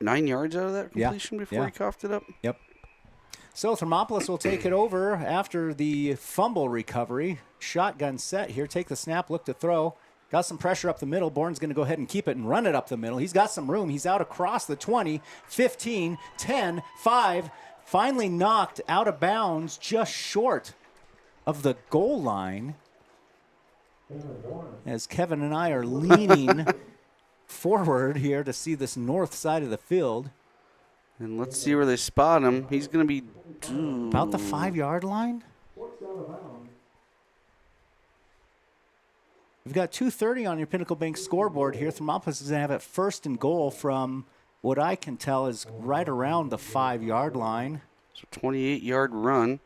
9 yards out of that completion before he coughed it up. Yep. So Thermopolis will take it over after the fumble recovery. Shotgun set here. Take the snap, look to throw. Got some pressure up the middle. Bourne's going to go ahead and keep it and run it up the middle. He's got some room. He's out across the 20, 15, 10, 5. Finally knocked out of bounds just short of the goal line. As Kevin and I are leaning forward here to see this north side of the field. And let's see where they spot him. He's going to be about the 5-yard line. We've got 2:30 on your Pinnacle Bank scoreboard here. Thermopolis is going to have it 1st and goal from what I can tell is right around the 5-yard line. So 28-yard run.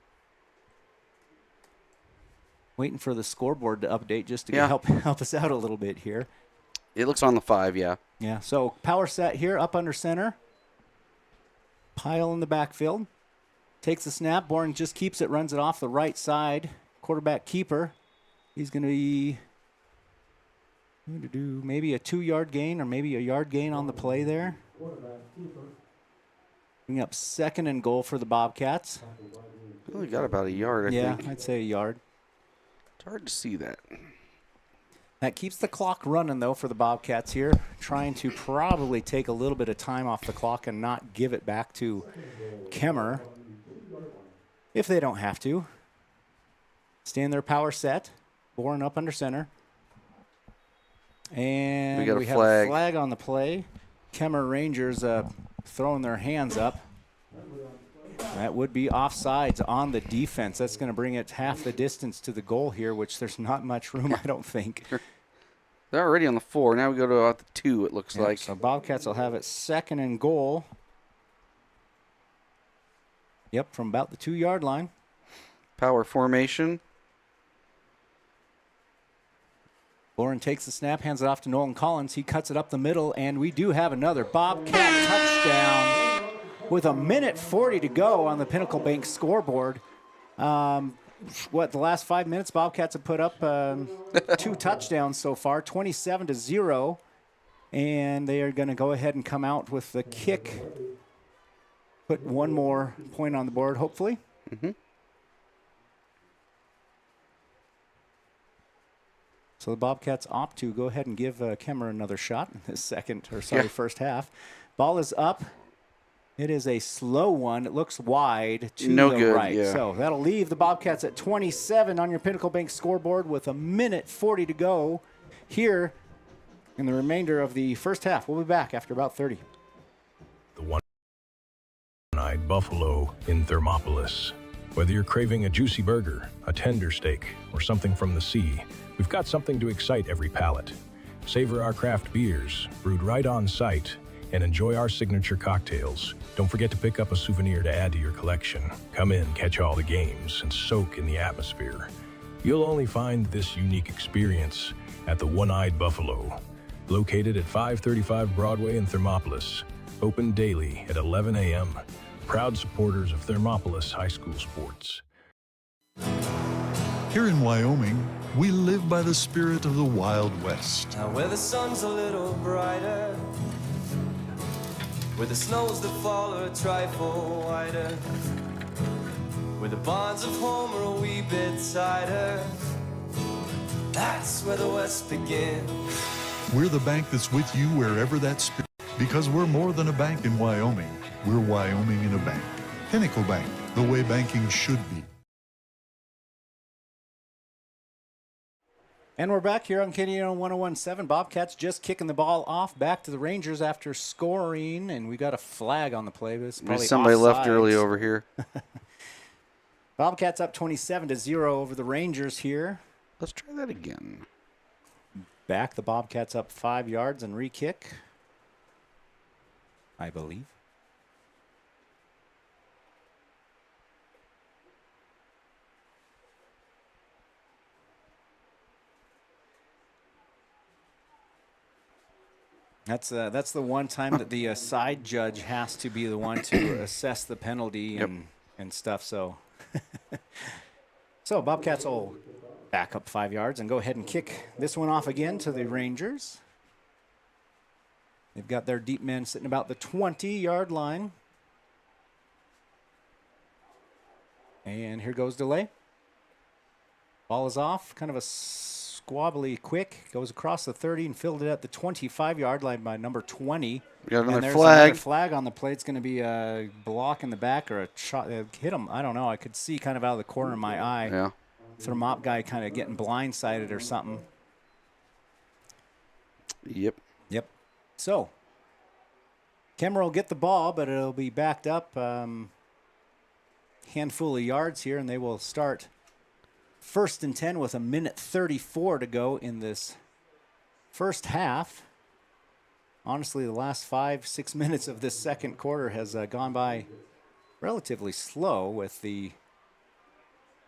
Waiting for the scoreboard to update just to help us out a little bit here. It looks on the 5, yeah. Yeah, so power set here, up under center. Pile in the backfield. Takes the snap. Bourne just keeps it, runs it off the right side. Quarterback keeper. He's going to be maybe a 2-yard gain or maybe a yard gain on the play there. Bring up 2nd and goal for the Bobcats. Only got about a yard, I think. Yeah, I'd say a yard. It's hard to see that. That keeps the clock running, though, for the Bobcats here, trying to probably take a little bit of time off the clock and not give it back to Kemmerer if they don't have to. Stay in their power set. Bourne up under center. And we have a flag on the play. Kemmerer Rangers throwing their hands up. That would be offsides on the defense. That's going to bring it half the distance to the goal here, which there's not much room, I don't think. They're already on the 4. Now we go to about the 2, it looks like. So Bobcats will have it 2nd and goal. Yep, from about the 2-yard line. Power formation. Bourne takes the snap, hands it off to Nolan Collins. He cuts it up the middle, and we do have another Bobcat touchdown with 1:40 to go on the Pinnacle Bank scoreboard. The last 5 minutes, Bobcats have put up 2 touchdowns so far, 27-0. And they are going to go ahead and come out with the kick. Put one more point on the board, hopefully. So the Bobcats opt to go ahead and give Kemmerer another shot in this first half. Ball is up. It is a slow one. It looks wide to the right. Yeah. So that'll leave the Bobcats at 27 on your Pinnacle Bank scoreboard with 1:40 to go here in the remainder of the first half. We'll be back after about 30. The one-eyed buffalo in Thermopolis. Whether you're craving a juicy burger, a tender steak, or something from the sea, we've got something to excite every palate. Savor our craft beers, brewed right on site, and enjoy our signature cocktails. Don't forget to pick up a souvenir to add to your collection. Come in, catch all the games, and soak in the atmosphere. You'll only find this unique experience at the One-Eyed Buffalo, located at 535 Broadway in Thermopolis, open daily at 11 a.m. Proud supporters of Thermopolis High School sports. Here in Wyoming, we live by the spirit of the Wild West. Now where the sun's a little brighter, where the snows that fall are a trifle wider, where the bonds of home are a wee bit tighter, that's where the West begins. We're the bank that's with you wherever that spirit, because we're more than a bank in Wyoming. We're Wyoming in a bank. Pinnacle Bank, the way banking should be. And we're back here on KDN 101.7. Bobcats just kicking the ball off back to the Rangers after scoring, and we got a flag on the play. But it's probably somebody offsides. left early over here. Bobcats up 27-0 over the Rangers here. Let's try that again. Back, the Bobcats up 5 yards and re-kick, I believe. That's the one time that the side judge has to be the one to assess the penalty and stuff. So, Bobcats will back up 5 yards and go ahead and kick this one off again to the Rangers. They've got their deep men sitting about the 20-yard line. And here goes delay. Ball is off, kind of a squabbly quick. Goes across the 30 and filled it at the 25-yard line by number 20. Got another and there's flag. another flag on the play. It's going to be a block in the back or a shot. Hit him. I don't know. I could see kind of out of the corner of my eye. Yeah. Thermop guy kind of getting blindsided or something. Yep. So, Kemmerer will get the ball, but it'll be backed up. Handful of yards here, and they will start 1st and 10 with 1:34 to go in this first half. Honestly, the last 5-6 minutes of this second quarter has gone by relatively slow with the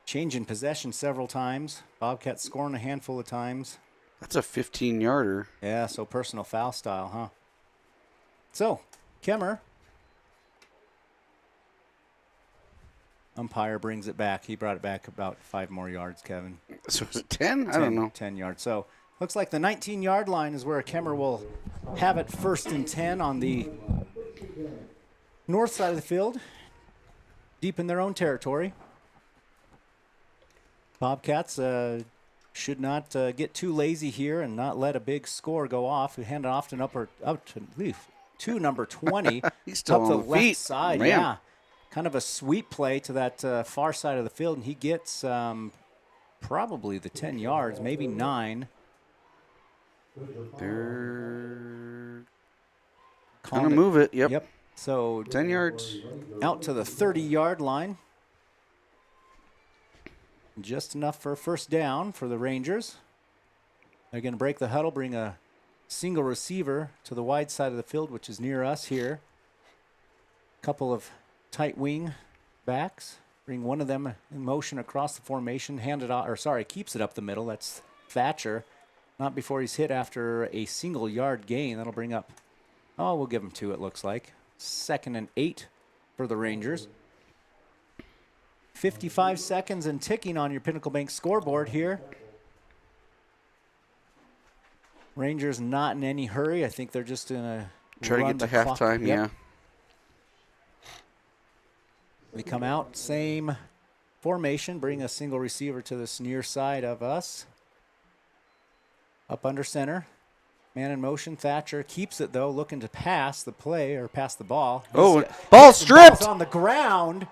change in possession several times. Bobcats scoring a handful of times. That's a 15-yarder. Yeah, so personal foul style, huh? So, Kemmerer. Umpire brings it back. He brought it back about 5 more yards, Kevin. So is it 10? I don't know. 10 yards. So, looks like the 19-yard line is where Kemmerer will have it 1st and 10 on the north side of the field, deep in their own territory. Bobcats should not get too lazy here and not let a big score go off. We hand it off to number 20. He's still up on the the left feet. side. Man. Yeah, kind of a sweep play to that far side of the field, and he gets probably the 10 yards, maybe 9. They're going to move it. Yep. So 10 yards. Out to the 30-yard line. Just enough for a first down for the Rangers. They're going to break the huddle, bring a single receiver to the wide side of the field, which is near us here. Couple of tight wing backs. Bring one of them in motion across the formation. Keeps it up the middle. That's Thatcher. Not before he's hit after a single-yard gain. That'll bring up, we'll give him 2, it looks like. 2nd and 8 for the Rangers. 55 seconds and ticking on your Pinnacle Bank scoreboard here. Rangers not in any hurry. I think they're just going to try to get to halftime, yeah. They come out, same formation, bring a single receiver to this near side of us. Up under center. Man in motion. Thatcher keeps it, though, looking to pass the play or pass the ball. Ball stripped! The ball's on the ground.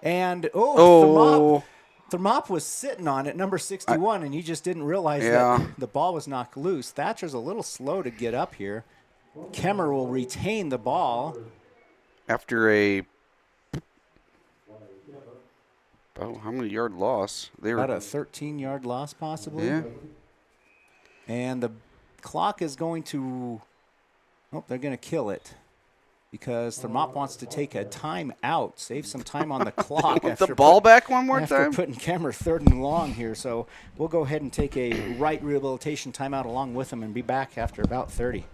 And, Thermop was sitting on it, number 61, and he just didn't realize that the ball was knocked loose. Thatcher's a little slow to get up here. Kemmerer will retain the ball. After a Oh, how many yard loss? About a 13-yard loss, possibly. Yeah. And the clock is going to... Oh, they're going to kill it. Because Thermop wants to take a time out, save some time on the clock. With the ball back one more after time? Putting Kemmerer 3rd and long here. So we'll go ahead and take a right rehabilitation timeout along with them and be back after about 30.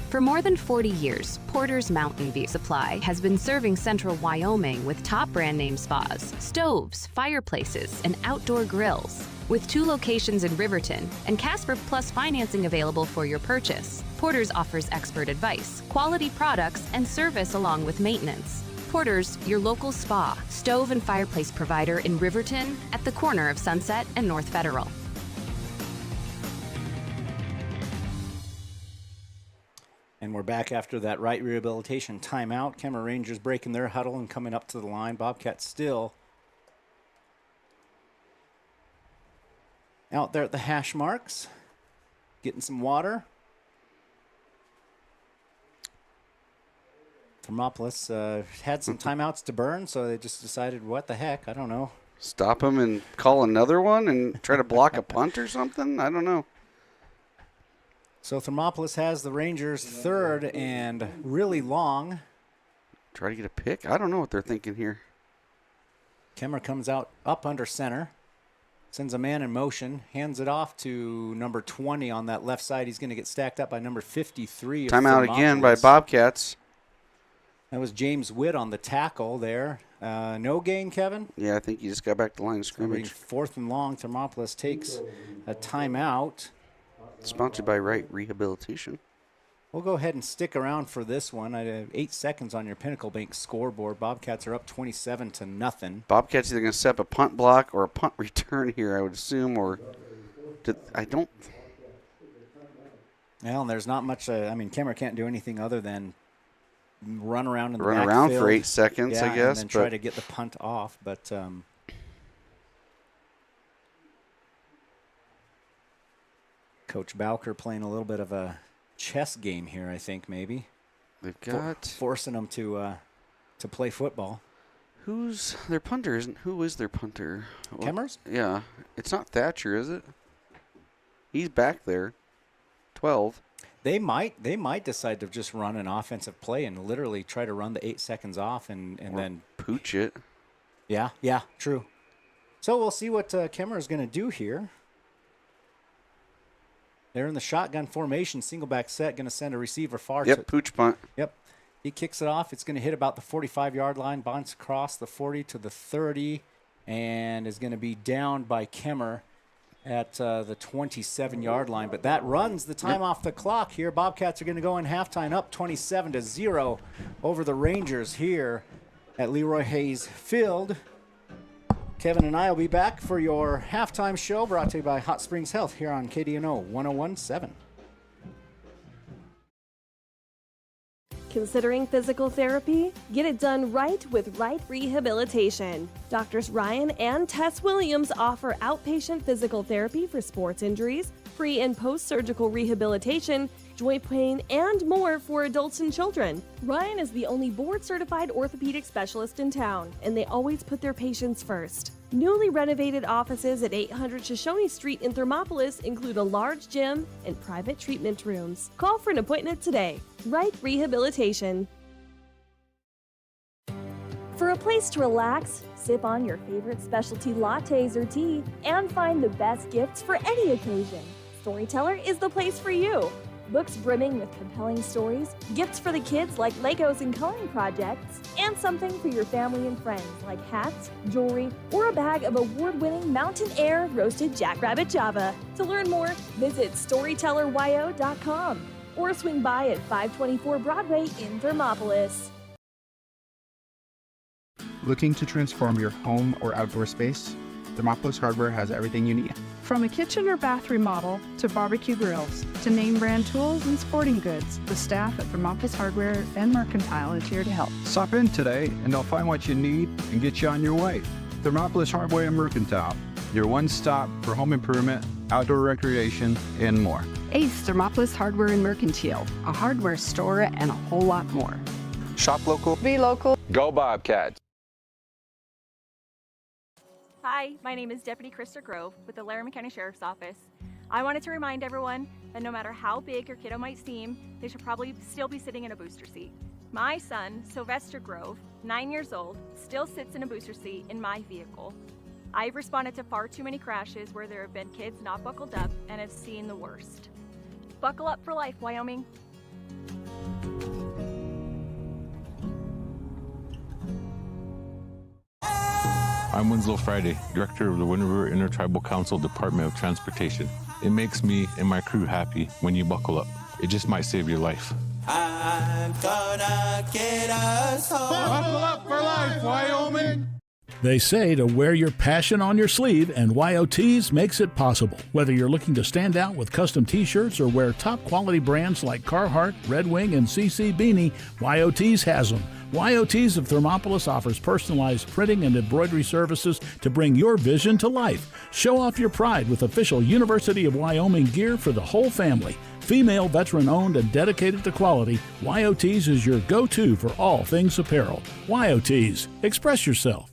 For more than 40 years, Porter's Mountain View Supply has been serving central Wyoming with top brand name spas, stoves, fireplaces, and outdoor grills. With 2 locations in Riverton and Casper Plus financing available for your purchase, Porter's offers expert advice, quality products, and service along with maintenance. Porter's, your local spa, stove, and fireplace provider in Riverton at the corner of Sunset and North Federal. And we're back after that right rehabilitation timeout. Kemmerer Rangers breaking their huddle and coming up to the line. Bobcats still out there at the hash marks, getting some water. Thermopolis had some timeouts to burn, so they just decided, what the heck, I don't know. Stop him and call another one and try to block a punt or something? I don't know. So Thermopolis has the Rangers 3rd and really long. Try to get a pick? I don't know what they're thinking here. Kemmerer comes out up under center, sends a man in motion, hands it off to number 20 on that left side. He's going to get stacked up by number 53. Timeout again by Bobcats. That was James Witt on the tackle there. No gain, Kevin? Yeah, I think he just got back to line of scrimmage. 4th and long. Thermopolis takes a timeout. Sponsored by Right Rehabilitation. We'll go ahead and stick around for this one. I have 8 seconds on your Pinnacle Bank scoreboard. Bobcats are up 27-0. Bobcats either going to set up a punt block or a punt return here, I would assume, or I don't. Well, and there's not much. Kemmerer can't do anything other than run around in the run backfield. Around for 8 seconds, yeah, I guess, and then try to get the punt off, but. Coach Bowker playing a little bit of a chess game here, I think, maybe. They've got forcing them to play football. Who's their punter? Who is their punter? Kemmerer's? Yeah. It's not Thatcher, is it? He's back there. 12. They might decide to just run an offensive play and literally try to run the 8 seconds off and then pooch it. Yeah, true. So we'll see what Kemmerer is going to do here. They're in the shotgun formation, single back set, going to send a receiver far. Yep, pooch punt. Yep. He kicks it off. It's going to hit about the 45-yard line, bounce across the 40 to the 30, and is going to be down by Kemmerer at the 27-yard line. But that runs the time off the clock here. Bobcats are going to go in halftime up 27-0 over the Rangers here at Leroy Hayes Field. Kevin and I will be back for your halftime show brought to you by Hot Springs Health here on KDNO 101.7. Considering physical therapy? Get it done right with Right Rehabilitation. Doctors Ryan and Tess Williams offer outpatient physical therapy for sports injuries, pre- and post-surgical rehabilitation, joint pain, and more for adults and children. Ryan is the only board-certified orthopedic specialist in town, and they always put their patients first. Newly renovated offices at 800 Shoshone Street in Thermopolis include a large gym and private treatment rooms. Call for an appointment today. Right Rehabilitation. For a place to relax, sip on your favorite specialty lattes or tea, and find the best gifts for any occasion, Storyteller is the place for you. Books brimming with compelling stories, gifts for the kids like Legos and coloring projects, and something for your family and friends like hats, jewelry, or a bag of award-winning Mountain Air roasted jackrabbit java. To learn more, visit StorytellerYO.com or swing by at 524 Broadway in Thermopolis. Looking to transform your home or outdoor space? Thermopolis Hardware has everything you need. From a kitchen or bath remodel to barbecue grills to name brand tools and sporting goods, the staff at Thermopolis Hardware and Mercantile is here to help. Stop in today and they'll find what you need and get you on your way. Thermopolis Hardware and Mercantile, your one stop for home improvement, outdoor recreation, and more. Ace Thermopolis Hardware and Mercantile, a hardware store and a whole lot more. Shop local. Be local. Go Bobcats. Hi, my name is Deputy Krista Grove with the Laramie County Sheriff's Office. I wanted to remind everyone that no matter how big your kiddo might seem, they should probably still be sitting in a booster seat. My son, Sylvester Grove, 9 years old, still sits in a booster seat in my vehicle. I've responded to far too many crashes where there have been kids not buckled up and have seen the worst. Buckle up for life, Wyoming. I'm Winslow Friday, Director of the Wind River Intertribal Council Department of Transportation. It makes me and my crew happy when you buckle up. It just might save your life. I'm gonna get us home. Buckle up for life, Wyoming! They say to wear your passion on your sleeve, and YOTs makes it possible. Whether you're looking to stand out with custom t-shirts or wear top quality brands like Carhartt, Red Wing, and CC Beanie, YOTs has them. YOTs of Thermopolis offers personalized printing and embroidery services to bring your vision to life. Show off your pride with official University of Wyoming gear for the whole family. Female, veteran-owned, and dedicated to quality, YOTs is your go-to for all things apparel. YOTs, express yourself.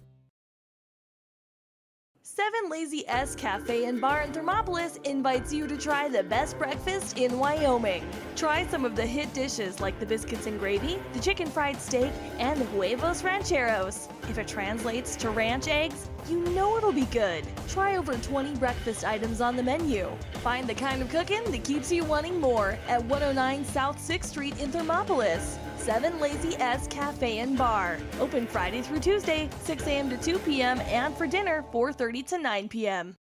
7 Lazy S Cafe and Bar in Thermopolis invites you to try the best breakfast in Wyoming. Try some of the hit dishes like the biscuits and gravy, the chicken fried steak, and the huevos rancheros. If it translates to ranch eggs, you know it'll be good. Try over 20 breakfast items on the menu. Find the kind of cooking that keeps you wanting more at 109 South 6th Street in Thermopolis. 7 Lazy S Cafe and Bar. Open Friday through Tuesday, 6 a.m. to 2 p.m. and for dinner, 4:30 to 9 p.m.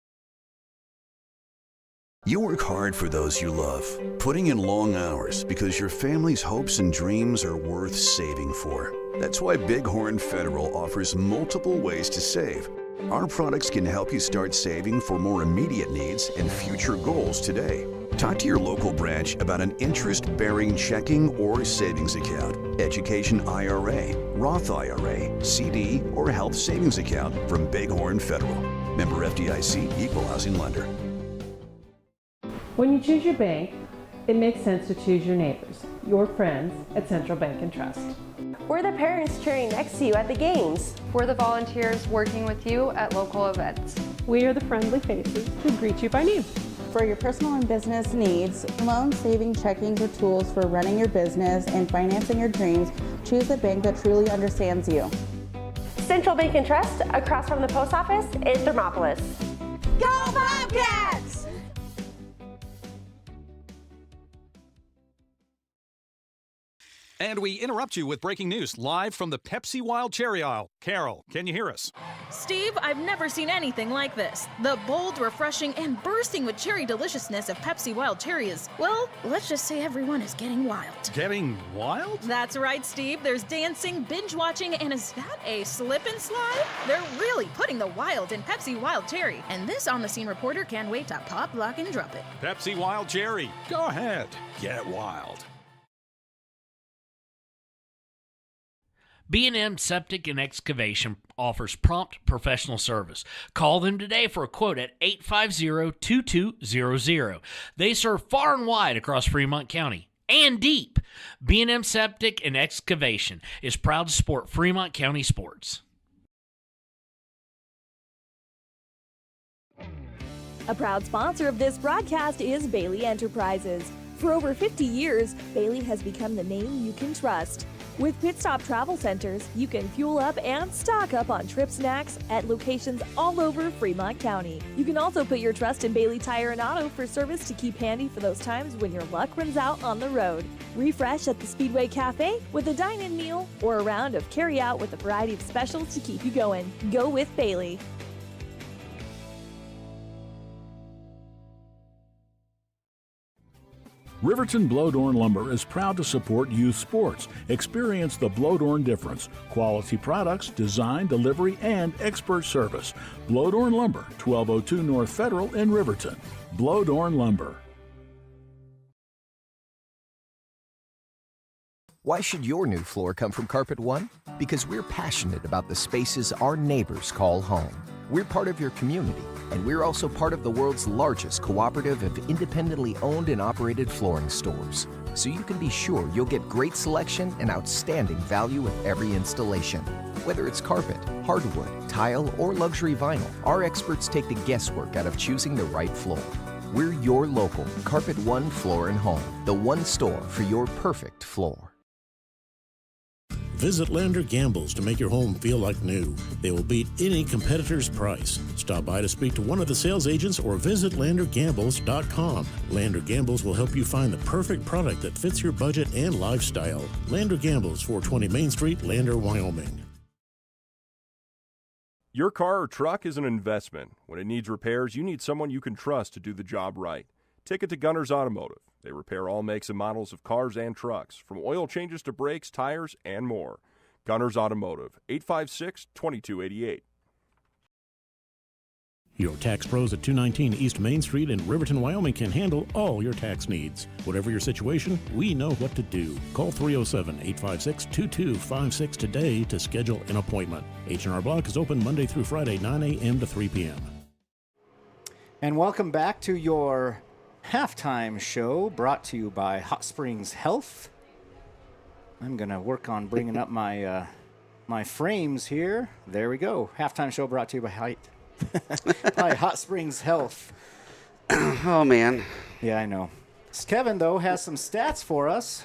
You work hard for those you love, putting in long hours because your family's hopes and dreams are worth saving for. That's why Bighorn Federal offers multiple ways to save. Our products can help you start saving for more immediate needs and future goals today. Talk to your local branch about an interest-bearing checking or savings account, education IRA, Roth IRA, CD, or health savings account from Bighorn Federal. Member FDIC, Equal Housing Lender. When you choose your bank, it makes sense to choose your neighbors, your friends at Central Bank and Trust. We're the parents cheering next to you at the games. We're the volunteers working with you at local events. We are the friendly faces who greet you by name. For your personal and business needs, loan, saving, checking, or tools for running your business and financing your dreams, choose a bank that truly understands you. Central Bank and Trust, across from the post office in Thermopolis. Go Bobcats! And we interrupt you with breaking news live from the Pepsi Wild Cherry Aisle. Carol, can you hear us? Steve, I've never seen anything like this. The bold, refreshing, and bursting with cherry deliciousness of Pepsi Wild Cherry is, well, let's just say everyone is getting wild. Getting wild? That's right, Steve. There's dancing, binge-watching, and is that a slip and slide? They're really putting the wild in Pepsi Wild Cherry, and this on-the-scene reporter can't wait to pop, lock, and drop it. Pepsi Wild Cherry. Go ahead. Get wild. B&M Septic and Excavation offers prompt professional service. Call them today for a quote at 850-2200. They serve far and wide across Fremont County and deep. B&M Septic and Excavation is proud to support Fremont County sports. A proud sponsor of this broadcast is Bailey Enterprises. For over 50 years, Bailey has become the name you can trust. With Pit Stop Travel Centers, you can fuel up and stock up on trip snacks at locations all over Fremont County. You can also put your trust in Bailey Tire and Auto for service to keep handy for those times when your luck runs out on the road. Refresh at the Speedway Cafe with a dine-in meal or a round of carry-out with a variety of specials to keep you going. Go with Bailey. Riverton Blowdorn Lumber is proud to support youth sports. Experience the Blowdorn difference. Quality products, design, delivery, and expert service. Blowdorn Lumber, 1202 North Federal in Riverton. Blowdorn Lumber. Why should your new floor come from Carpet One? Because we're passionate about the spaces our neighbors call home. We're part of your community, And we're also part of the world's largest cooperative of independently owned and operated flooring stores. So you can be sure you'll get great selection and outstanding value with every installation. Whether it's carpet, hardwood, tile, or luxury vinyl, our experts take the guesswork out of choosing the right floor. We're your local Carpet One Floor and Home, the one store for your perfect floor. Visit Lander Gamble's to make your home feel like new. They will beat any competitor's price. Stop by to speak to one of the sales agents or visit LanderGambles.com. Lander Gambles will help you find the perfect product that fits your budget and lifestyle. Lander Gambles, 420 Main Street, Lander, Wyoming. Your car or truck is an investment. When it needs repairs, you need someone you can trust to do the job right. Take it to Gunner's Automotive. They repair all makes and models of cars and trucks, from oil changes to brakes, tires, and more. Gunner's Automotive, 856-2288. Your tax pros at 219 East Main Street in Riverton, Wyoming can handle all your tax needs. Whatever your situation, we know what to do. Call 307-856-2256 today to schedule an appointment. H&R Block is open Monday through Friday, 9 a.m. to 3 p.m. And welcome back to your halftime show brought to you by Hot Springs Health. I'm going to work on bringing up my my frames here. There we go. Halftime show brought to you by by Hot Springs Health. Oh, man. Yeah, I know. Kevin, though, has some stats for us.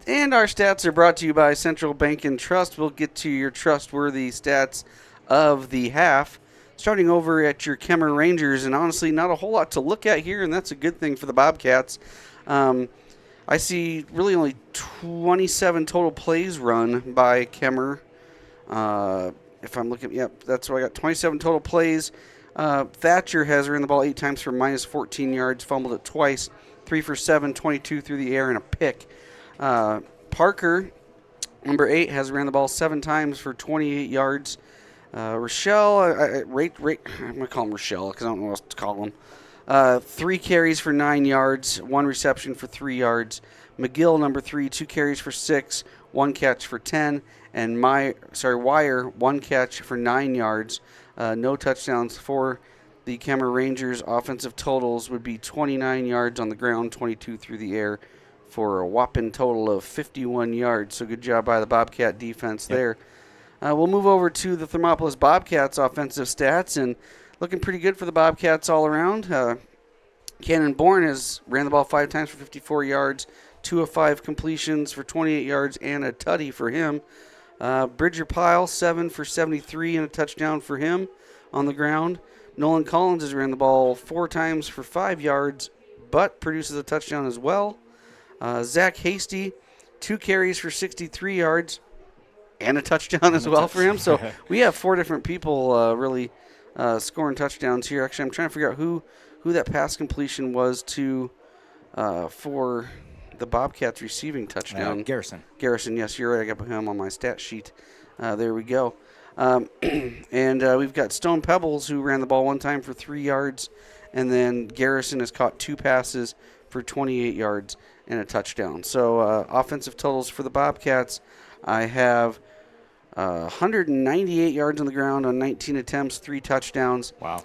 And our stats are brought to you by Central Bank and Trust. We'll get to your trustworthy stats of the half. Starting over at your Kemmerer Rangers, and honestly, not a whole lot to look at here, and that's a good thing for the Bobcats. I see really only 27 total plays run by Kemmerer. If I'm looking, yep, that's what I got. 27 total plays. Thatcher has ran the ball 8 times for minus 14 yards, fumbled it twice, 3 for 7, 22 through the air, and a pick. Parker, number 8, has ran the ball 7 times for 28 yards. Rochelle, I'm going to call him Rochelle because I don't know what else to call him. 3 carries for 9 yards, 1 reception for 3 yards. McGill, number 3, 2 carries for 6, 1 catch for 10. And Wire, 1 catch for 9 yards. No touchdowns for the Kemmerer Rangers. Offensive totals would be 29 yards on the ground, 22 through the air for a whopping total of 51 yards. So good job by the Bobcat defense there. We'll move over to the Thermopolis Bobcats offensive stats, and looking pretty good for the Bobcats all around. Cannon Bourne has ran the ball 5 times for 54 yards, 2 of 5 completions for 28 yards, and a tutty for him. Bridger Pyle, 7 for 73 and a touchdown for him on the ground. Nolan Collins has ran the ball 4 times for 5 yards, but produces a touchdown as well. Zach Hasty, 2 carries for 63 yards and a touchdown as well for him. So we have 4 different people really scoring touchdowns here. Actually, I'm trying to figure out who that pass completion was to for the Bobcats receiving touchdown. Garrison. Garrison, yes, you're right. I got him on my stat sheet. There we go. And we've got Stone Pebbles, who ran the ball 1 time for 3 yards, and then Garrison has caught 2 passes for 28 yards and a touchdown. So offensive totals for the Bobcats, I have 198 yards on the ground on 19 attempts, 3 touchdowns. Wow.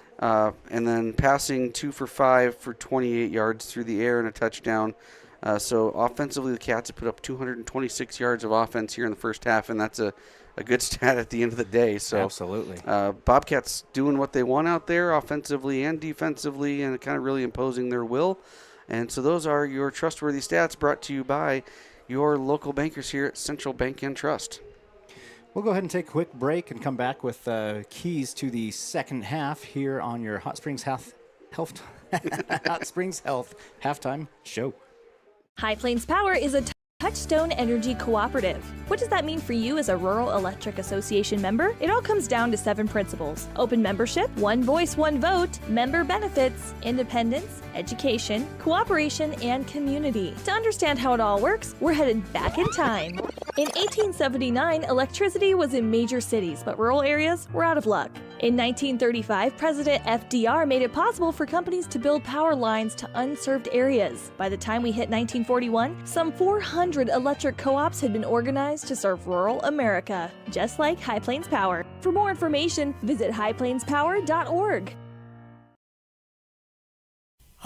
And then passing 2 for 5 for 28 yards through the air and a touchdown. So offensively, the Cats have put up 226 yards of offense here in the first half, and that's a good stat at the end of the day. So absolutely. Bobcats doing what they want out there offensively and defensively, and kind of really imposing their will. And so those are your trustworthy stats brought to you by your local bankers here at Central Bank and Trust. We'll go ahead and take a quick break and come back with keys to the second half here on your Hot Springs Health Hot Springs Health halftime show. High Plains Power is a Touchstone Energy Cooperative. What does that mean for you as a Rural Electric Association member? It all comes down to 7 principles: open membership, 1 voice, 1 vote, member benefits, independence, education, cooperation, and community. To understand how it all works, we're headed back in time. In 1879, electricity was in major cities, but rural areas were out of luck. In 1935, President FDR made it possible for companies to build power lines to unserved areas. By the time we hit 1941, some 400 electric co-ops had been organized to serve rural America, just like High Plains Power. For more information, visit highplainspower.org.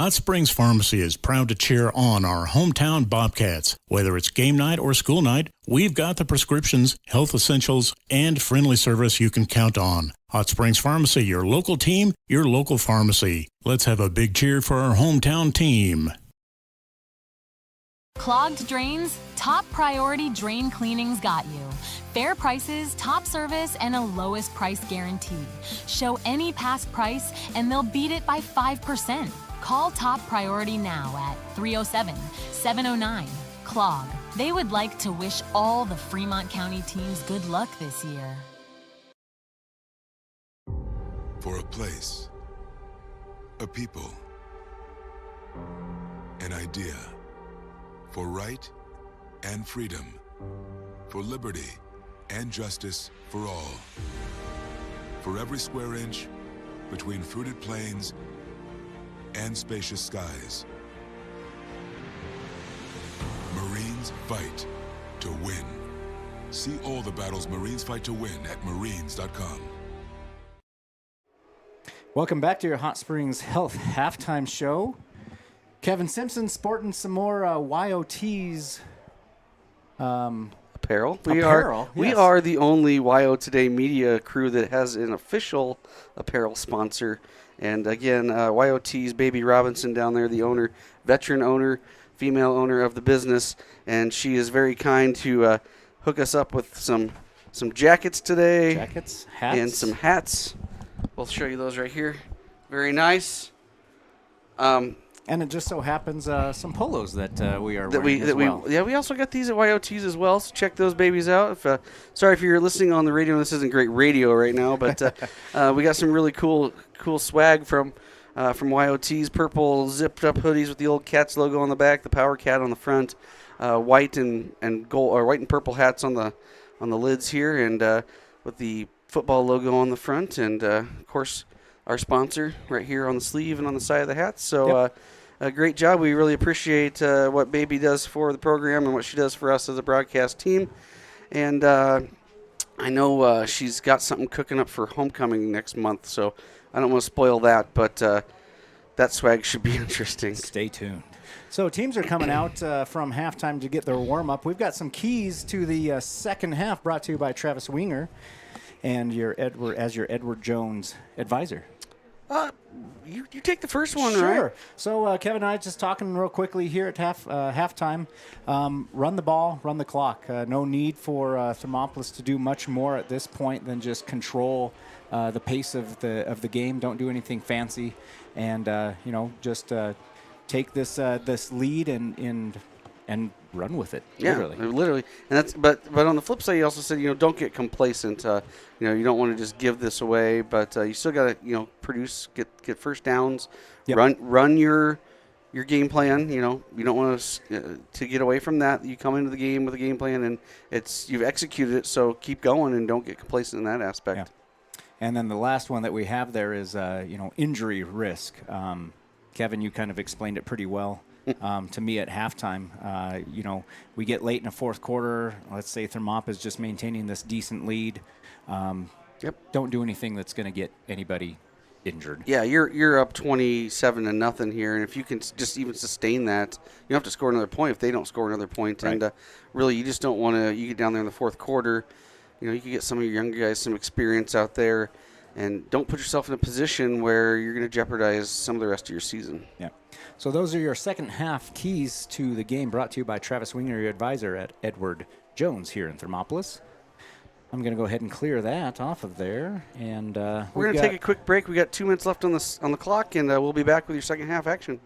Hot Springs Pharmacy is proud to cheer on our hometown Bobcats. Whether it's game night or school night, we've got the prescriptions, health essentials, and friendly service you can count on. Hot Springs Pharmacy, your local team, your local pharmacy. Let's have a big cheer for our hometown team. Clogged drains? Top Priority Drain Cleaning's got you. Fair prices, top service, and a lowest price guarantee. Show any past price and they'll beat it by 5%. Call Top Priority now at 307-709-CLOG. They would like to wish all the Fremont County teams good luck this year. For a place, a people, an idea, for right and freedom, for liberty and justice for all. For every square inch between fruited plains and spacious skies. Marines fight to win. See all the battles Marines fight to win at marines.com. Welcome back to your Hot Springs Health Halftime Show. Kevin Simpson sporting some more YOT's apparel. We are the only YO Today media crew that has an official apparel sponsor. And again, YOT's Baby Robinson down there, the owner, veteran owner, female owner of the business, and she is very kind to hook us up with some jackets today. Jackets, hats. And some hats. We'll show you those right here. Very nice. And it just so happens some polos that we are wearing as well. We also got these at YOT's as well, so check those babies out. Sorry if you're listening on the radio, this isn't great radio right now, but we got some really cool swag from YOT's. Purple zipped up hoodies with the old Cats logo on the back, the Power Cat on the front, white and gold or white and purple hats on the lids here, and with the football logo on the front, and of course our sponsor right here on the sleeve and on the side of the hats. So a great job. We really appreciate what Baby does for the program and what she does for us as a broadcast team. And I know she's got something cooking up for homecoming next month, so I don't want to spoil that, but that swag should be interesting. Stay tuned. So teams are coming out from halftime to get their warm-up. We've got some keys to the second half brought to you by Travis Winger and your Edward Jones advisor. You take the first one, sure. right? Sure. So Kevin and I just talking real quickly here at halftime. Run the ball, run the clock. No need for Thermopolis to do much more at this point than just control the pace of the game. Don't do anything fancy, and just take this lead and run with it. Literally. And that's but on the flip side, you also said don't get complacent. You don't want to just give this away, but you still got to produce, get first downs, run your game plan. You don't want to get away from that. You come into the game with a game plan, and you've executed it. So keep going and don't get complacent in that aspect. Yeah. And then the last one that we have there is injury risk. Kevin, you kind of explained it pretty well. To me at halftime. We get late in the fourth quarter. Let's say Thermop is just maintaining this decent lead. Don't do anything that's going to get anybody injured. Yeah, you're up 27-0 here, and if you can just even sustain that, you don't have to score another point if they don't score another point. Right. And really, you just don't want to. You get down there in the fourth quarter. You can get some of your younger guys some experience out there, and don't put yourself in a position where you're going to jeopardize some of the rest of your season. Yeah. So those are your second half keys to the game, brought to you by Travis Winger, your advisor at Edward Jones here in Thermopolis. I'm going to go ahead and clear that off of there, and we're going to take a quick break. We got 2 minutes left on the clock, and we'll be back with your second half action.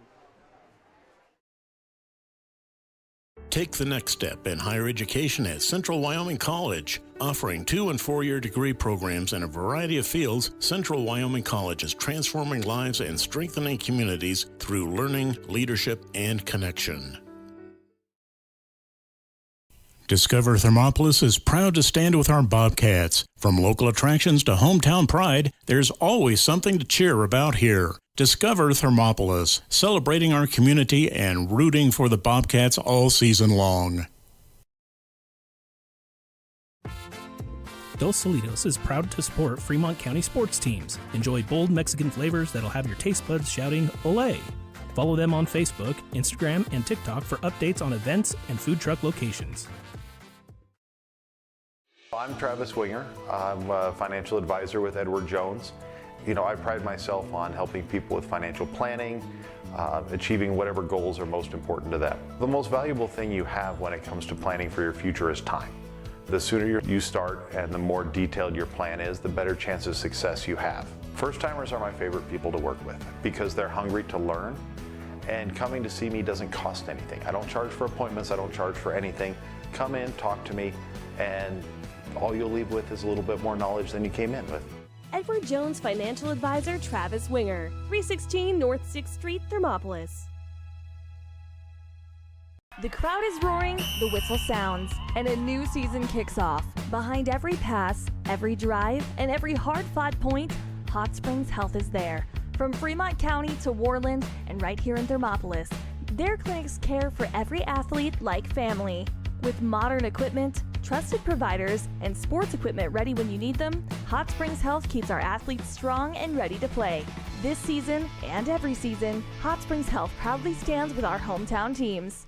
Take the next step in higher education at Central Wyoming College. Offering 2- and 4-year degree programs in a variety of fields, Central Wyoming College is transforming lives and strengthening communities through learning, leadership, and connection. Discover Thermopolis is proud to stand with our Bobcats. From local attractions to hometown pride, there's always something to cheer about here. Discover Thermopolis, celebrating our community and rooting for the Bobcats all season long. Dos Solitos is proud to support Fremont County sports teams. Enjoy bold Mexican flavors that'll have your taste buds shouting, "Olé!" Follow them on Facebook, Instagram, and TikTok for updates on events and food truck locations. I'm Travis Winger. I'm a financial advisor with Edward Jones. I pride myself on helping people with financial planning, achieving whatever goals are most important to them. The most valuable thing you have when it comes to planning for your future is time. The sooner you start and the more detailed your plan is, the better chance of success you have. First-timers are my favorite people to work with because they're hungry to learn, and coming to see me doesn't cost anything. I don't charge for appointments, I don't charge for anything. Come in, talk to me, and all you'll leave with is a little bit more knowledge than you came in with. Edward Jones Financial Advisor Travis Winger, 316 North 6th Street, Thermopolis. The crowd is roaring, the whistle sounds, and a new season kicks off. Behind every pass, every drive, and every hard-fought point, Hot Springs Health is there. From Fremont County to Worland and right here in Thermopolis, their clinics care for every athlete like family. With modern equipment, trusted providers, and sports equipment ready when you need them, Hot Springs Health keeps our athletes strong and ready to play. This season and every season, Hot Springs Health proudly stands with our hometown teams.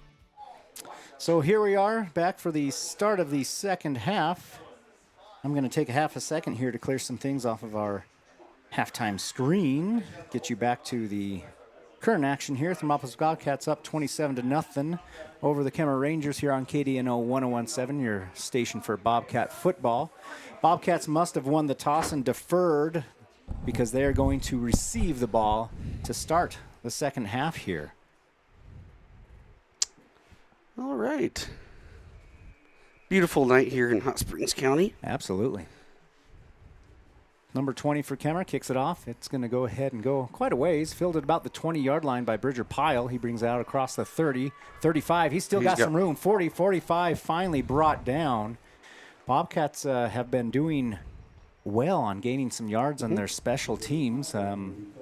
So here we are back for the start of the second half. I'm going to take a half a second here to clear some things off of our halftime screen. Get you back to the current action here. Thermopolis Bobcats up 27-0 over the Kemmerer Rangers here on KDNO 1017, your station for Bobcat football. Bobcats must have won the toss and deferred because they are going to receive the ball to start the second half here. All right. Beautiful night here in Hot Springs County. Absolutely. Number 20 for Kemmerer kicks it off. It's going to go ahead and go quite a ways. Filled at about the 20-yard line by Bridger Pyle. He brings it out across the 30, 35. He's got some room. 40, 45, finally brought down. Bobcats have been doing well on gaining some yards on their special teams. And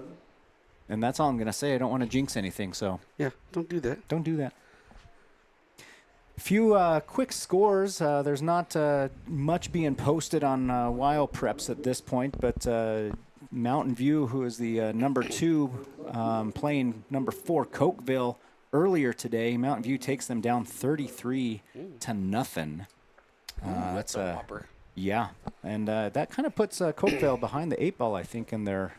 that's all I'm going to say. I don't want to jinx anything. So yeah, don't do that. Don't do that. A few quick scores. There's not much being posted on Wild Preps at this point, but Mountain View, who is the number 2, playing number 4 Cokeville earlier today. Mountain View takes them down 33-0. That's a whopper. Yeah, and that kind of puts Cokeville behind the 8 ball, I think, in their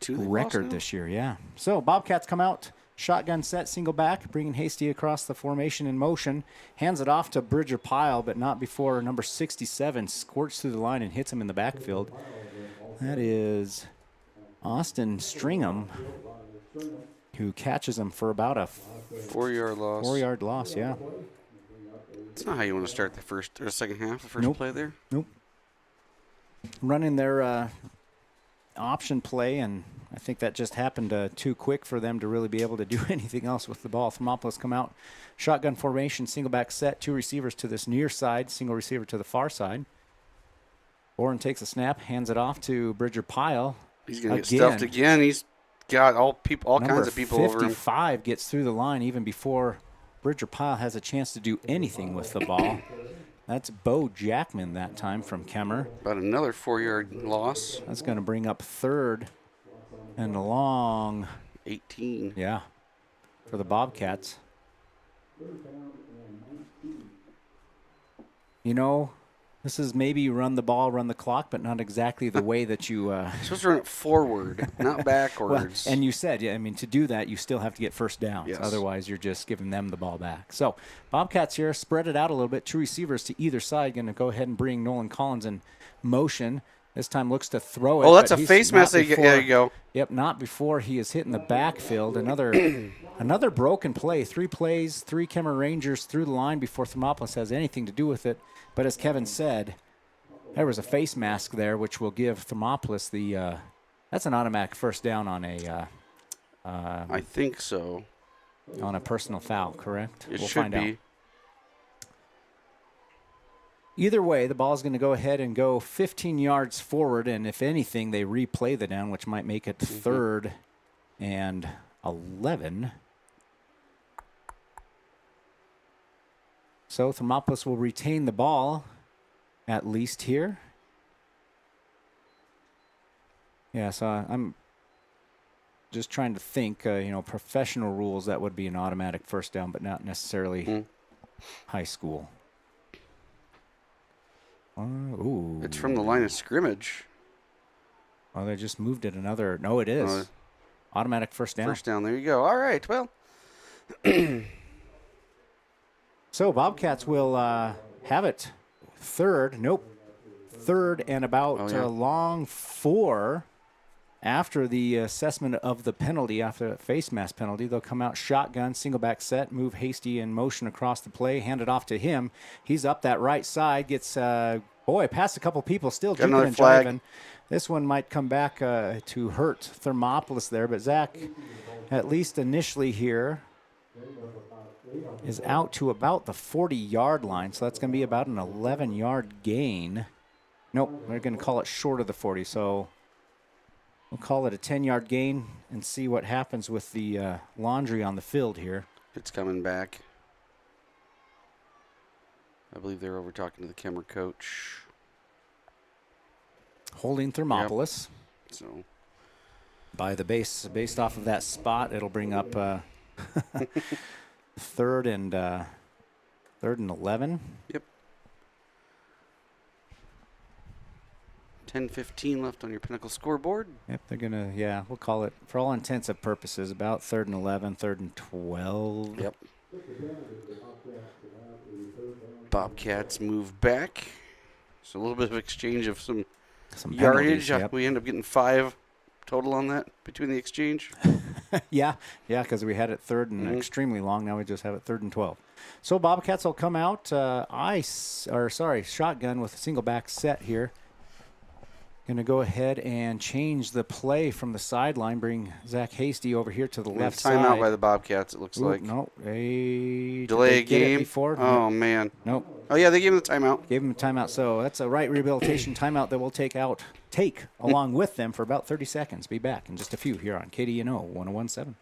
record this year. Yeah. So Bobcats come out. Shotgun set, single back, bringing Hasty across the formation in motion. Hands it off to Bridger Pyle, but not before number 67 squirts through the line and hits him in the backfield. That is Austin Stringham, who catches him for about a 4-yard loss. 4-yard loss, yeah. That's not how you want to start the first or second half, the first play there. Nope. Running their option play, and I think that just happened too quick for them to really be able to do anything else with the ball. Thermopolis come out, shotgun formation, single back set, 2 receivers to this near side, single receiver to the far side. Boren takes a snap, hands it off to Bridger Pyle. He's going to get stuffed again. He's got all kinds of people over him. 55 gets through the line even before Bridger Pyle has a chance to do anything with the ball. That's Bo Jackman that time from Kemmerer. About another 4-yard loss. That's going to bring up 3rd and a long 18. Yeah, for the Bobcats. You know, this is maybe run the ball, run the clock, but not exactly the way that you... You're supposed to run it forward, not backwards. Well, and you said, I mean, to do that, you still have to get first downs. Yes. Otherwise, you're just giving them the ball back. So, Bobcats here, spread it out a little bit. 2 receivers to either side. Going to go ahead and bring Nolan Collins in motion. This time looks to throw it. Oh, that's a face mask. There you go. Yep, not before he is hitting the backfield. Another broken play. 3 plays, 3 Kemmerer Rangers through the line before Thermopolis has anything to do with it. But as Kevin said, there was a face mask there, which will give Thermopolis the that's an automatic first down on a I think so. On a personal foul, correct? It we'll should find be. out. Either way, the ball is going to go ahead and go 15 yards forward, and if anything, they replay the down, which might make it 3rd and 11. So Thermopolis will retain the ball, at least here. Yeah, so just trying to think, professional rules, that would be an automatic first down, but not necessarily high school. Ooh. It's from the line of scrimmage. Oh, they just moved it another. No, it is. Automatic first down. First down. There you go. All right. Well. So Bobcats will have it third. Nope. Third and about long 4 after the assessment of the penalty, after the face mask penalty. They'll come out shotgun, single back set, move Hasty in motion across the play, hand it off to him. He's up that right side, gets, past a couple people, still juking and jiving. This one might come back to hurt Thermopolis there, but Zach, at least initially here, is out to about the 40-yard line, so that's going to be about an 11-yard gain. Nope, they're going to call it short of the 40, so we'll call it a 10-yard gain and see what happens with the laundry on the field here. It's coming back. I believe they're over talking to the Kemmerer coach. Holding Thermopolis. Yep. So by the based off of that spot, it'll bring up third and 11. Yep. 10:15 left on your Pinnacle scoreboard. Yep, they're gonna we'll call it, for all intents and purposes, about 3rd and 11, 3rd and 12. Yep. Bobcats move back. So a little bit of exchange of some yardage. Yep. We end up getting 5 total on that between the exchange. Yeah, because we had it 3rd and extremely long. Now we just have it 3rd and 12. So Bobcats will come out shotgun with a single back set here. Going to go ahead and change the play from the sideline, bring Zach Hasty over here to the left side. Timeout by the Bobcats, it looks like. No, delay a game. Oh, man. Nope. Oh, yeah, they gave him the timeout. Gave him a timeout. So that's a right rehabilitation timeout that we'll take along with them for about 30 seconds. Be back in just a few here on KDNO 101.7.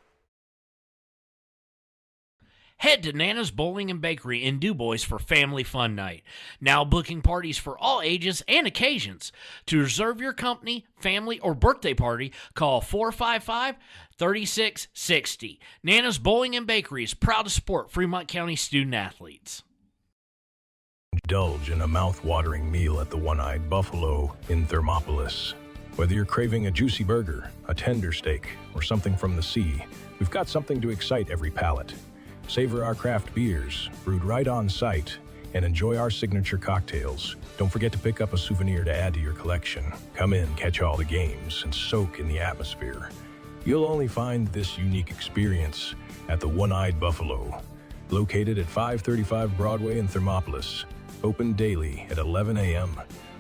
Head to Nana's Bowling and Bakery in DuBois for family fun night. Now booking parties for all ages and occasions. To reserve your company, family, or birthday party, call 455-3660. Nana's Bowling and Bakery is proud to support Fremont County student athletes. Indulge in a mouth-watering meal at the One-Eyed Buffalo in Thermopolis. Whether you're craving a juicy burger, a tender steak, or something from the sea, we've got something to excite every palate. Savor our craft beers, brewed right on site, and enjoy our signature cocktails. Don't forget to pick up a souvenir to add to your collection. Come in, catch all the games, and soak in the atmosphere. You'll only find this unique experience at the One-Eyed Buffalo, located at 535 Broadway in Thermopolis. Open daily at 11 a.m.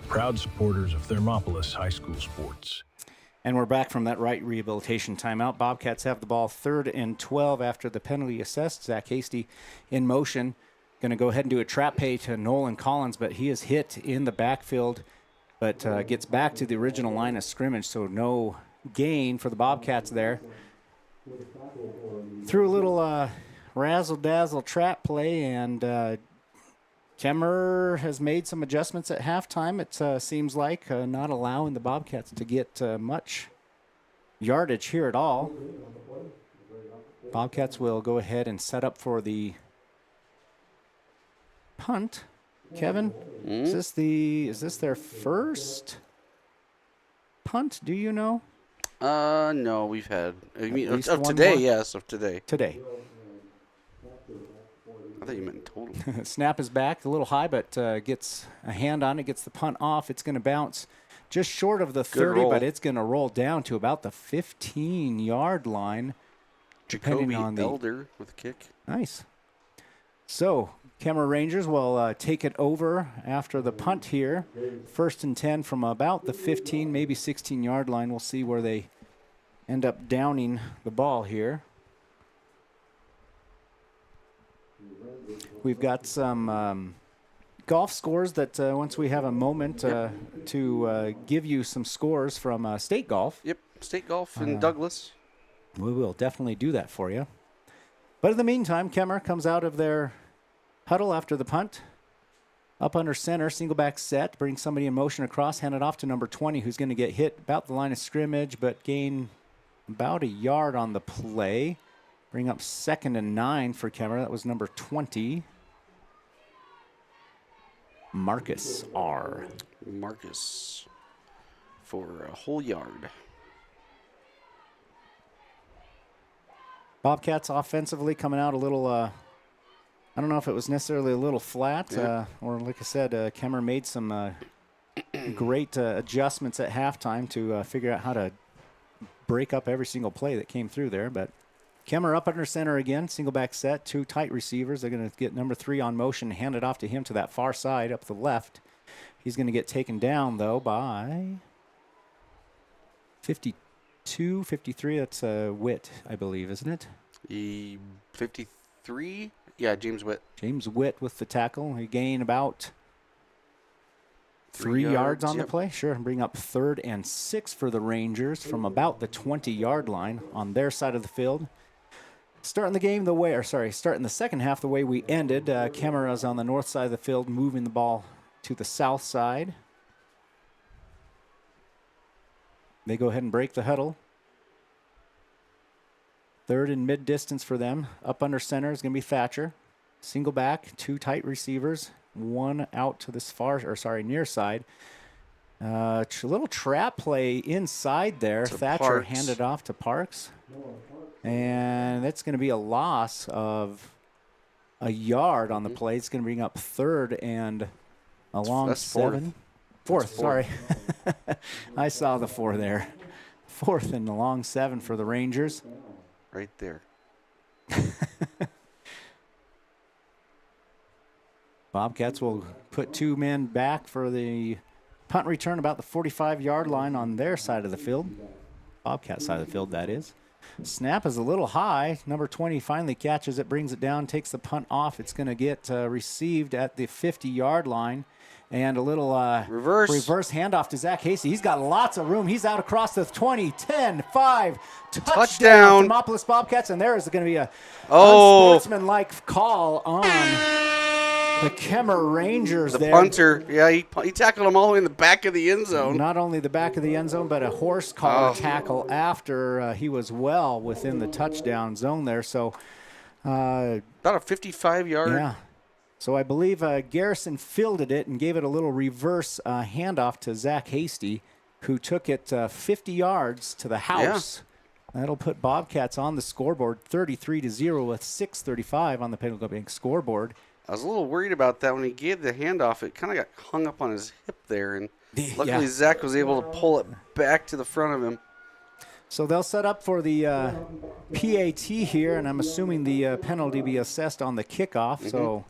Proud supporters of Thermopolis High School sports. And we're back from that right rehabilitation timeout. Bobcats have the ball 3rd and 12 after the penalty assessed. Zach Hasty in motion. Going to go ahead and do a trap pay to Nolan Collins, but he is hit in the backfield, but gets back to the original line of scrimmage, so no gain for the Bobcats there. Threw a little razzle-dazzle trap play, and Kemmerer has made some adjustments at halftime, it seems like, not allowing the Bobcats to get much yardage here at all. Bobcats will go ahead and set up for the punt. Kevin, is this their first punt? Do you know? No, we've had. I mean, of today, more? Yes, of today. Today. I thought you meant total. Snap is back, a little high, but gets a hand on it, gets the punt off. It's going to bounce just short of the 30, but it's going to roll down to about the 15-yard line. Jacoby Elder with a kick. Nice. So, Kemmerer Rangers will take it over after the punt here. 1st and 10 from about the 15, maybe 16-yard line. We'll see where they end up downing the ball here. We've got some golf scores that once we have a moment to give you some scores from State Golf. Yep, State Golf in Douglas. We will definitely do that for you. But in the meantime, Kemmerer comes out of their huddle after the punt. Up under center, single back set, brings somebody in motion across, hand it off to number 20, who's going to get hit about the line of scrimmage, but gain about a yard on the play. Bring up 2nd and 9 for Kemmerer. That was number 20. Marcus R. Marcus for a whole yard. Bobcats offensively coming out a little, I don't know if it was necessarily a little flat, or like I said, Kemmerer made some great adjustments at halftime to figure out how to break up every single play that came through there. But Kemmerer up under center again, single back set, 2 tight receivers. They're going to get number 3 on motion, hand it off to him to that far side up the left. He's going to get taken down, though, by 52, 53. That's Witt, I believe, isn't it? 53? Yeah, James Witt. James Witt with the tackle. He gained about 3 yards on the play. Sure, and bring up 3rd and 6 for the Rangers from about the 20-yard line on their side of the field. Starting the second half the way we ended. Kemmerer's on the north side of the field, moving the ball to the south side. They go ahead and break the huddle. 3rd and mid-distance for them. Up under center is going to be Thatcher. Single back, 2 tight receivers, 1 out to this near side. A little trap play inside there. Thatcher Parks. handed off to Parks. And that's going to be a loss of a yard on the play. It's going to bring up 3rd and a long 7. Fourth, sorry. I saw the 4 there. 4th and a long 7 for the Rangers. Right there. Bobcats will put 2 men back for the punt return about the 45-yard line on their side of the field. Bobcat side of the field, that is. Snap is a little high. Number 20 finally catches it, brings it down, takes the punt off. It's going to get received at the 50-yard line. And a little reverse handoff to Zach Hasty. He's got lots of room. He's out across the 20, 10, 5. Touchdown. Thermopolis Bobcats. And there is going to be a unsportsmanlike call on the Kemmerer Rangers the there. Punter. Yeah, he tackled him all the way in the back of the end zone. Not only the back of the end zone, but a horse collar tackle after he was well within the touchdown zone there. So about a 55-yard. Yeah. So I believe Garrison fielded it and gave it a little reverse handoff to Zach Hasty, who took it 50 yards to the house. Yeah. That'll put Bobcats on the scoreboard 33-0 with 6:35 on the Pinnacle Bank scoreboard. I was a little worried about that when he gave the handoff. It kind of got hung up on his hip there, and luckily Zach was able to pull it back to the front of him. So they'll set up for the PAT here, and I'm assuming the penalty be assessed on the kickoff. Mm-hmm. So.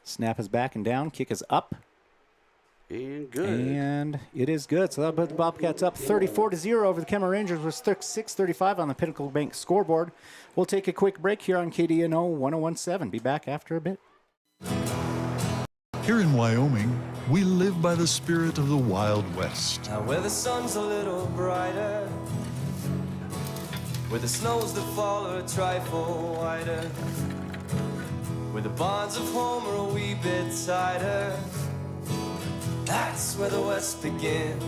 Snap is back and down. Kick is up. And good. And it is good. So that'll put the Bobcats up 34-0 over the Kemmerer Rangers with 6:35 on the Pinnacle Bank scoreboard. We'll take a quick break here on KDNO 101.7. Be back after a bit. Here in Wyoming, we live by the spirit of the Wild West. Now where the sun's a little brighter, where the snows that fall are a trifle wider, where the bonds of home are a wee bit tighter, that's where the West begins.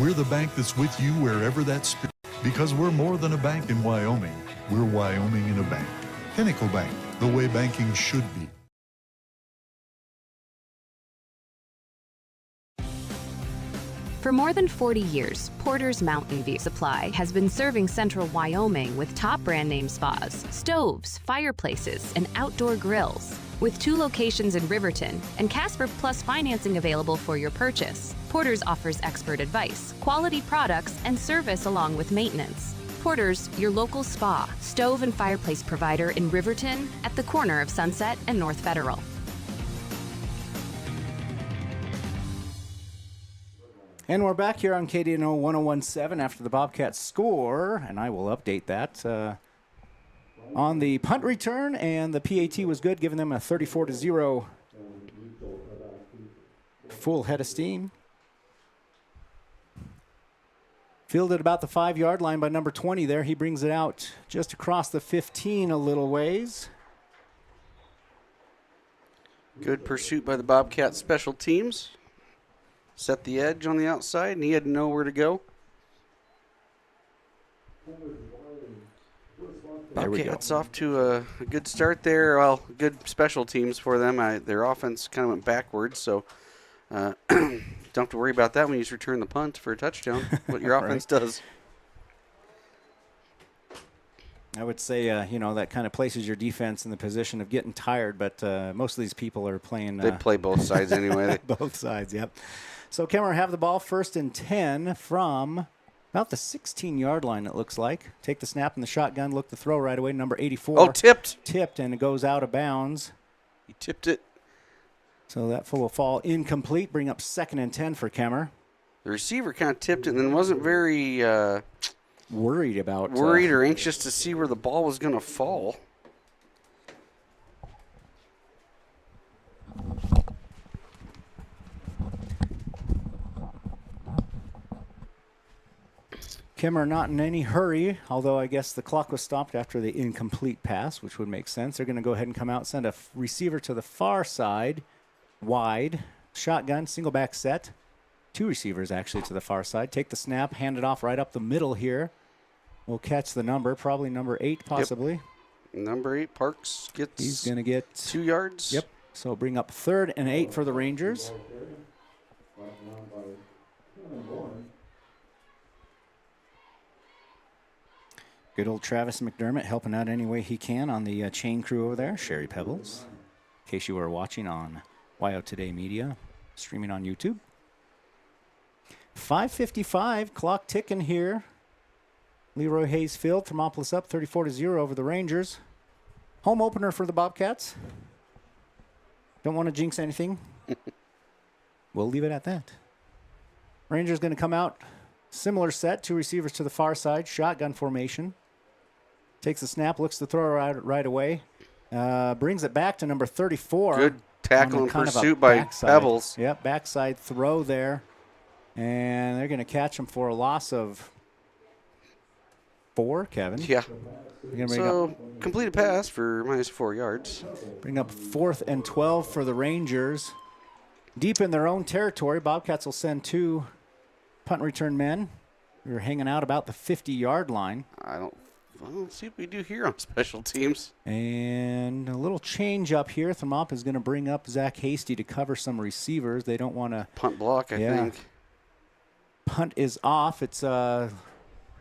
We're the bank that's with you wherever that spirit, because we're more than a bank in Wyoming. We're Wyoming in a bank. Pinnacle Bank, the way banking should be. For more than 40 years, Porter's Mountain View Supply has been serving central Wyoming with top brand name spas, stoves, fireplaces, and outdoor grills. With 2 locations in Riverton and Casper Plus financing available for your purchase, Porter's offers expert advice, quality products, and service along with maintenance. Porter's, your local spa, stove, and fireplace provider in Riverton at the corner of Sunset and North Federal. And we're back here on KDNO 101.7 after the Bobcats score, and I will update that on the punt return, and the PAT was good, giving them a 34-0 full head of steam. Fielded about the 5-yard line by number 20 there. He brings it out just across the 15 a little ways. Good pursuit by the Bobcats special teams. Set the edge on the outside, and he had nowhere to go. Bobcats off to a good start there. Well, good special teams for them. Their offense kind of went backwards, so don't have to worry about that when you just return the punt for a touchdown, what your offense does. I would say, that kind of places your defense in the position of getting tired, but most of these people are playing. They play both sides anyway. Both sides, yep. So Kemmerer have the ball 1st and 10 from about the 16-yard line, it looks like. Take the snap and the shotgun, look the throw right away, number 84. Oh, tipped. Tipped, and it goes out of bounds. He tipped it. So that will fall incomplete, bring up 2nd and 10 for Kemmerer. The receiver kind of tipped it and then wasn't very worried or anxious to see where the ball was going to fall. Kemmerer not in any hurry, although I guess the clock was stopped after the incomplete pass, which would make sense. They're going to go ahead and come out, send a receiver to the far side, wide, shotgun, single back set. 2 receivers actually to the far side. Take the snap, hand it off right up the middle here. We'll catch the number, probably number 8 possibly. Yep. Number 8, Parks gets. He's going to get 2 yards. Yep. So bring up 3rd and 8 for the Rangers. Good old Travis McDermott helping out any way he can on the chain crew over there. Sherry Pebbles, in case you were watching on YO Today Media, streaming on YouTube. 5:55, clock ticking here. Leroy Hayes Field, Thermopolis up 34-0 over the Rangers. Home opener for the Bobcats. Don't want to jinx anything. We'll leave it at that. Rangers going to come out, similar set, 2 receivers to the far side, shotgun formation. Takes the snap, looks the throw right away. Brings it back to number 34. Good tackle and pursuit by Pebbles. Yep, backside throw there. And they're going to catch him for a loss of 4, Kevin. Yeah. So, complete a pass for -4 yards. Bring up 4th and 12 for the Rangers. Deep in their own territory, Bobcats will send 2 punt return men. We're hanging out about the 50-yard line. Let's see what we do here on special teams. And a little change up here. Thermop is going to bring up Zach Hasty to cover some receivers. They don't want to punt block, I think. Punt is off. It's a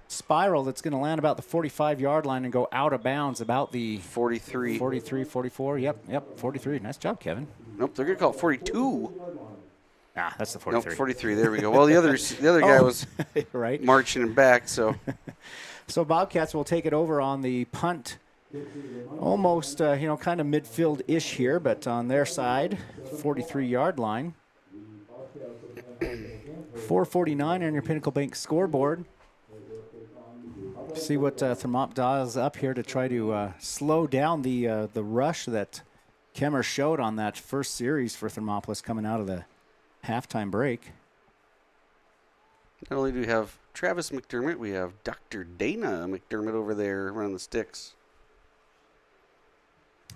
spiral that's going to land about the 45-yard line and go out of bounds about the 43. 43, 44. Yep, 43. Nice job, Kevin. Nope, they're going to call it 42. That's the 43. Nope, 43. There we go. Well, the other guy was right marching him back, so. So Bobcats will take it over on the punt, almost, kind of midfield-ish here, but on their side, 43-yard line. 4:49 on your Pinnacle Bank scoreboard. See what Thermop does up here to try to slow down the rush that Kemmerer showed on that first series for Thermopolis coming out of the halftime break. Not only do we have Travis McDermott, we have Dr. Dana McDermott over there running the sticks.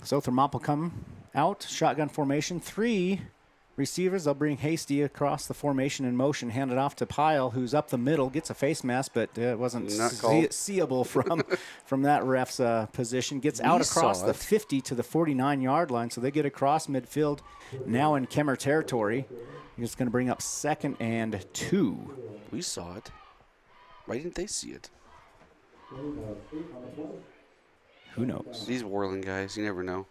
So Thermop will come out, shotgun formation, 3 receivers. They'll bring Hasty across the formation in motion, hand it off to Pyle, who's up the middle, gets a face mask, but it wasn't seeable from that ref's position. Gets out across the 50 to the 49-yard line, so they get across midfield, now in Kemmerer territory. It's going to bring up 2nd and 2. We saw it. Why didn't they see it? Who knows? These Warland guys, you never know.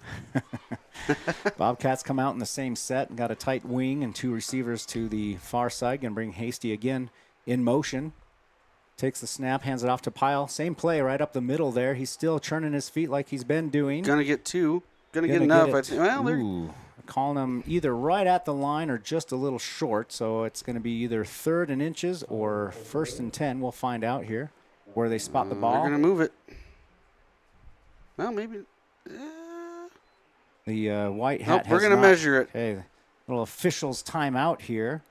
Bobcats come out in the same set and got a tight wing and 2 receivers to the far side. Going to bring Hasty again in motion. Takes the snap, hands it off to Pyle. Same play right up the middle there. He's still churning his feet like he's been doing. Gonna get 2. Gonna get enough. I think. Well, they're calling him either right at the line or just a little short. So it's going to be either 3rd and inches or 1st and 10. We'll find out here where they spot the ball. They're going to move it. Well, maybe. The white hat. Nope, we're going to measure it. Okay, little officials timeout here.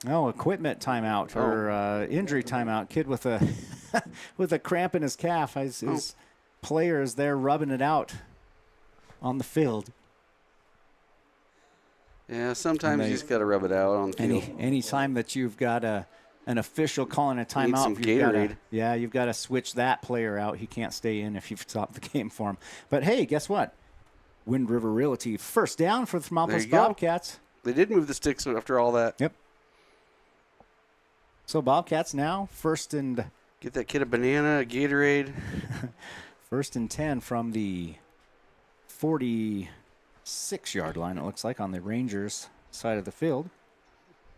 Oh, equipment timeout or injury timeout. Kid with a with a cramp in his calf. His player is there rubbing it out on the field. Yeah, sometimes you just got to rub it out on the field. Any time that you've got an official calling a timeout, some Gatorade. You've got to switch that player out. He can't stay in if you've stopped the game for him. But hey, guess what? Wind River Realty, first down for the Thermopolis Bobcats. They did move the sticks after all that. Yep. So Bobcats now first and... Get that kid a banana, a Gatorade. 1st and 10 from the 46-yard line, it looks like, on the Rangers side of the field.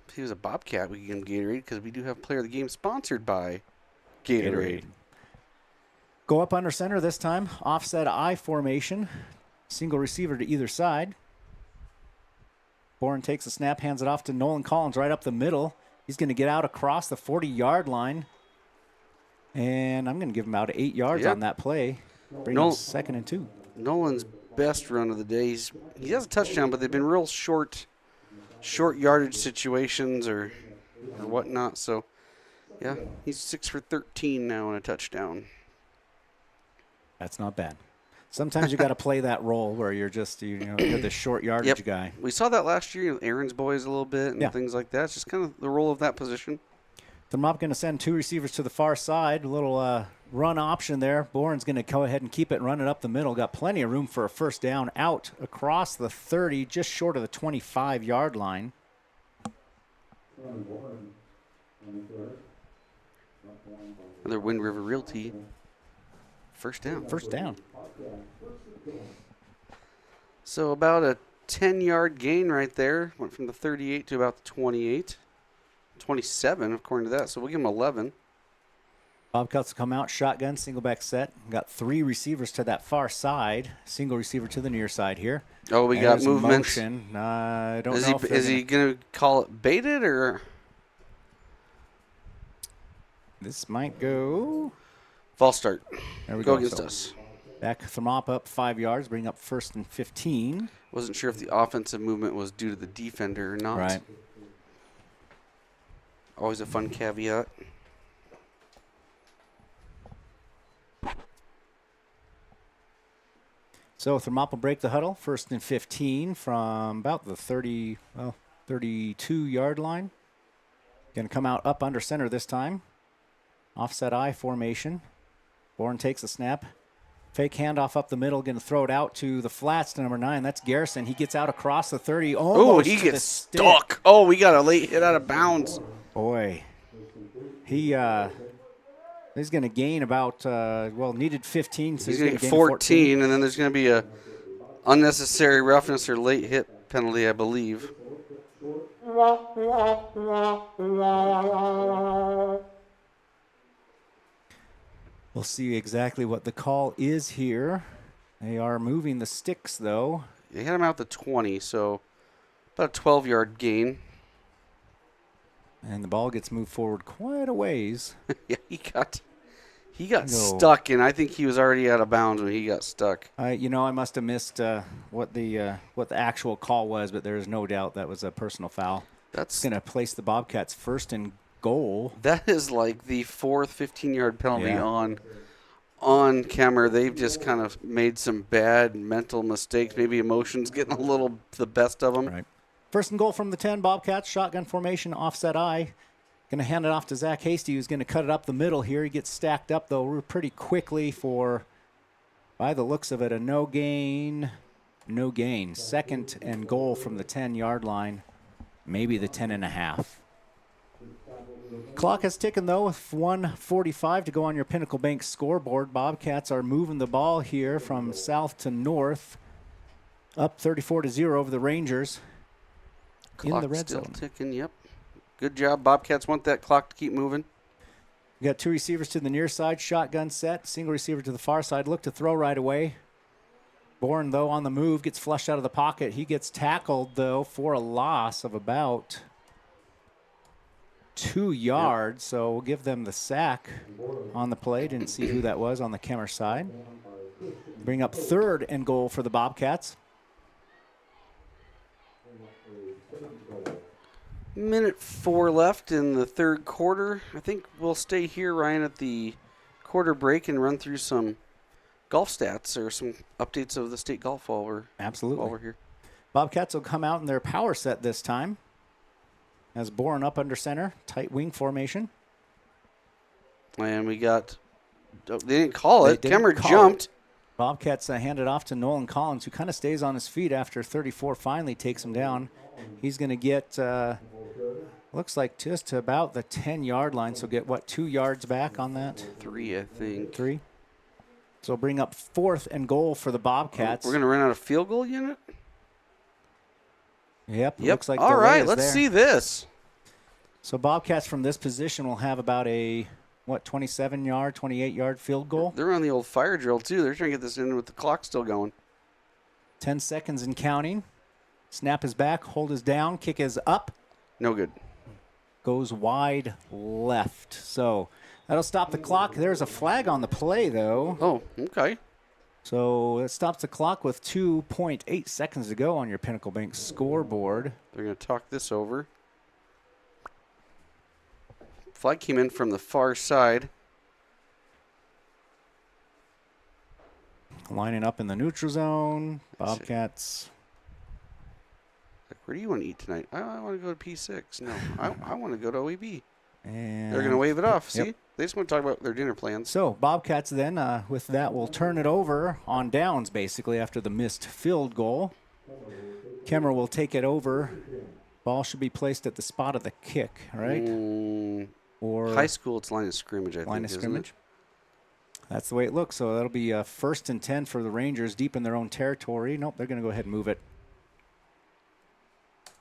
If he was a Bobcat, we could give him Gatorade because we do have player of the game sponsored by Gatorade. Go up under center this time. Offset I formation. Single receiver to either side. Bourne takes the snap, hands it off to Nolan Collins right up the middle. He's going to get out across the 40-yard line. And I'm going to give him about 8 yards on that play. Bring him 2nd and 2. Nolan's best run of the day. He has a touchdown, but they've been real short yardage situations or whatnot. So, yeah, he's 6 for 13 now and a touchdown. That's not bad. Sometimes you got to play that role where you're just you're the short yardage guy. We saw that last year with Aaron's boys a little bit and things like that. It's just kind of the role of that position. Thermop going to send 2 receivers to the far side. A little run option there. Bourne's going to go ahead and keep it running up the middle. Got plenty of room for a first down out across the 30, just short of the 25-yard line. Another Wind River Realty. First down. First down. So about a 10-yard gain right there. Went from the 38 to about the 28. 27, according to that. So we'll give him 11. Bobcats come out, shotgun, single back set. Got 3 receivers to that far side. Single receiver to the near side here. Oh, we got movements. I don't know. Is he going to call it baited or? This might go. False start. There we go. Go against us. Back Thermop up 5 yards, bring up 1st and 15. Wasn't sure if the offensive movement was due to the defender or not. Right. Always a fun caveat. So Thermop will break the huddle. 1st and 15 from about the 32-yard line. Going to come out up under center this time. Offset I formation. Bourne takes the snap. Fake handoff up the middle. Going to throw it out to the flats to number 9. That's Garrison. He gets out across the 30. Oh, he gets stuck. Oh, we got a late hit out of bounds. Boy. He's going to gain about, needed 15. So he's going to get 14, and then there's going to be a unnecessary roughness or late hit penalty, I believe. We'll see exactly what the call is here. They are moving the sticks, though. They had him out the 20, so about a 12-yard gain. And the ball gets moved forward quite a ways. Yeah, he got stuck, and I think he was already out of bounds when he got stuck. I must have missed what the actual call was, but there is no doubt that was a personal foul. That's going to place the Bobcats 1st and goal. That is like the 4th 15-yard penalty on Kemmerer. They've just kind of made some bad mental mistakes. Maybe emotions getting a little the best of them. Right. 1st and goal from the 10, Bobcats, shotgun formation, offset I. Going to hand it off to Zach Hasty, who's going to cut it up the middle here. He gets stacked up, though, pretty quickly for, by the looks of it, a no gain. 2nd and goal from the 10-yard line, maybe the 10.5. Clock has ticking, though, with 1:45 to go on your Pinnacle Bank scoreboard. Bobcats are moving the ball here from south to north, up 34-0 over the Rangers. Clock in the red still zone. Ticking, yep. Good job. Bobcats want that clock to keep moving. We got 2 receivers to the near side, shotgun set, single receiver to the far side. Look to throw right away. Bourne, though, on the move, gets flushed out of the pocket. He gets tackled, though, for a loss of about 2 yards. So we'll give them the sack on the play. Didn't see who that was on the Kemmerer side. Bring up 3rd and goal for the Bobcats. Minute 4 left in the third quarter. I think we'll stay here, Ryan, at the quarter break and run through some golf stats or some updates of the state golf while we're here. Bobcats will come out in their power set this time. As Bourne up under center, tight wing formation. And we got, they didn't call it. Kemmerer jumped. Bobcats handed off to Nolan Collins, who kind of stays on his feet after 34 finally takes him down. He's going to get, looks like just about the 10-yard line. So get, 2 yards back on that? 3, I think. 3. So bring up 4th and goal for the Bobcats. We're going to run out of field goal unit? Yep. Looks like all right, let's there. see this. So Bobcats from this position will have about a, 27-yard, 28-yard field goal? They're on the old fire drill, too. They're trying to get this in with the clock still going. 10 seconds and counting. Snap is back, hold is down, kick is up. No good. Goes wide left. So that'll stop the clock. There's a flag on the play, though. Oh, okay. So it stops the clock with 2.8 seconds to go on your Pinnacle Bank scoreboard. They're going to talk this over. Flag came in from the far side. Lining up in the neutral zone. Bobcats. Where do you want to eat tonight? I want to go to P6. No, I want to go to OEB. And they're going to wave it off. See? Yep. They just want to talk about their dinner plans. So Bobcats then, with that, will turn it over on downs, basically, after the missed field goal. Kemmerer will take it over. Ball should be placed at the spot of the kick, right? Or high school, it's line of scrimmage, I think. Line of scrimmage. That's the way it looks. So that'll be 1st and 10 for the Rangers deep in their own territory. Nope, they're going to go ahead and move it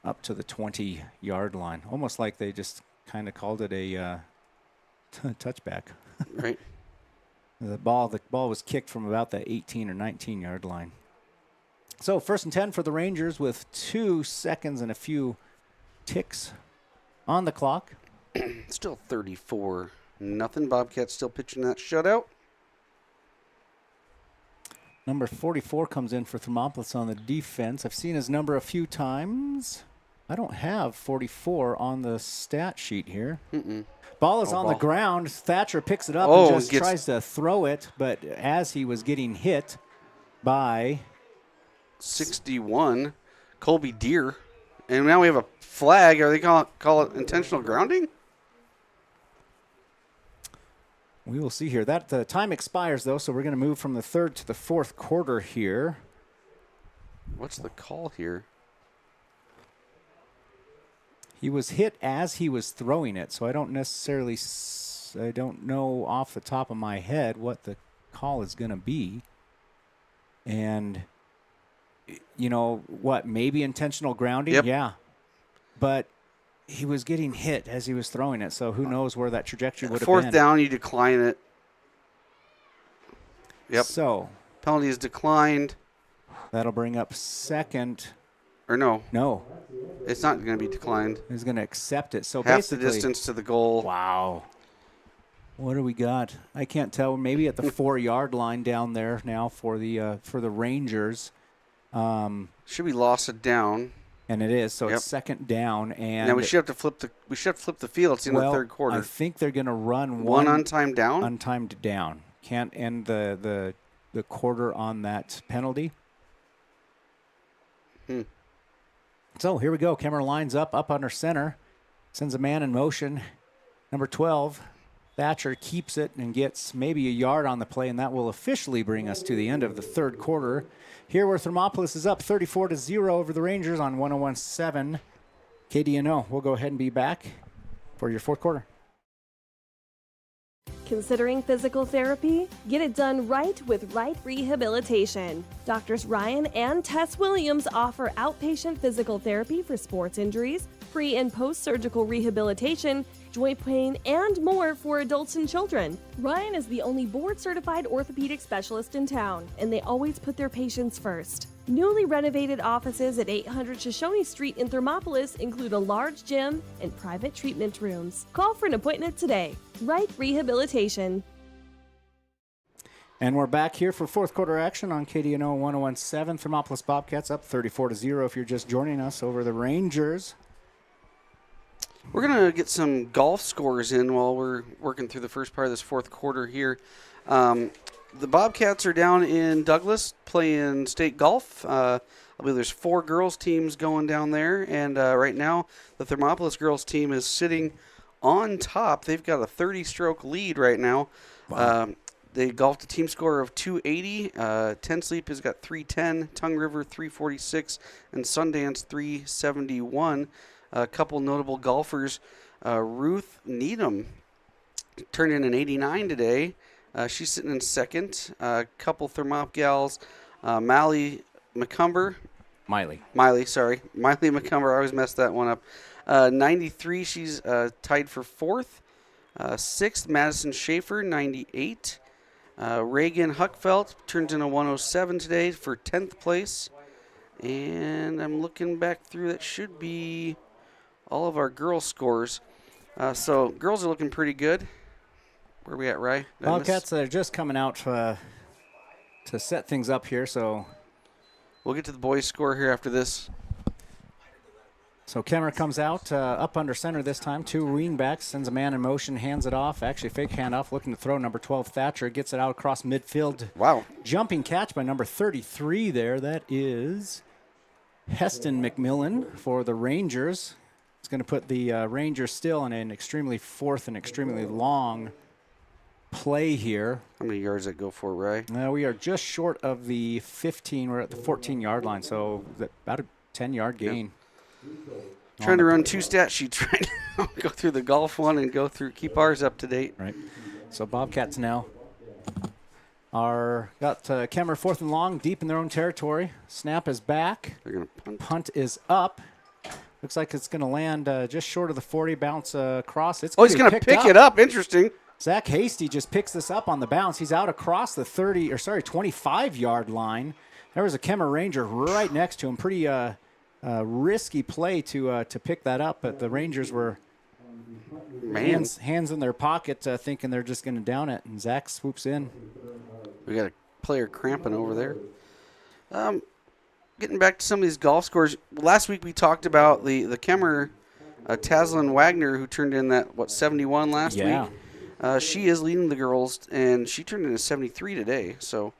up to the 20-yard line. Almost like they just kind of called it a touchback. Right. The ball was kicked from about the 18 or 19-yard line. So 1st and 10 for the Rangers with 2 seconds and a few ticks on the clock. Still 34-0. Bobcats still pitching that shutout. Number 44 comes in for Thermopolis on the defense. I've seen his number a few times. I don't have 44 on the stat sheet here. Ball is on the ground. Thatcher picks it up and just tries to throw it, but as he was getting hit by 61, Colby Deere. And now we have a flag. Are they call it intentional grounding? We will see here. That time expires, though, so we're going to move from the 3rd to the 4th quarter here. What's the call here? He was hit as he was throwing it, so I don't necessarily, I don't know off the top of my head what the call is going to be. And, maybe intentional grounding? Yep. Yeah. But he was getting hit as he was throwing it, so who knows where that trajectory would have been. 4th down, you decline it. Yep. So. Penalty is declined. That'll bring up 2nd. Or no. No. It's not going to be declined. He's going to accept it. So half basically, the distance to the goal. Wow. What do we got? I can't tell. Maybe at the 4-yard line down there now for the Rangers. Should be lost it down. And it is. So it's 2nd down. And now we should have to flip the field. It's in the 3rd quarter. I think they're going to run one untimed down. Untimed down. Can't end the quarter on that penalty. So here we go. Kemmerer lines up under center. Sends a man in motion. Number 12, Thatcher keeps it and gets maybe a yard on the play, and that will officially bring us to the end of the 3rd quarter. Here where Thermopolis is up 34-0 over the Rangers on 101.7 KDNO. We'll go ahead and be back for your 4th quarter. Considering physical therapy? Get it done right with Right Rehabilitation. Doctors Ryan and Tess Williams offer outpatient physical therapy for sports injuries, pre- and post-surgical rehabilitation, joint pain, and more for adults and children. Ryan is the only board-certified orthopedic specialist in town, and they always put their patients first. Newly renovated offices at 800 Shoshone Street in Thermopolis include a large gym and private treatment rooms. Call for an appointment today. Right Rehabilitation. And we're back here for 4th quarter action on KDNO 101.7. Thermopolis Bobcats up 34-0 if you're just joining us over the Rangers. We're going to get some golf scores in while we're working through the first part of this fourth quarter here. The Bobcats are down in Douglas playing state golf. I believe there's 4 girls teams going down there, and right now the Thermopolis girls team is sitting on top. They've got a 30-stroke lead right now. Wow. They golfed a team score of 280. Ten Sleep has got 310, Tongue River 346, and Sundance 371. A couple notable golfers. Ruth Needham turned in an 89 today. She's sitting in second. A couple Thermop gals. Miley McCumber, Miley McCumber. I always mess that one up. 93. She's tied for fourth. Sixth, Madison Schaefer, 98. Reagan Huckfelt turns in a 107 today for 10th place. And I'm looking back through. That should be all of our girls' scores. So girls are looking pretty good. Where are we at, Rye? Bobcats are just coming out to set things up here, so we'll get to the boys' score here after this. So Kemmerer comes out up under center this time. 2 wingbacks, sends a man in motion, hands it off. Actually, fake handoff, looking to throw. Number 12, Thatcher, gets it out across midfield. Wow. Jumping catch by number 33 there. That is Heston McMillan for the Rangers. It's going to put the Rangers still in an extremely fourth and extremely long play here. How many yards does that go for, Ray? We are just short of the 15. We're at the 14-yard line, so about a 10-yard gain. Yep. Trying to run 2 stat sheets right now. Go through the golf one and keep ours up to date. Right. So Bobcats now got Kemmerer 4th and long, deep in their own territory. Snap is back. They're going to punt. Punt is up. Looks like it's going to land just short of the 40, bounce across. He's going to pick it up. Interesting. Zach Hasty just picks this up on the bounce. He's out across the 25-yard line. There was a Kemmerer Ranger right next to him. Pretty risky play to pick that up, but the Rangers were hands in their pocket, thinking they're just going to down it, and Zach swoops in. We got a player cramping over there. Getting back to some of these golf scores. Last week we talked about the Kemmerer, Taslin Wagner, who turned in that 71 last week. She is leading the girls, and she turned in a 73 today. So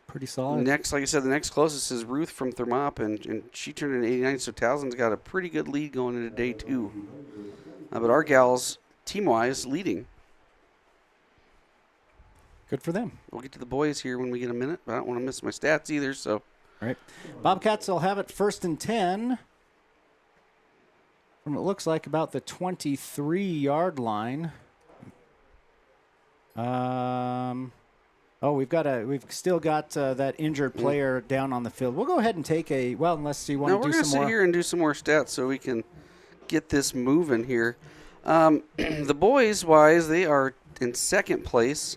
pretty solid. Next, like I said, the next closest is Ruth from Thermop, and she turned in 89. So Taslin's got a pretty good lead going into day 2. But our gals, team-wise, leading. Good for them. We'll get to the boys here when we get a minute, but I don't want to miss my stats either. So, all right, Bobcats will have it 1st and 10 from it looks like about the 23-yard line. We've still got that injured player down on the field. We'll go ahead and take unless you want to do some more. We're going to sit here and do some more stats so we can get this moving here. The boys-wise, they are in 2nd place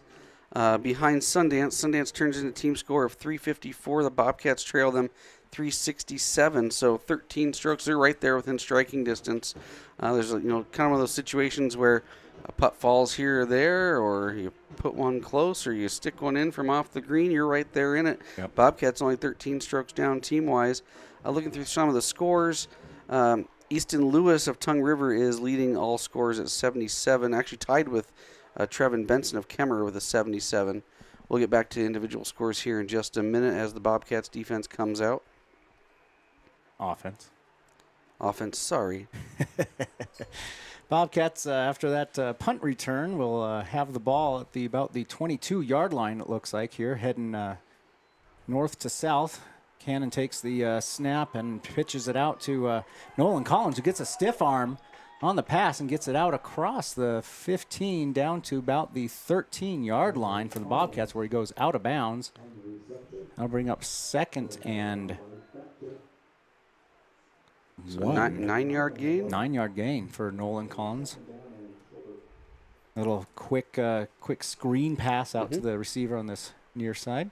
behind Sundance. Sundance turns in a team score of 354. The Bobcats trail them 367, so 13 strokes. They're right there within striking distance. There's kind of one of those situations where a putt falls here or there, or you put one close, or you stick one in from off the green. You're right there in it. Yep. Bobcats only 13 strokes down team-wise. Looking through some of the scores, Easton Lewis of Tongue River is leading all scores at 77, actually tied with Trevin Benson of Kemmerer with a 77. We'll get back to individual scores here in just a minute as the Bobcats defense comes out. Offense, sorry. Bobcats, after that punt return, will have the ball at about the 22-yard line, it looks like here, heading north to south. Cannon takes the snap and pitches it out to Nolan Collins, who gets a stiff arm on the pass and gets it out across the 15 down to about the 13-yard line for the Bobcats, where he goes out of bounds. That'll bring up 2nd and So 9-yard gain? 9-yard gain for Nolan Collins. A little quick screen pass out to the receiver on this near side.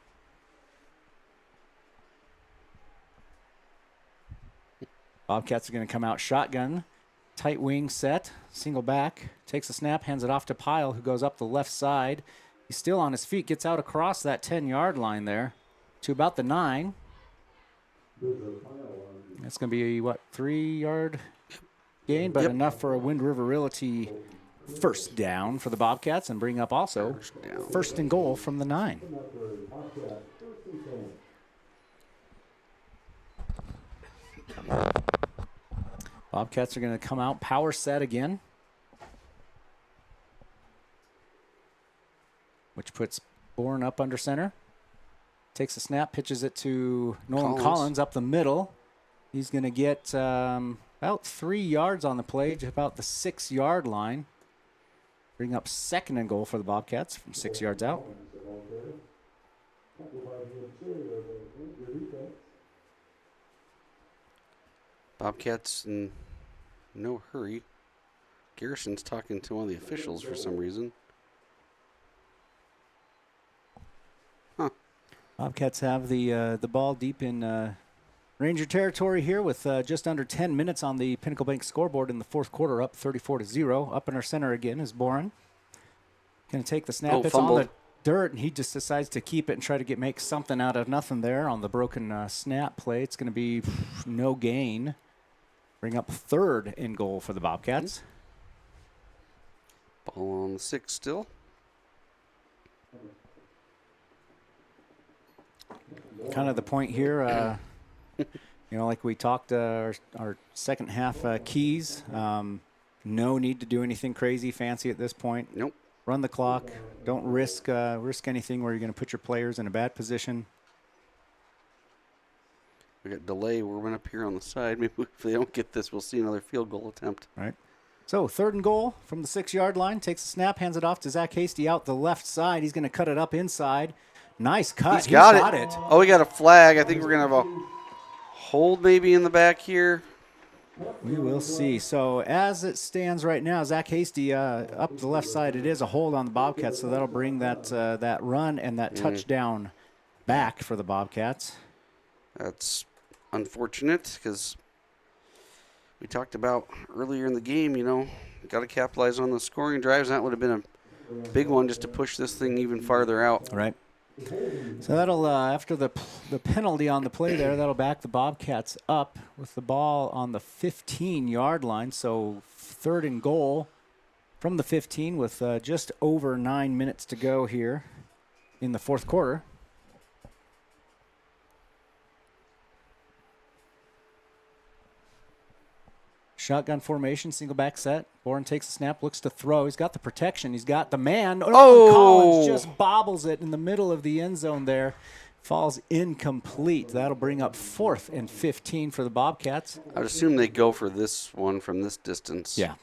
Bobcats are going to come out shotgun. Tight wing set, single back, takes a snap, hands it off to Pyle, who goes up the left side. He's still on his feet, gets out across that 10-yard line there to about the 9. That's going to be, 3-yard gain, but enough for a Wind River Realty first down for the Bobcats and bring up also first and goal from the 9. Bobcats are going to come out power set again, which puts Bourne up under center. Takes a snap, pitches it to Nolan Collins up the middle. He's going to get about 3 yards on the play, just about the 6-yard line. Bring up second and goal for the Bobcats from 6 yards out. Bobcats in no hurry. Garrison's talking to one of the officials for some reason. Bobcats have the ball deep in Ranger territory here with just under 10 minutes on the Pinnacle Bank scoreboard in the fourth quarter, up 34-0. Up in our center again is Boren. Going to take the snap. It's on the dirt, and he just decides to keep it and try to make something out of nothing there on the broken snap play. It's going to be no gain. Bring up third and goal for the Bobcats. Ball on the 6 still. Kind of the point here, like we talked, our second half keys. No need to do anything crazy, fancy at this point. Nope. Run the clock. Don't risk anything where you're going to put your players in a bad position. We got delay. We're going up here on the side. Maybe if they don't get this, we'll see another field goal attempt. All right. So third and goal from the 6-yard line. Takes a snap, hands it off to Zach Hasty out the left side. He's going to cut it up inside. Nice cut. He's got it. Oh, we got a flag. I think we're going to have a hold maybe in the back here. We will see. So as it stands right now, Zach Hasty up the left side, it is a hold on the Bobcats, so that'll bring that run and that touchdown back for the Bobcats. That's unfortunate because we talked about earlier in the game, got to capitalize on the scoring drives. That would have been a big one just to push this thing even farther out. Right. So that'll, after the penalty on the play there, that'll back the Bobcats up with the ball on the 15-yard line. So third and goal from the 15 with just over 9 minutes to go here in the fourth quarter. Shotgun formation, single back set. Bourne takes a snap, looks to throw. He's got the protection. He's got the man. Oh! Collins just bobbles it in the middle of the end zone there. Falls incomplete. That'll bring up 4th and 15 for the Bobcats. I would assume they go for this one from this distance. Yeah.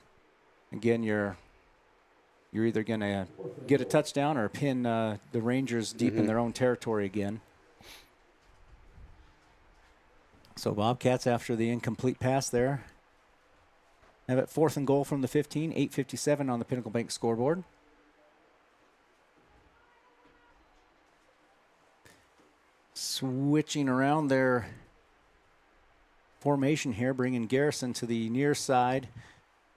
Again, you're either going to get a touchdown or pin the Rangers deep in their own territory again. So Bobcats, after the incomplete pass there, have it 4th and goal from the 15, 8:57 on the Pinnacle Bank scoreboard. Switching around their formation here, bringing Garrison to the near side,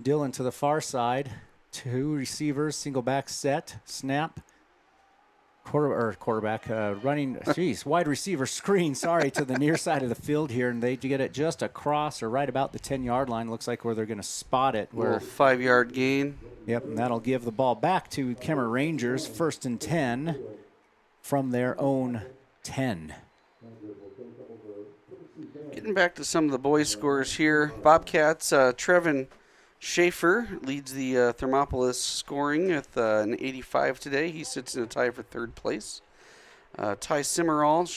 Dillon to the far side. 2 receivers, single back set, snap. Quarterback running, wide receiver screen, to the near side of the field here, and they get it just across or right about the 10-yard line. Looks like where they're going to spot it. Where 5-yard gain. Yep, and that'll give the ball back to Kemmerer Rangers, 1st and 10 from their own 10. Getting back to some of the boys' scores here. Bobcats, Trevin Schaefer leads the Thermopolis scoring with an 85 today. He sits in a tie for 3rd place. Ty Simmerall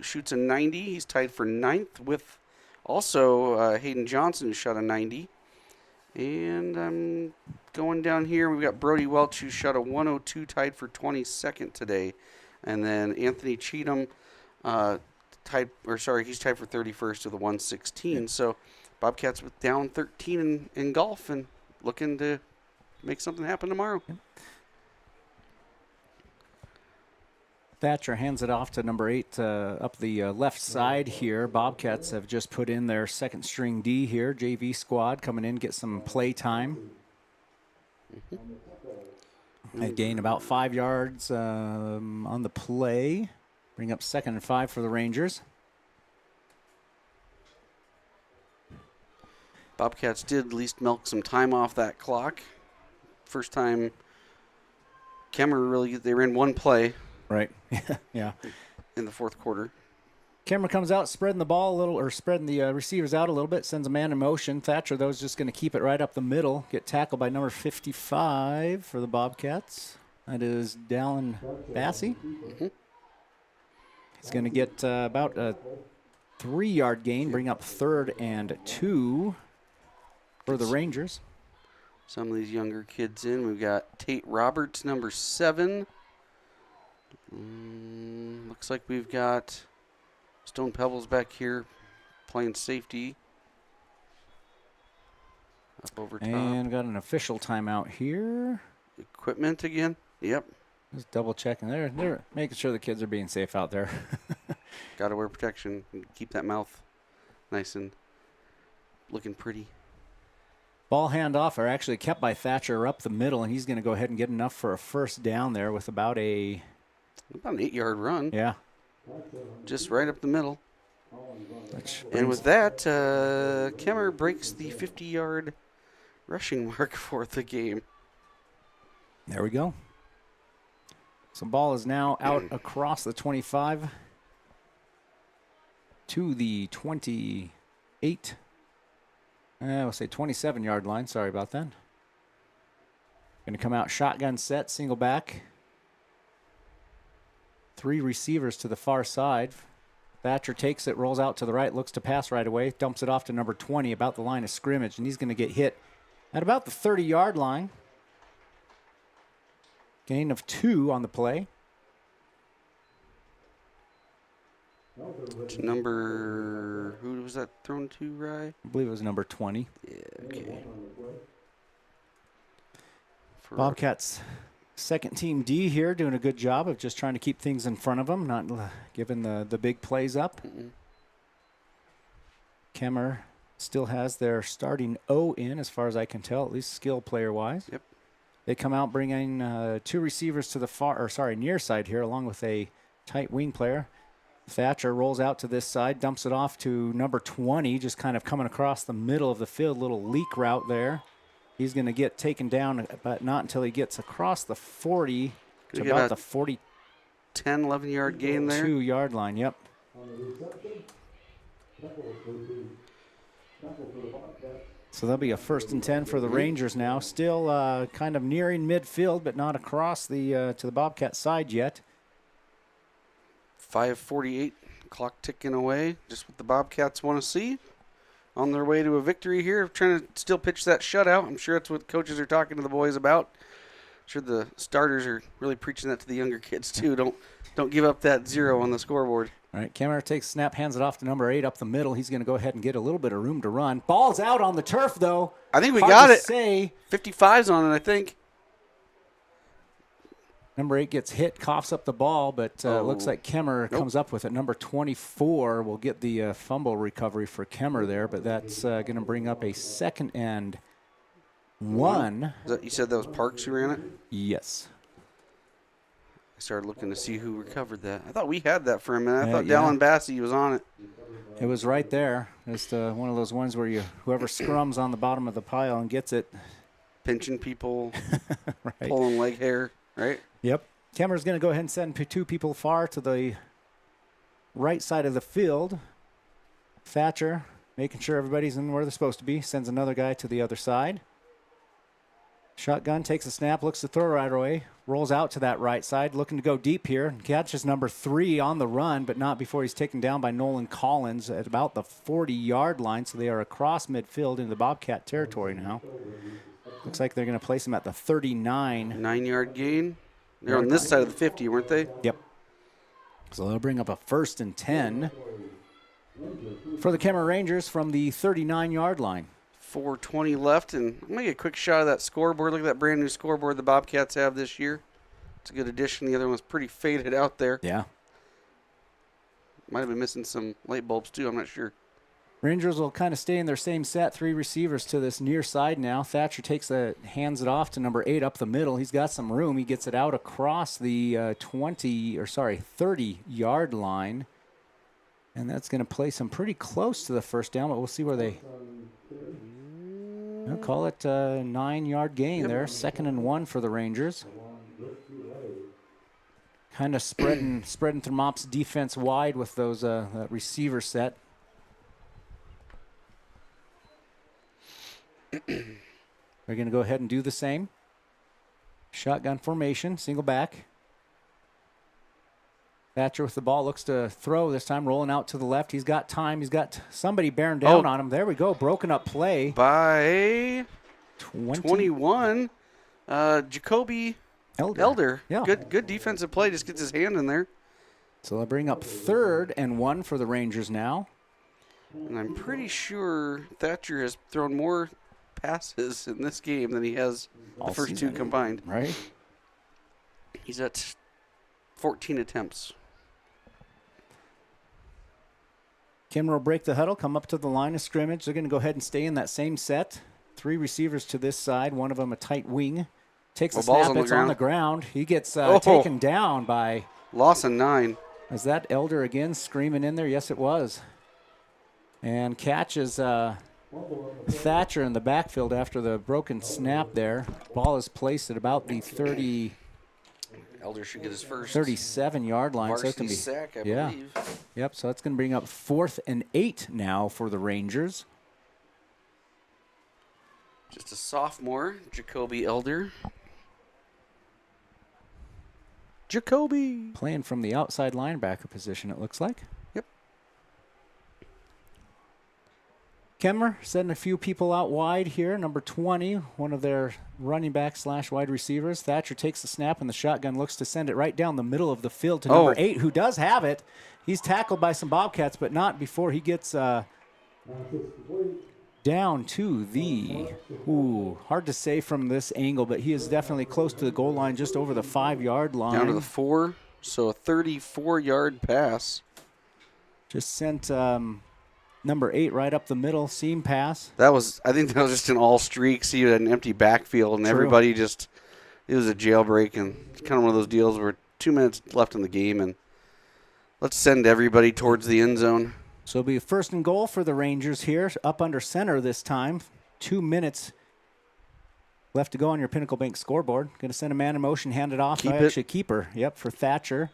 shoots a 90. He's tied for 9th with also Hayden Johnson, who shot a 90. And I'm going down here. We've got Brody Welch, who shot a 102, tied for 22nd today. And then Anthony Cheatham, he's tied for 31st with a 116. Yeah. So Bobcats with down 13 in golf and looking to make something happen tomorrow. Yep. Thatcher hands it off to number 8 up the left side here. Bobcats have just put in their 2nd string D here. JV squad coming in, get some play time. They gain about 5 yards on the play. Bring up 2nd and 5 for the Rangers. Bobcats did at least milk some time off that clock. First time Kemmerer really, they ran one play. Right. Yeah. In the fourth quarter. Kemmerer comes out, spreading the ball a little, or spreading the receivers out a little bit, sends a man in motion. Thatcher, though, is just going to keep it right up the middle, get tackled by number 55 for the Bobcats. That is Dallin Bassey. Mm-hmm. He's going to get about a 3-yard gain, bring up 3rd and 2 for the Rangers. Some of these younger kids in. We've got Tate Roberts, number 7. Looks like we've got Stone Pebbles back here playing safety. Up over top. And got an official timeout here. Equipment again. Yep. Just double checking. They're making sure the kids are being safe out there. Got to wear protection and keep that mouth nice and looking pretty. Ball handoff are actually kept by Thatcher up the middle, and he's going to go ahead and get enough for a first down there with about an 8-yard run. Yeah. Just right up the middle. And with that, Kemmerer breaks the 50-yard rushing mark for the game. There we go. So ball is now out across the 25 to the 28. We'll say 27-yard line. Sorry about that. Going to come out shotgun set, single back. 3 receivers to the far side. Thatcher takes it, rolls out to the right, looks to pass right away, dumps it off to number 20, about the line of scrimmage, and he's going to get hit at about the 30-yard line. Gain of 2 on the play. Number, who was that thrown to, Rye? I believe it was number 20. Yeah, okay. Bobcats second team D here doing a good job of just trying to keep things in front of them, not giving the big plays up. Kemmerer still has their starting O in, as far as I can tell, at least skill player-wise. Yep. They come out bringing 2 receivers to the near side here, along with a tight wing player. Thatcher rolls out to this side, dumps it off to number 20, just kind of coming across the middle of the field, little leak route there. He's going to get taken down, but not until he gets across the 40 to about the 40. 10, 11-yard gain there. 2-yard line, yep. So that'll be a 1st and 10 for the Rangers now. Still kind of nearing midfield, but not across the to the Bobcat side yet. 5:48, clock ticking away. Just what the Bobcats want to see. On their way to a victory here, trying to still pitch that shutout. I'm sure that's what coaches are talking to the boys about. I'm sure the starters are really preaching that to the younger kids too. Don't give up that 0 on the scoreboard. All right, Kemmerer takes snap, hands it off to number 8 up the middle. He's going to go ahead and get a little bit of room to run. Ball's out on the turf, though. I think we Hard got to it. Say. 55's on it, I think. Number 8 gets hit, coughs up the ball, but looks like Kemmerer comes up with it. Number 24 will get the fumble recovery for Kemmerer there, but that's going to bring up a 2nd and 1. You said that was Parks who ran it? Yes. I started looking to see who recovered that. I thought we had that for a minute. I thought Dallin Bassey was on it. It was right there. It's one of those ones where whoever scrums on the bottom of the pile and gets it. Pinching people, right. Pulling leg hair, right? Yep. Kemmerer's going to go ahead and send 2 people far to the right side of the field. Thatcher, making sure everybody's in where they're supposed to be, sends another guy to the other side. Shotgun takes a snap, looks to throw right away, rolls out to that right side, looking to go deep here, and catches number 3 on the run, but not before he's taken down by Nolan Collins at about the 40-yard line, so they are across midfield into the Bobcat territory now. Looks like they're going to place him at the 39. 9-yard gain. They're on this side of the 50, weren't they? Yep. So they'll bring up a 1st and 10 for the Kemmerer Rangers from the 39-yard line. 4:20 left, and I'm going to get a quick shot of that scoreboard. Look at that brand new scoreboard the Bobcats have this year. It's a good addition. The other one's pretty faded out there. Yeah. Might have been missing some light bulbs, too. I'm not sure. Rangers will kind of stay in their same set. 3 receivers to this near side now. Thatcher hands it off to number 8 up the middle. He's got some room. He gets it out across the 30-yard line. And that's going to place him pretty close to the first down, but we'll see where they... I'll call it a 9-yard gain there. 2nd and 1 for the Rangers. Kind of spreading Thermop's defense wide with those that receiver set. We're going to go ahead and do the same. Shotgun formation, single back. Thatcher with the ball, looks to throw this time, rolling out to the left. He's got time. He's got somebody bearing down on him. There we go. Broken up play. By 21. Jacoby Elder. Yeah. Good defensive play. Just gets his hand in there. So they'll bring up 3rd and 1 for the Rangers now. And I'm pretty sure Thatcher has thrown more passes in this game than he has the first two combined. Right. He's at 14 attempts. Kemmerer will break the huddle, come up to the line of scrimmage. They're going to go ahead and stay in that same set. 3 receivers to this side, one of them a tight wing. Takes the snap, it's on the ground. He gets taken down by... Loss of 9. Is that Elder again screaming in there? Yes, it was. And catches Thatcher in the backfield after the broken snap there. Ball is placed at about the 30... Elder should get his first 37-yard line. So it's varsity gonna be, sack, I believe. Yep, so that's going to bring up 4th and 8 now for the Rangers. Just a sophomore, Jacoby Elder. Jacoby. Playing from the outside linebacker position, it looks like. Yep. Kemmerer sending a few people out wide here. Number 20, one of their running back / wide receivers. Thatcher takes the snap, and the shotgun looks to send it right down the middle of the field to number 8, who does have it. He's tackled by some Bobcats, but not before he gets down to the, hard to say from this angle, but he is definitely close to the goal line, just over the 5-yard line. Down to the 4, so a 34-yard pass. Just sent number 8 right up the middle, seam pass. I think that was just an all streaks. He had an empty backfield, and everybody just, it was a jailbreak, and it's kind of one of those deals where 2 minutes left in the game, and let's send everybody towards the end zone. So it'll be 1st and goal for the Rangers here, up under center this time. 2 minutes left to go on your Pinnacle Bank scoreboard. Going to send a man in motion, hand it off. Keeper, for Thatcher.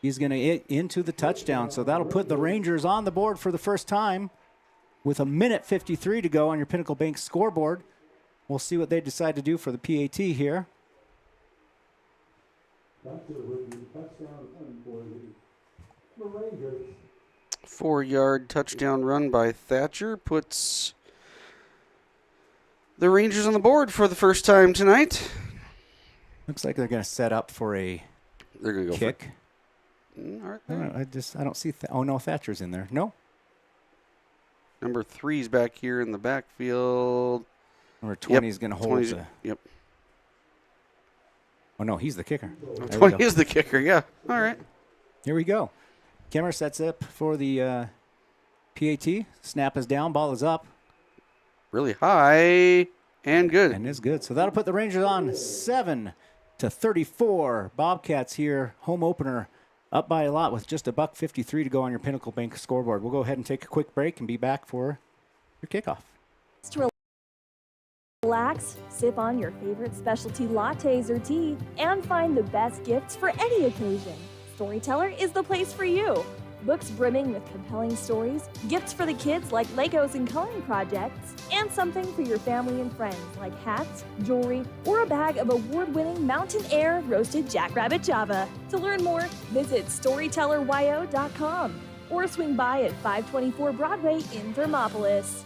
He's going to into the touchdown. So that'll put the Rangers on the board for the first time with 1:53 to go on your Pinnacle Bank scoreboard. We'll see what they decide to do for the PAT here. 4-yard touchdown run by Thatcher puts the Rangers on the board for the first time tonight. Looks like they're going to set up for a They're going to go kick. I don't see. Oh no, Thatcher's in there. No. Number 3's back here in the backfield. Number 20 is going to hold the. Yep. Oh no, he's the kicker. 20 is the kicker. Yeah. All right. Here we go. Kemmerer sets up for the PAT. Snap is down. Ball is up. Really high and good. And is good. So that'll put the Rangers on 7-34. Bobcats here, home opener, up by a lot with just $1.53 to go on your Pinnacle Bank scoreboard. We'll go ahead and take a quick break and be back for your kickoff. Relax, sip on your favorite specialty lattes or tea, and find the best gifts for any occasion. Storyteller is the place for you. Books brimming with compelling stories, gifts for the kids like Legos and coloring projects, and something for your family and friends like hats, jewelry, or a bag of award-winning Mountain Air roasted jackrabbit java. To learn more, visit storytelleryo.com or swing by at 524 Broadway in Thermopolis.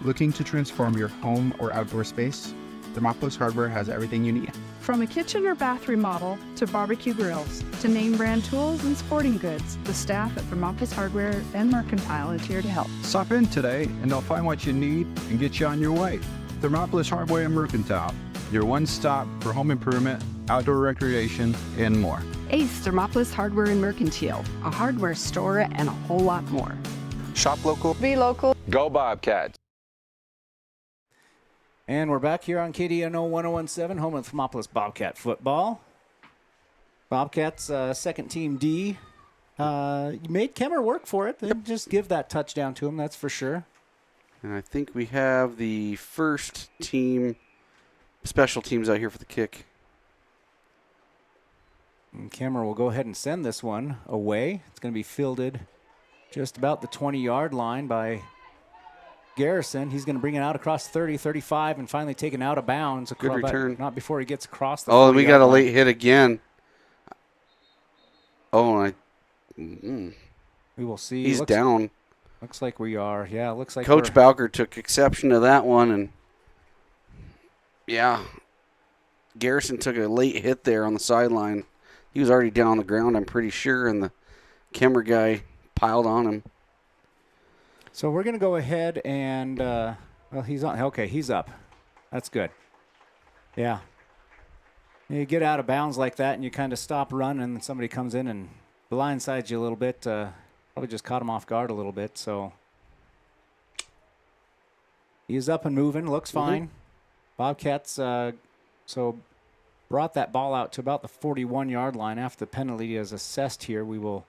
Looking to transform your home or outdoor space? Thermopolis Hardware has everything you need. From a kitchen or bath remodel to barbecue grills to name brand tools and sporting goods, the staff at Thermopolis Hardware and Mercantile is here to help. Stop in today and they'll find what you need and get you on your way. Thermopolis Hardware and Mercantile, your one stop for home improvement, outdoor recreation, and more. Ace Thermopolis Hardware and Mercantile, a hardware store and a whole lot more. Shop local. Be local. Go Bobcats. And we're back here on KDNO 1017, home of Thermopolis Bobcat football. Bobcats, second team D. You made Kemmerer work for it. They just give that touchdown to him, that's for sure. And I think we have the first team, special teams out here for the kick. And Kemmerer will go ahead and send this one away. It's going to be fielded just about the 20-yard line by Garrison. He's going to bring it out across 30, 35, and finally taken out of bounds. Good return. Not before he gets across the 40-yard Oh, we got a line. late hit again. Oh, We will see. He's down. Looks like we are. Yeah, looks like Coach Bowker took exception to that one, and yeah, Garrison took a late hit there on the sideline. He was already down on the ground, I'm pretty sure, and the Kemmerer guy piled on him. So we're going to go ahead and, well, he's on. Okay, he's up. That's good. Yeah. You get out of bounds like that and you kind of stop running and somebody comes in and blindsides you a little bit. Probably just caught him off guard a little bit. So he's up and moving. Looks fine. Bobcats so brought that ball out to about the 41-yard line. After the penalty is assessed here, we will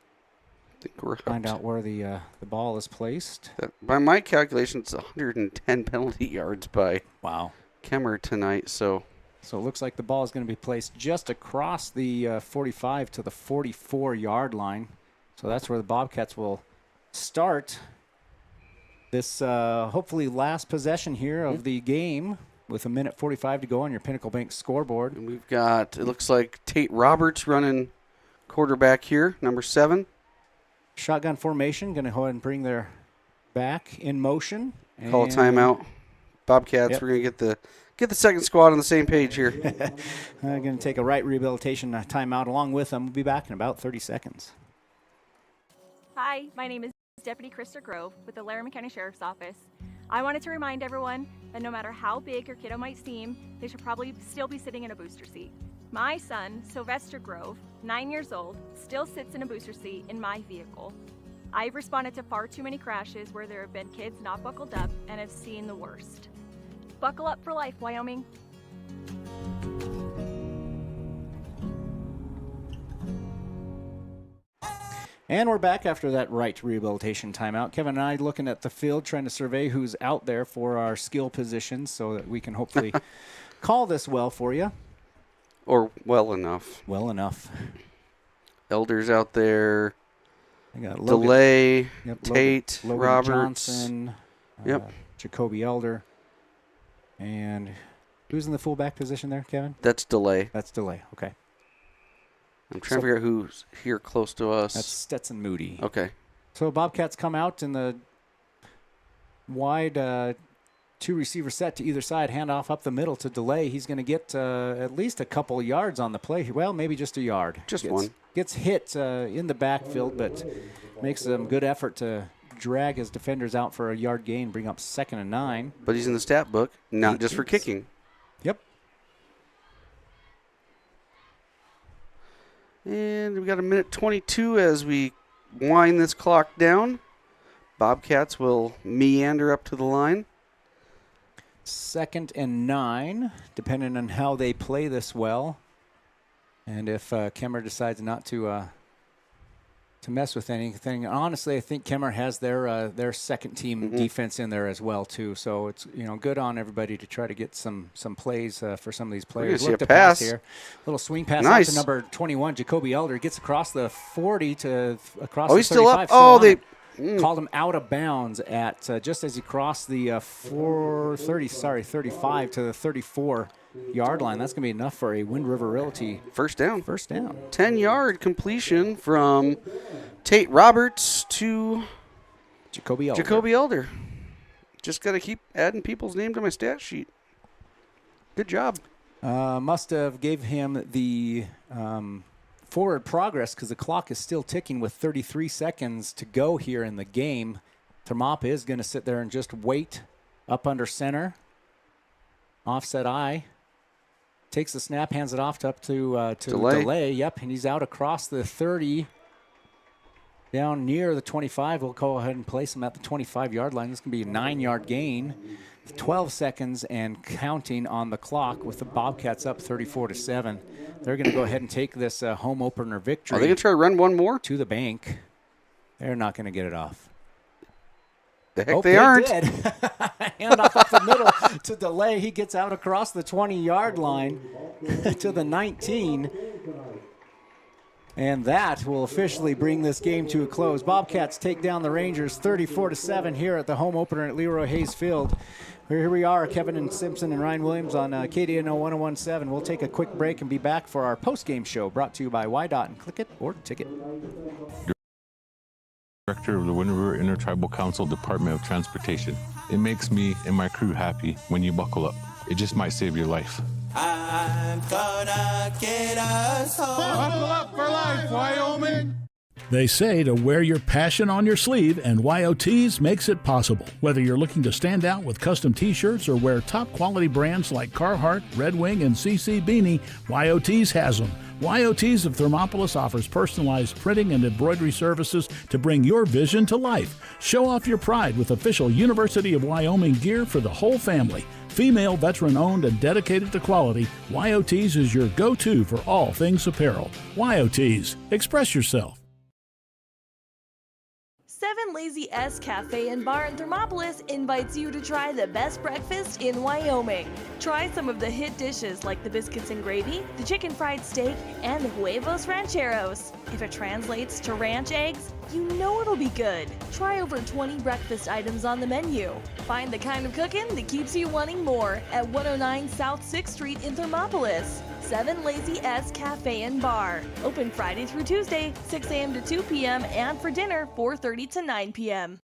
find out where the ball is placed. By my calculations, 110 penalty yards by Kemmerer tonight. So it looks like the ball is going to be placed just across the 45 to the 44-yard line. So that's where the Bobcats will start this hopefully last possession here of the game with 1:45 to go on your Pinnacle Bank scoreboard. And we've got, it looks like Tate Roberts running quarterback here, number 7. Shotgun formation, going to go ahead and bring their back in motion. Call a timeout. Bobcats, Yep. we're going to get the second squad on the same page here. I'm going to take a right rehabilitation timeout along with them. We'll be back in about 30 seconds. Hi, my name is Deputy Krista Grove with the Laramie County Sheriff's Office. I wanted to remind everyone that no matter how big your kiddo might seem, they should probably still be sitting in a booster seat. My son, Sylvester Grove, 9 years old, still sits in a booster seat in my vehicle. I've responded to far too many crashes where there have been kids not buckled up and have seen the worst. Buckle up for life, Wyoming. And we're back after that right rehabilitation timeout. Kevin and I looking at the field, trying to survey who's out there for our skill positions so that we can hopefully call this well for you. Or well enough. Well enough. Elders out there. I got DeLay, Yep, Tate, Logan Roberts. Johnson, Yep. Jacoby Elder. And who's in the fullback position there, Kevin? That's DeLay. That's DeLay, okay. I'm trying to figure out who's here close to us. That's Stetson Moody. Okay. So Bobcats come out in the wide two-receiver set to either side, handoff up the middle to DeLay. He's going to get at least a couple yards on the play. Well, maybe just a yard. One. Gets hit in the backfield, but makes a good effort to drag his defenders out for a yard gain, bring up 2nd and 9. But he's in the stat book, not just for kicking. Yep. And we got 1:22 as we wind this clock down. Bobcats will meander up to the line. 2nd and 9, depending on how they play this well. And if Kemmerer decides not to mess with anything. Honestly, I think Kemmerer has their second team defense in there as well too. So it's good on everybody to try to get some plays for some of these players. Look Look at to pass pass. here, little swing pass Nice. out to number 21, Jacoby Elder. Gets across the 40 to across. Oh, the he's still 35, up. Oh, on they it. Called him out of bounds at just as he crossed the 35 to the 34-yard line. That's going to be enough for a Wind River Realty first down. 10-yard completion from Tate Roberts to Jacoby Elder. Jacoby Elder. Just got to keep adding people's name to my stat sheet. Good job. Must have gave him the forward progress because the clock is still ticking with 33 seconds to go here in the game. Thermop is going to sit there and just wait up under center. Offset eye. Takes the snap, hands it off to DeLay. Yep, and he's out across the 30. Down near the 25. We'll go ahead and place him at the 25-yard line. This is going to be a 9-yard gain. 12 seconds and counting on the clock with the Bobcats up 34-7. They're going to go ahead and take this home opener victory. Are they going to try to run one more? To the bank. They're not going to get it off. The heck they aren't. Did. Handoff up the middle to delay. He gets out across the 20-yard line to the 19. And that will officially bring this game to a close. Bobcats take down the Rangers 34-7 here at the home opener at Leroy Hayes Field. Here we are, Kevin and Simpson and Ryan Williams on KDNO 1017. We'll take a quick break and be back for our post-game show brought to you by YDOT and Click It or Ticket. Director of the Wind River Intertribal Council Department of Transportation. It makes me and my crew happy when you buckle up. It just might save your life. I'm gonna get us home. Buckle up for life, Wyoming. They say to wear your passion on your sleeve, and YOTs makes it possible. Whether you're looking to stand out with custom t-shirts or wear top quality brands like Carhartt, Red Wing, and CC Beanie, YOTs has them. YOTs of Thermopolis offers personalized printing and embroidery services to bring your vision to life. Show off your pride with official University of Wyoming gear for the whole family. Female, veteran-owned, and dedicated to quality, YOTs is your go-to for all things apparel. YOTs, express yourself. 7 Lazy S Cafe and Bar in Thermopolis invites you to try the best breakfast in Wyoming. Try some of the hit dishes like the biscuits and gravy, the chicken fried steak, and the huevos rancheros. If it translates to ranch eggs, you know it'll be good. Try over 20 breakfast items on the menu. Find the kind of cooking that keeps you wanting more at 109 South 6th Street in Thermopolis. 7 Lazy S Cafe and Bar. Open Friday through Tuesday, 6 a.m. to 2 p.m. and for dinner, 4:30 to 9 p.m.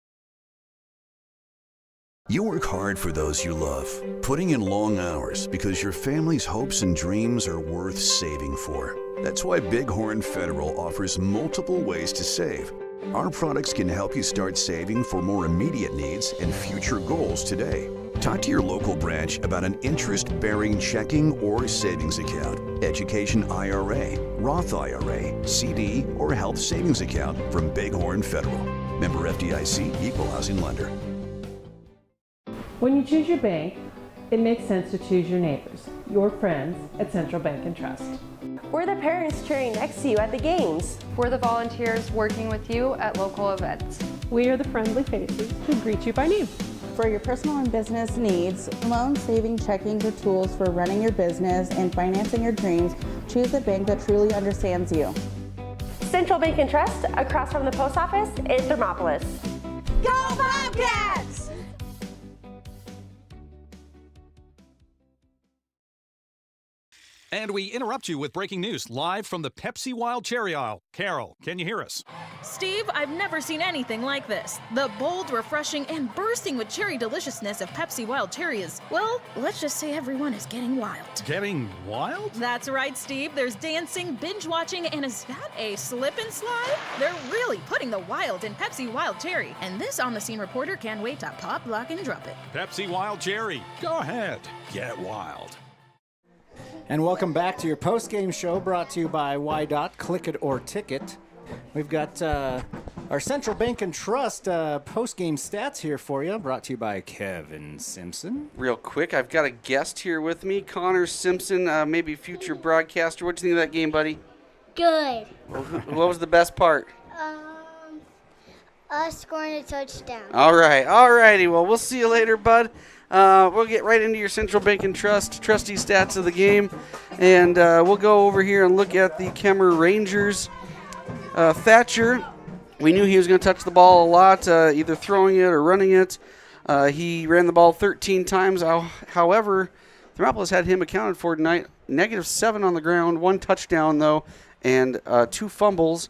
You work hard for those you love, putting in long hours because your family's hopes and dreams are worth saving for. That's why Bighorn Federal offers multiple ways to save. Our products can help you start saving for more immediate needs and future goals today. Talk to your local branch about an interest-bearing checking or savings account, education IRA, Roth IRA, CD, or health savings account from Bighorn Federal. Member FDIC, Equal Housing Lender. When you choose your bank, it makes sense to choose your neighbors, your friends at Central Bank and Trust. We're the parents cheering next to you at the games. We're the volunteers working with you at local events. We are the friendly faces who greet you by name. For your personal and business needs, loan, saving, checking, or tools for running your business and financing your dreams, choose a bank that truly understands you. Central Bank and Trust, across from the post office in Thermopolis. Go Bobcats! And we interrupt you with breaking news live from the Pepsi Wild Cherry Aisle. Carol, can you hear us? Steve, I've never seen anything like this. The bold, refreshing, and bursting with cherry deliciousness of Pepsi Wild Cherry is, well, let's just say everyone is getting wild. Getting wild? That's right, Steve. There's dancing, binge-watching, and is that a slip and slide? They're really putting the wild in Pepsi Wild Cherry, and this on-the-scene reporter can't wait to pop, lock, and drop it. Pepsi Wild Cherry. Go ahead. Get wild. And welcome back to your post-game show brought to you by YDOT, Click It or Ticket. We've got our Central Bank and Trust post-game stats here for you, brought to you by Kevin Simpson. Real quick, I've got a guest here with me, Connor Simpson, maybe future broadcaster. What do you think of that game, buddy? Good. What was the best part? Us scoring a touchdown. All righty. Well, we'll see you later, bud. We'll get right into your Central Bank and Trust trustee stats of the game, and we'll go over here and look at the Kemmerer Rangers. Thatcher, we knew he was going to touch the ball a lot, either throwing it or running it. He ran the ball 13 times. However, Thermopolis had him accounted for tonight. -7 on the ground, 1 touchdown, though, and 2 fumbles.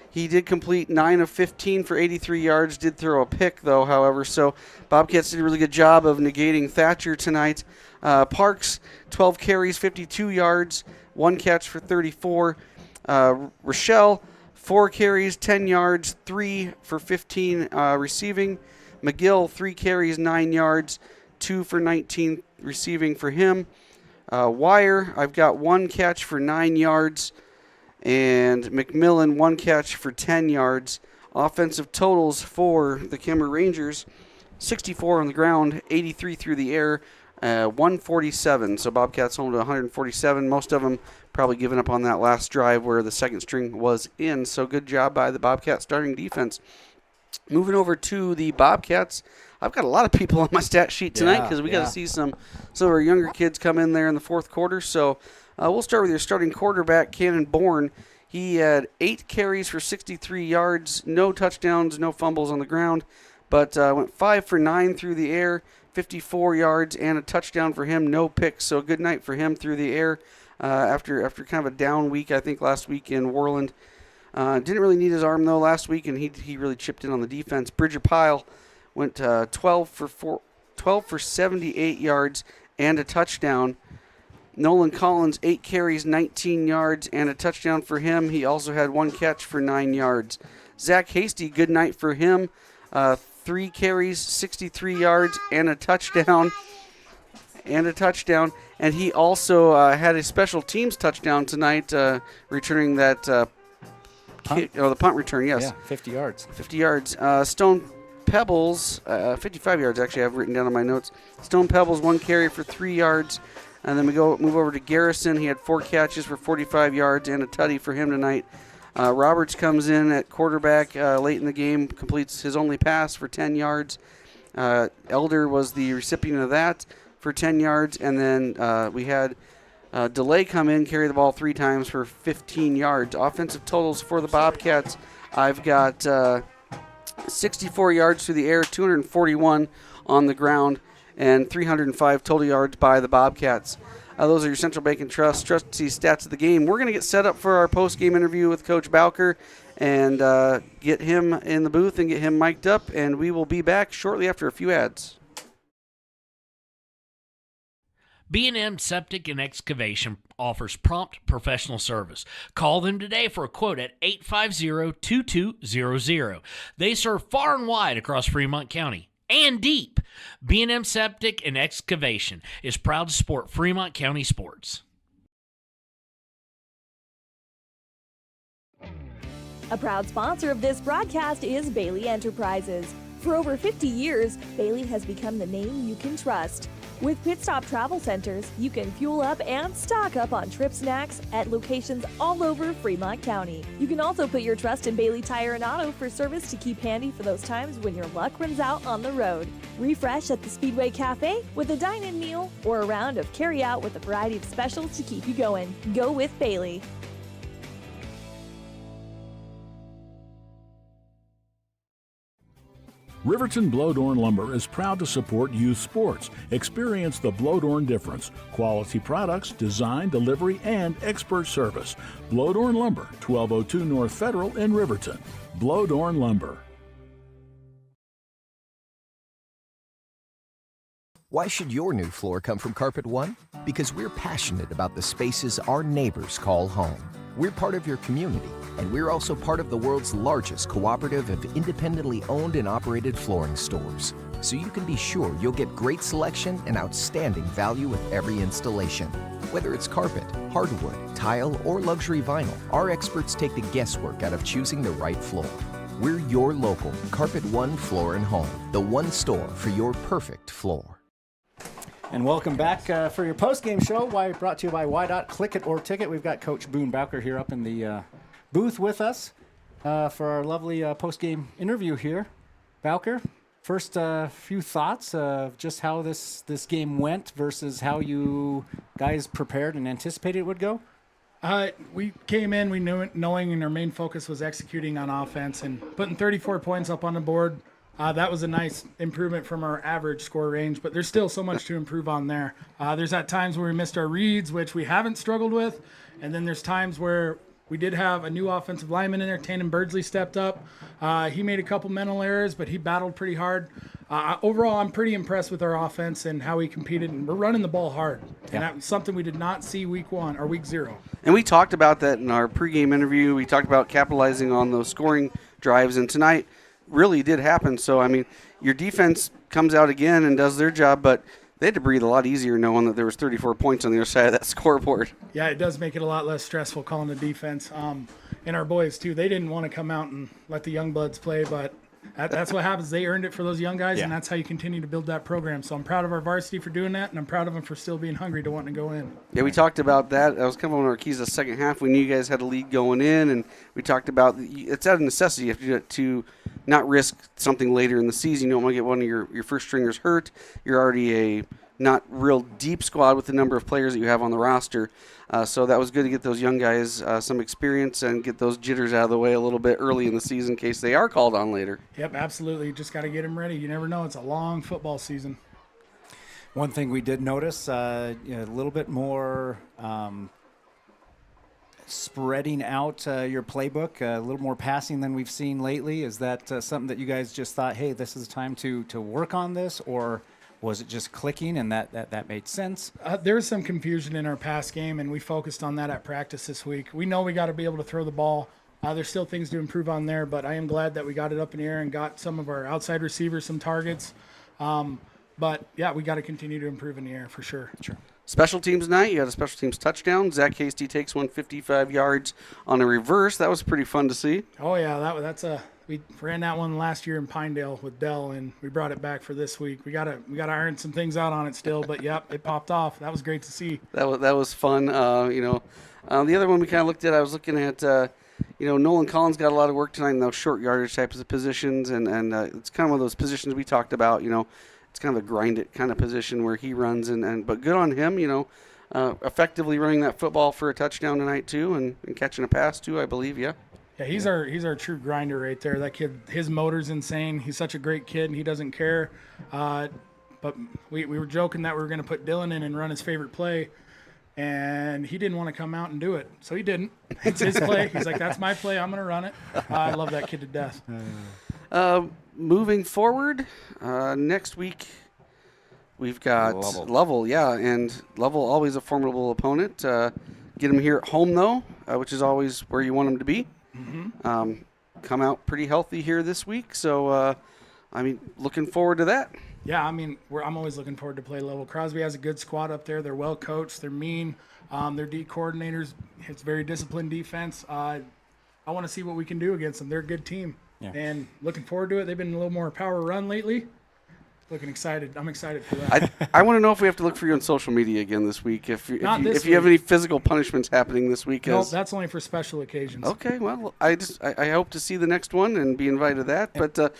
He did complete 9 of 15 for 83 yards, did throw a pick, though, however. So Bobcats did a really good job of negating Thatcher tonight. Parks, 12 carries, 52 yards, 1 catch for 34. Rochelle, 4 carries, 10 yards, 3 for 15 receiving. McGill, 3 carries, 9 yards, 2 for 19 receiving for him. Wire, I've got 1 catch for 9 yards. And McMillan, 1 catch for 10 yards. Offensive totals for the Kemmerer Rangers, 64 on the ground, 83 through the air, 147. So Bobcats home to 147. Most of them probably giving up on that last drive where the second string was in. So good job by the Bobcat starting defense. Moving over to the Bobcats, I've got a lot of people on my stat sheet tonight because we got to see some of our younger kids come in there in the fourth quarter. So we'll start with your starting quarterback, Cannon Bourne. He had 8 carries for 63 yards, no touchdowns, no fumbles on the ground, but went 5 for 9 through the air, 54 yards, and a touchdown for him, no picks. So a good night for him through the air after kind of a down week, I think, last week in Worland. Didn't really need his arm, though, last week, and he really chipped in on the defense. Bridger Pyle went 12 for 78 yards and a touchdown. Nolan Collins, 8 carries, 19 yards, and a touchdown for him. He also had 1 catch for 9 yards. Zach Hasty, good night for him. 3 carries, 63 yards, and a touchdown. And he also had a special teams touchdown tonight, returning that the punt return, yes. Yeah, 50 yards. 50 yards. Stone Pebbles, 55 yards actually I have written down on my notes. Stone Pebbles, 1 carry for 3 yards. And then we move over to Garrison. He had 4 catches for 45 yards and a tutty for him tonight. Roberts comes in at quarterback late in the game, completes his only pass for 10 yards. Elder was the recipient of that for 10 yards. And then we had Delay come in, carry the ball 3 times for 15 yards. Offensive totals for the Bobcats, I've got 64 yards through the air, 241 on the ground, and 305 total yards by the Bobcats. Those are your Central Bank and Trust Trustee stats of the game. We're going to get set up for our post-game interview with Coach Bowker and get him in the booth and get him mic'd up, and we will be back shortly after a few ads. B&M Septic and Excavation offers prompt professional service. Call them today for a quote at 850-2200. They serve far and wide across Fremont County and deep. B&M Septic and Excavation is proud to support Fremont County sports. A proud sponsor of this broadcast is Bailey Enterprises. For over 50 years, Bailey has become the name you can trust. With Pit Stop Travel Centers, you can fuel up and stock up on trip snacks at locations all over Fremont County. You can also put your trust in Bailey Tire and Auto for service to keep handy for those times when your luck runs out on the road. Refresh at the Speedway Cafe with a dine-in meal or a round of carry-out with a variety of specials to keep you going. Go with Bailey. Riverton Blowdorn Lumber is proud to support youth sports. Experience the Blowdorn difference. Quality products, design, delivery, and expert service. Blowdorn Lumber, 1202 North Federal in Riverton. Blowdorn Lumber. Why should your new floor come from Carpet One? Because we're passionate about the spaces our neighbors call home. We're part of your community, and we're also part of the world's largest cooperative of independently owned and operated flooring stores. So you can be sure you'll get great selection and outstanding value with every installation. Whether it's carpet, hardwood, tile, or luxury vinyl, our experts take the guesswork out of choosing the right floor. We're your local Carpet One Floor and Home, the one store for your perfect floor. And welcome back for your post-game show, brought to you by YDOT Click It or Ticket. We've got Coach Boone Bowker here up in the booth with us for our lovely post-game interview here. Bowker, first few thoughts of just how this game went versus how you guys prepared and anticipated it would go? We came in, we knew it, knowing and our main focus was executing on offense and putting 34 points up on the board. That was a nice improvement from our average score range, but there's still so much to improve on there. There's at times where we missed our reads, which we haven't struggled with, and then there's times where we did have a new offensive lineman in there. Tannen Birdsley stepped up. He made a couple mental errors, but he battled pretty hard. Overall, I'm pretty impressed with our offense and how we competed, and we're running the ball hard. And that was something we did not see week 1 or week 0. And we talked about that in our pregame interview. We talked about capitalizing on those scoring drives, and tonight really did happen. So, I mean, your defense comes out again and does their job, but they had to breathe a lot easier knowing that there was 34 points on the other side of that scoreboard. Yeah, it does make it a lot less stressful calling the defense. And our boys, too, they didn't want to come out and let the young bloods play, but That's what happens. They earned it for those young guys, Yeah. and that's how you continue to build that program. So I'm proud of our varsity for doing that, and I'm proud of them for still being hungry to wanting to go in. Yeah, we talked about that. That was kind of one of our keys the second half. We knew you guys had a lead going in, and we talked about it's out of necessity. You have to do it to not risk something later in the season. You don't want to get one of your first stringers hurt. You're already a not real deep squad with the number of players that you have on the roster. So that was good to get those young guys some experience and get those jitters out of the way a little bit early in the season in case they are called on later. Yep, absolutely. You just got to get them ready. You never know. It's a long football season. One thing we did notice, a little bit more spreading out your playbook, a little more passing than we've seen lately. Is that something that you guys just thought, hey, this is time to work on this, or was it just clicking and that made sense? There's some confusion in our pass game, and we focused on that at practice this week. We know we got to be able to throw the ball. There's still things to improve on there, but I am glad that we got it up in the air and got some of our outside receivers some targets. But, yeah, we got to continue to improve in the air for sure. Sure. Special teams night, you had a special teams touchdown. Zach Hasty takes 155 yards on a reverse. That was pretty fun to see. Oh, yeah, we ran that one last year in Pinedale with Dell, and we brought it back for this week. We gotta iron some things out on it still, but yep, it popped off. That was great to see. That was fun. The other one we kind of looked at, I was looking at, Nolan Collins got a lot of work tonight in those short yardage types of positions, and it's kind of one of those positions we talked about. It's kind of a grind it kind of position where he runs, but good on him. Effectively running that football for a touchdown tonight too, and catching a pass too, I believe. Yeah. Yeah, he's our true grinder right there. That kid, his motor's insane. He's such a great kid, and he doesn't care. But we were joking that we were going to put Dylan in and run his favorite play, and he didn't want to come out and do it. So he didn't. It's his play. He's like, that's my play. I'm going to run it. I love that kid to death. Moving forward, next week we've got Lovell. Yeah, and Lovell always a formidable opponent. Get him here at home, though, which is always where you want him to be. Mm-hmm. Come out pretty healthy here this week, so looking forward to that. Yeah, I'm always looking forward to play Lovell. Crosby has a good squad up there. They're well coached. They're mean. Their D coordinators. It's very disciplined defense. I want to see what we can do against them. They're a good team, and looking forward to it. They've been a little more power run lately. Looking excited. I'm excited for that. I want to know if we have to look for you on social media again this week. If you have any physical punishments happening this week. No, that's only for special occasions. Okay, well, I hope to see the next one and be invited to that. But to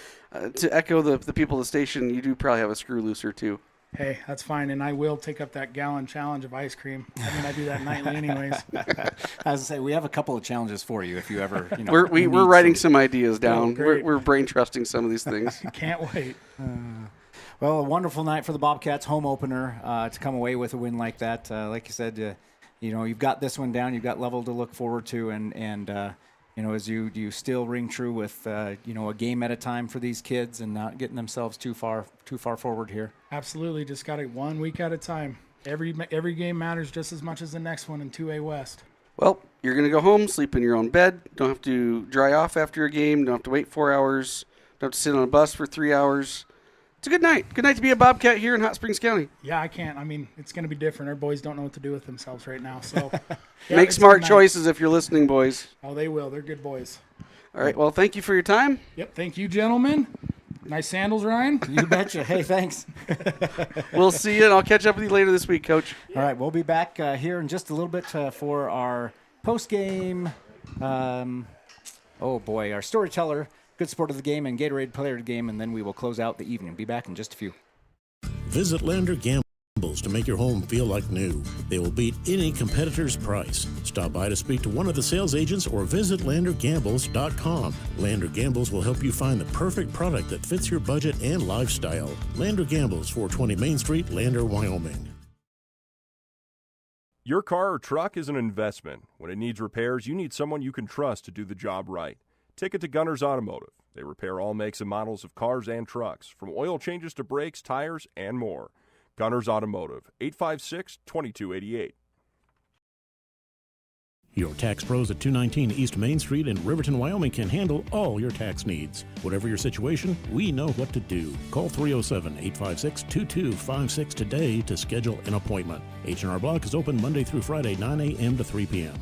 echo the people of the station, you do probably have a screw looser too. Hey, that's fine, and I will take up that gallon challenge of ice cream. I do that nightly anyways. As I say, we have a couple of challenges for you if you ever, We're writing some ideas down. We're brain trusting some of these things. Can't wait. Well, a wonderful night for the Bobcats, home opener, to come away with a win like that. Like you said, you've got this one down. You've got Lovell to look forward to, and as you still ring true with a game at a time for these kids and not getting themselves too far forward here. Absolutely, just got it 1 week at a time. Every game matters just as much as the next one in 2A West. Well, you're going to go home, sleep in your own bed. Don't have to dry off after a game. Don't have to wait 4 hours. Don't have to sit on a bus for 3 hours. It's a good night. Good night to be a Bobcat here in Hot Springs County. Yeah, I can't. It's going to be different. Our boys don't know what to do with themselves right now. So make smart choices if you're listening, boys. Oh, they will. They're good boys. All right. Well, thank you for your time. Yep. Thank you, gentlemen. Nice sandals, Ryan. You betcha. Hey, thanks. We'll see you, and I'll catch up with you later this week, Coach. All right. We'll be back here in just a little bit for our post-game, our storyteller, good sport of the game, and Gatorade player of the game, and then we will close out the evening. Be back in just a few. Visit Lander Gambles to make your home feel like new. They will beat any competitor's price. Stop by to speak to one of the sales agents or visit LanderGambles.com. Lander Gambles will help you find the perfect product that fits your budget and lifestyle. Lander Gambles, 420 Main Street, Lander, Wyoming. Your car or truck is an investment. When it needs repairs, you need someone you can trust to do the job right. Take it to Gunner's Automotive. They repair all makes and models of cars and trucks, from oil changes to brakes, tires, and more. Gunner's Automotive, 856-2288. Your tax pros at 219 East Main Street in Riverton, Wyoming can handle all your tax needs. Whatever your situation, we know what to do. Call 307-856-2256 today to schedule an appointment. H&R Block is open Monday through Friday, 9 a.m. to 3 p.m.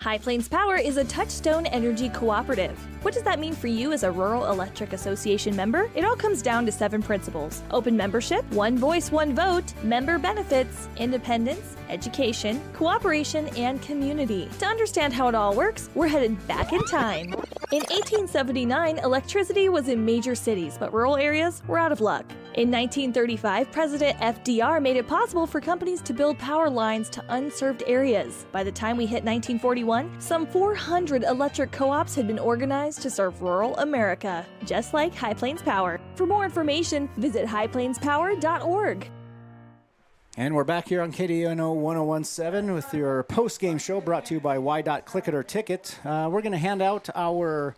High Plains Power is a Touchstone Energy cooperative. What does that mean for you as a Rural Electric Association member? It all comes down to 7 principles: open membership, one voice, one vote, member benefits, independence, education, cooperation, and community. To understand how it all works, we're headed back in time. In 1879, electricity was in major cities, but rural areas were out of luck. In 1935, President FDR made it possible for companies to build power lines to unserved areas. By the time we hit 1941, some 400 electric co-ops had been organized to serve rural America, just like High Plains Power. For more information, visit highplainspower.org. And we're back here on KDNO 1017 with your post-game show brought to you by Click It or Ticket. We're going to hand out our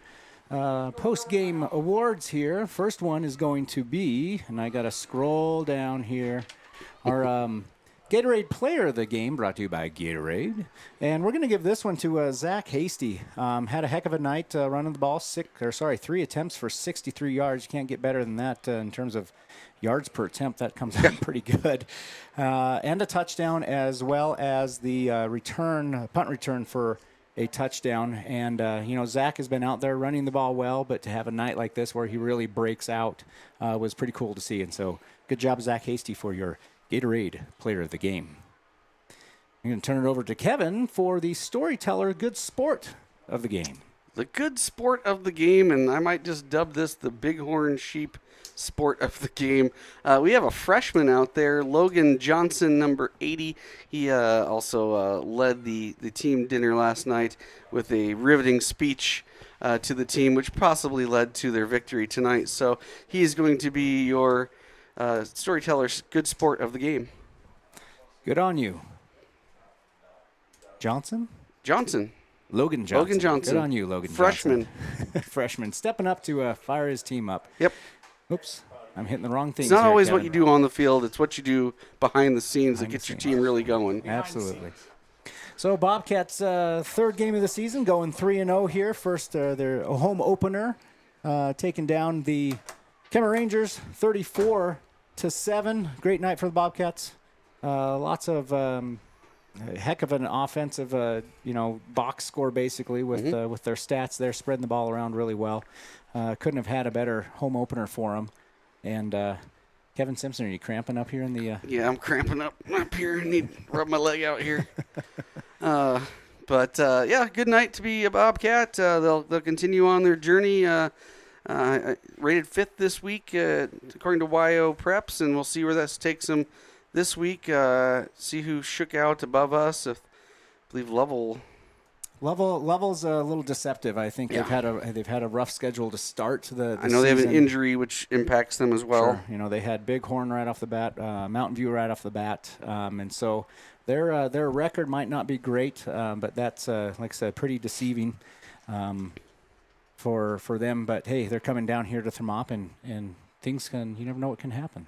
post-game awards here. First one is going to be, and I got to scroll down here, our Gatorade Player of the Game, brought to you by Gatorade. And we're going to give this one to Zach Hasty. Had a heck of a night running the ball. 3 attempts for 63 yards. You can't get better than that in terms of yards per attempt. That comes out pretty good. And a touchdown, as well as the punt return for a touchdown. And, Zach has been out there running the ball well, but to have a night like this where he really breaks out was pretty cool to see. And so good job, Zach Hasty, for your Gatorade Player of the Game. I'm going to turn it over to Kevin for the Storyteller Good Sport of the Game. The Good Sport of the Game, and I might just dub this the Bighorn Sheep Sport of the Game. We have a freshman out there, Logan Johnson, number 80. He also led the team dinner last night with a riveting speech to the team, which possibly led to their victory tonight. So he's going to be your Storyteller's Good Sport of the Game. Good on you. Johnson? Logan Johnson. Logan Johnson. Good on you, Logan Freshman. Johnson. Freshman. Stepping up to fire his team up. Yep. Oops. I'm hitting the wrong thing. It's not always what you do on the field. It's what you do behind the scenes that gets your team really going. Absolutely. So Bobcats' third game of the season, going 3-0 here. First, their home opener, taking down the Kemmerer Rangers 34-7. Great night for the Bobcats. Lots of a heck of an offensive, box score basically with their stats there, spreading the ball around really well. Couldn't have had a better home opener for them. And Kevin Simpson, are you cramping up here in the? Yeah, I'm cramping up here. I need to rub my leg out here. But good night to be a Bobcat. They'll continue on their journey. Rated 5th this week according to YO Preps, and we'll see where that takes them this week. See who shook out above us. I believe Level's a little deceptive. I think they've had a rough schedule to start the I know season. they have an injury which impacts them as well. Sure. They had Bighorn right off the bat, Mountain View right off the bat, and so their record might not be great, but that's like I said, pretty deceiving for them. But hey, they're coming down here to Thermop, and things you never know what can happen.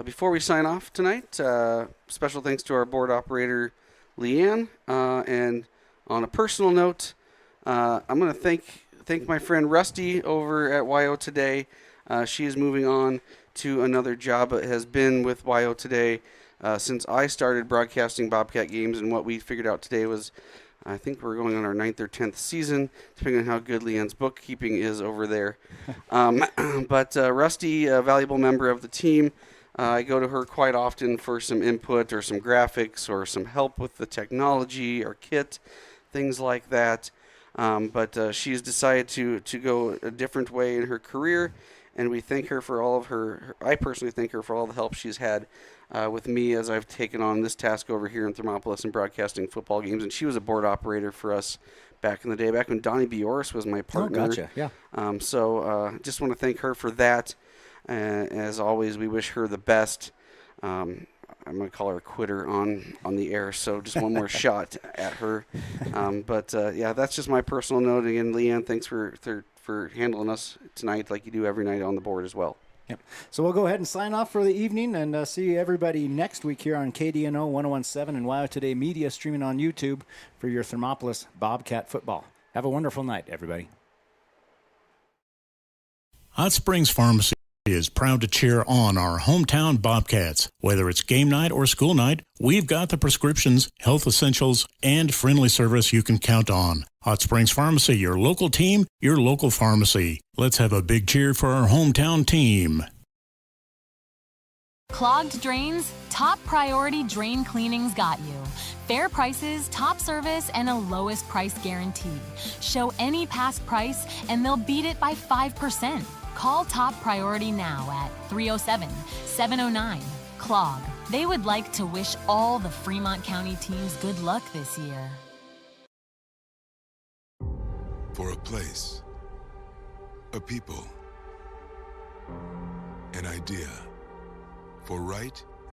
Before we sign off tonight, special thanks to our board operator, Leanne. And on a personal note, I'm going to thank my friend Rusty over at YO Today. She is moving on to another job, but has been with YO Today since I started broadcasting Bobcat games. And what we figured out today was, I think we're going on our 9th or 10th season, depending on how good Leanne's bookkeeping is over there. But Rusty, a valuable member of the team. I go to her quite often for some input or some graphics or some help with the technology or kit, things like that. But she's decided to go a different way in her career, and we thank her for all of I personally thank her for all the help she's had with me as I've taken on this task over here in Thermopolis and broadcasting football games. And she was a board operator for us back in the day, back when Donnie Bioris was my partner. Oh, gotcha, yeah. So just want to thank her for that. As always, we wish her the best. I'm going to call her a quitter on the air, so just one more shot at her. But that's just my personal note. Again, Leanne, thanks for handling us tonight like you do every night on the board as well. Yep. So we'll go ahead and sign off for the evening, and see everybody next week here on KDNO 1017 and YO Today Media, streaming on YouTube for your Thermopolis Bobcat football. Have a wonderful night, everybody. Hot Springs Pharmacy is proud to cheer on our hometown Bobcats. Whether it's game night or school night, we've got the prescriptions, health essentials, and friendly service you can count on. Hot Springs Pharmacy, your local team, your local pharmacy. Let's have a big cheer for our hometown team. Clogged drains? Top Priority Drain Cleaning's got you. Fair prices, top service, and a lowest price guarantee. Show any past price and they'll beat it by 5%. Call Top Priority now at 307-709-CLOG. They would like to wish all the Fremont County teams good luck this year. For a place, a people, an idea, for right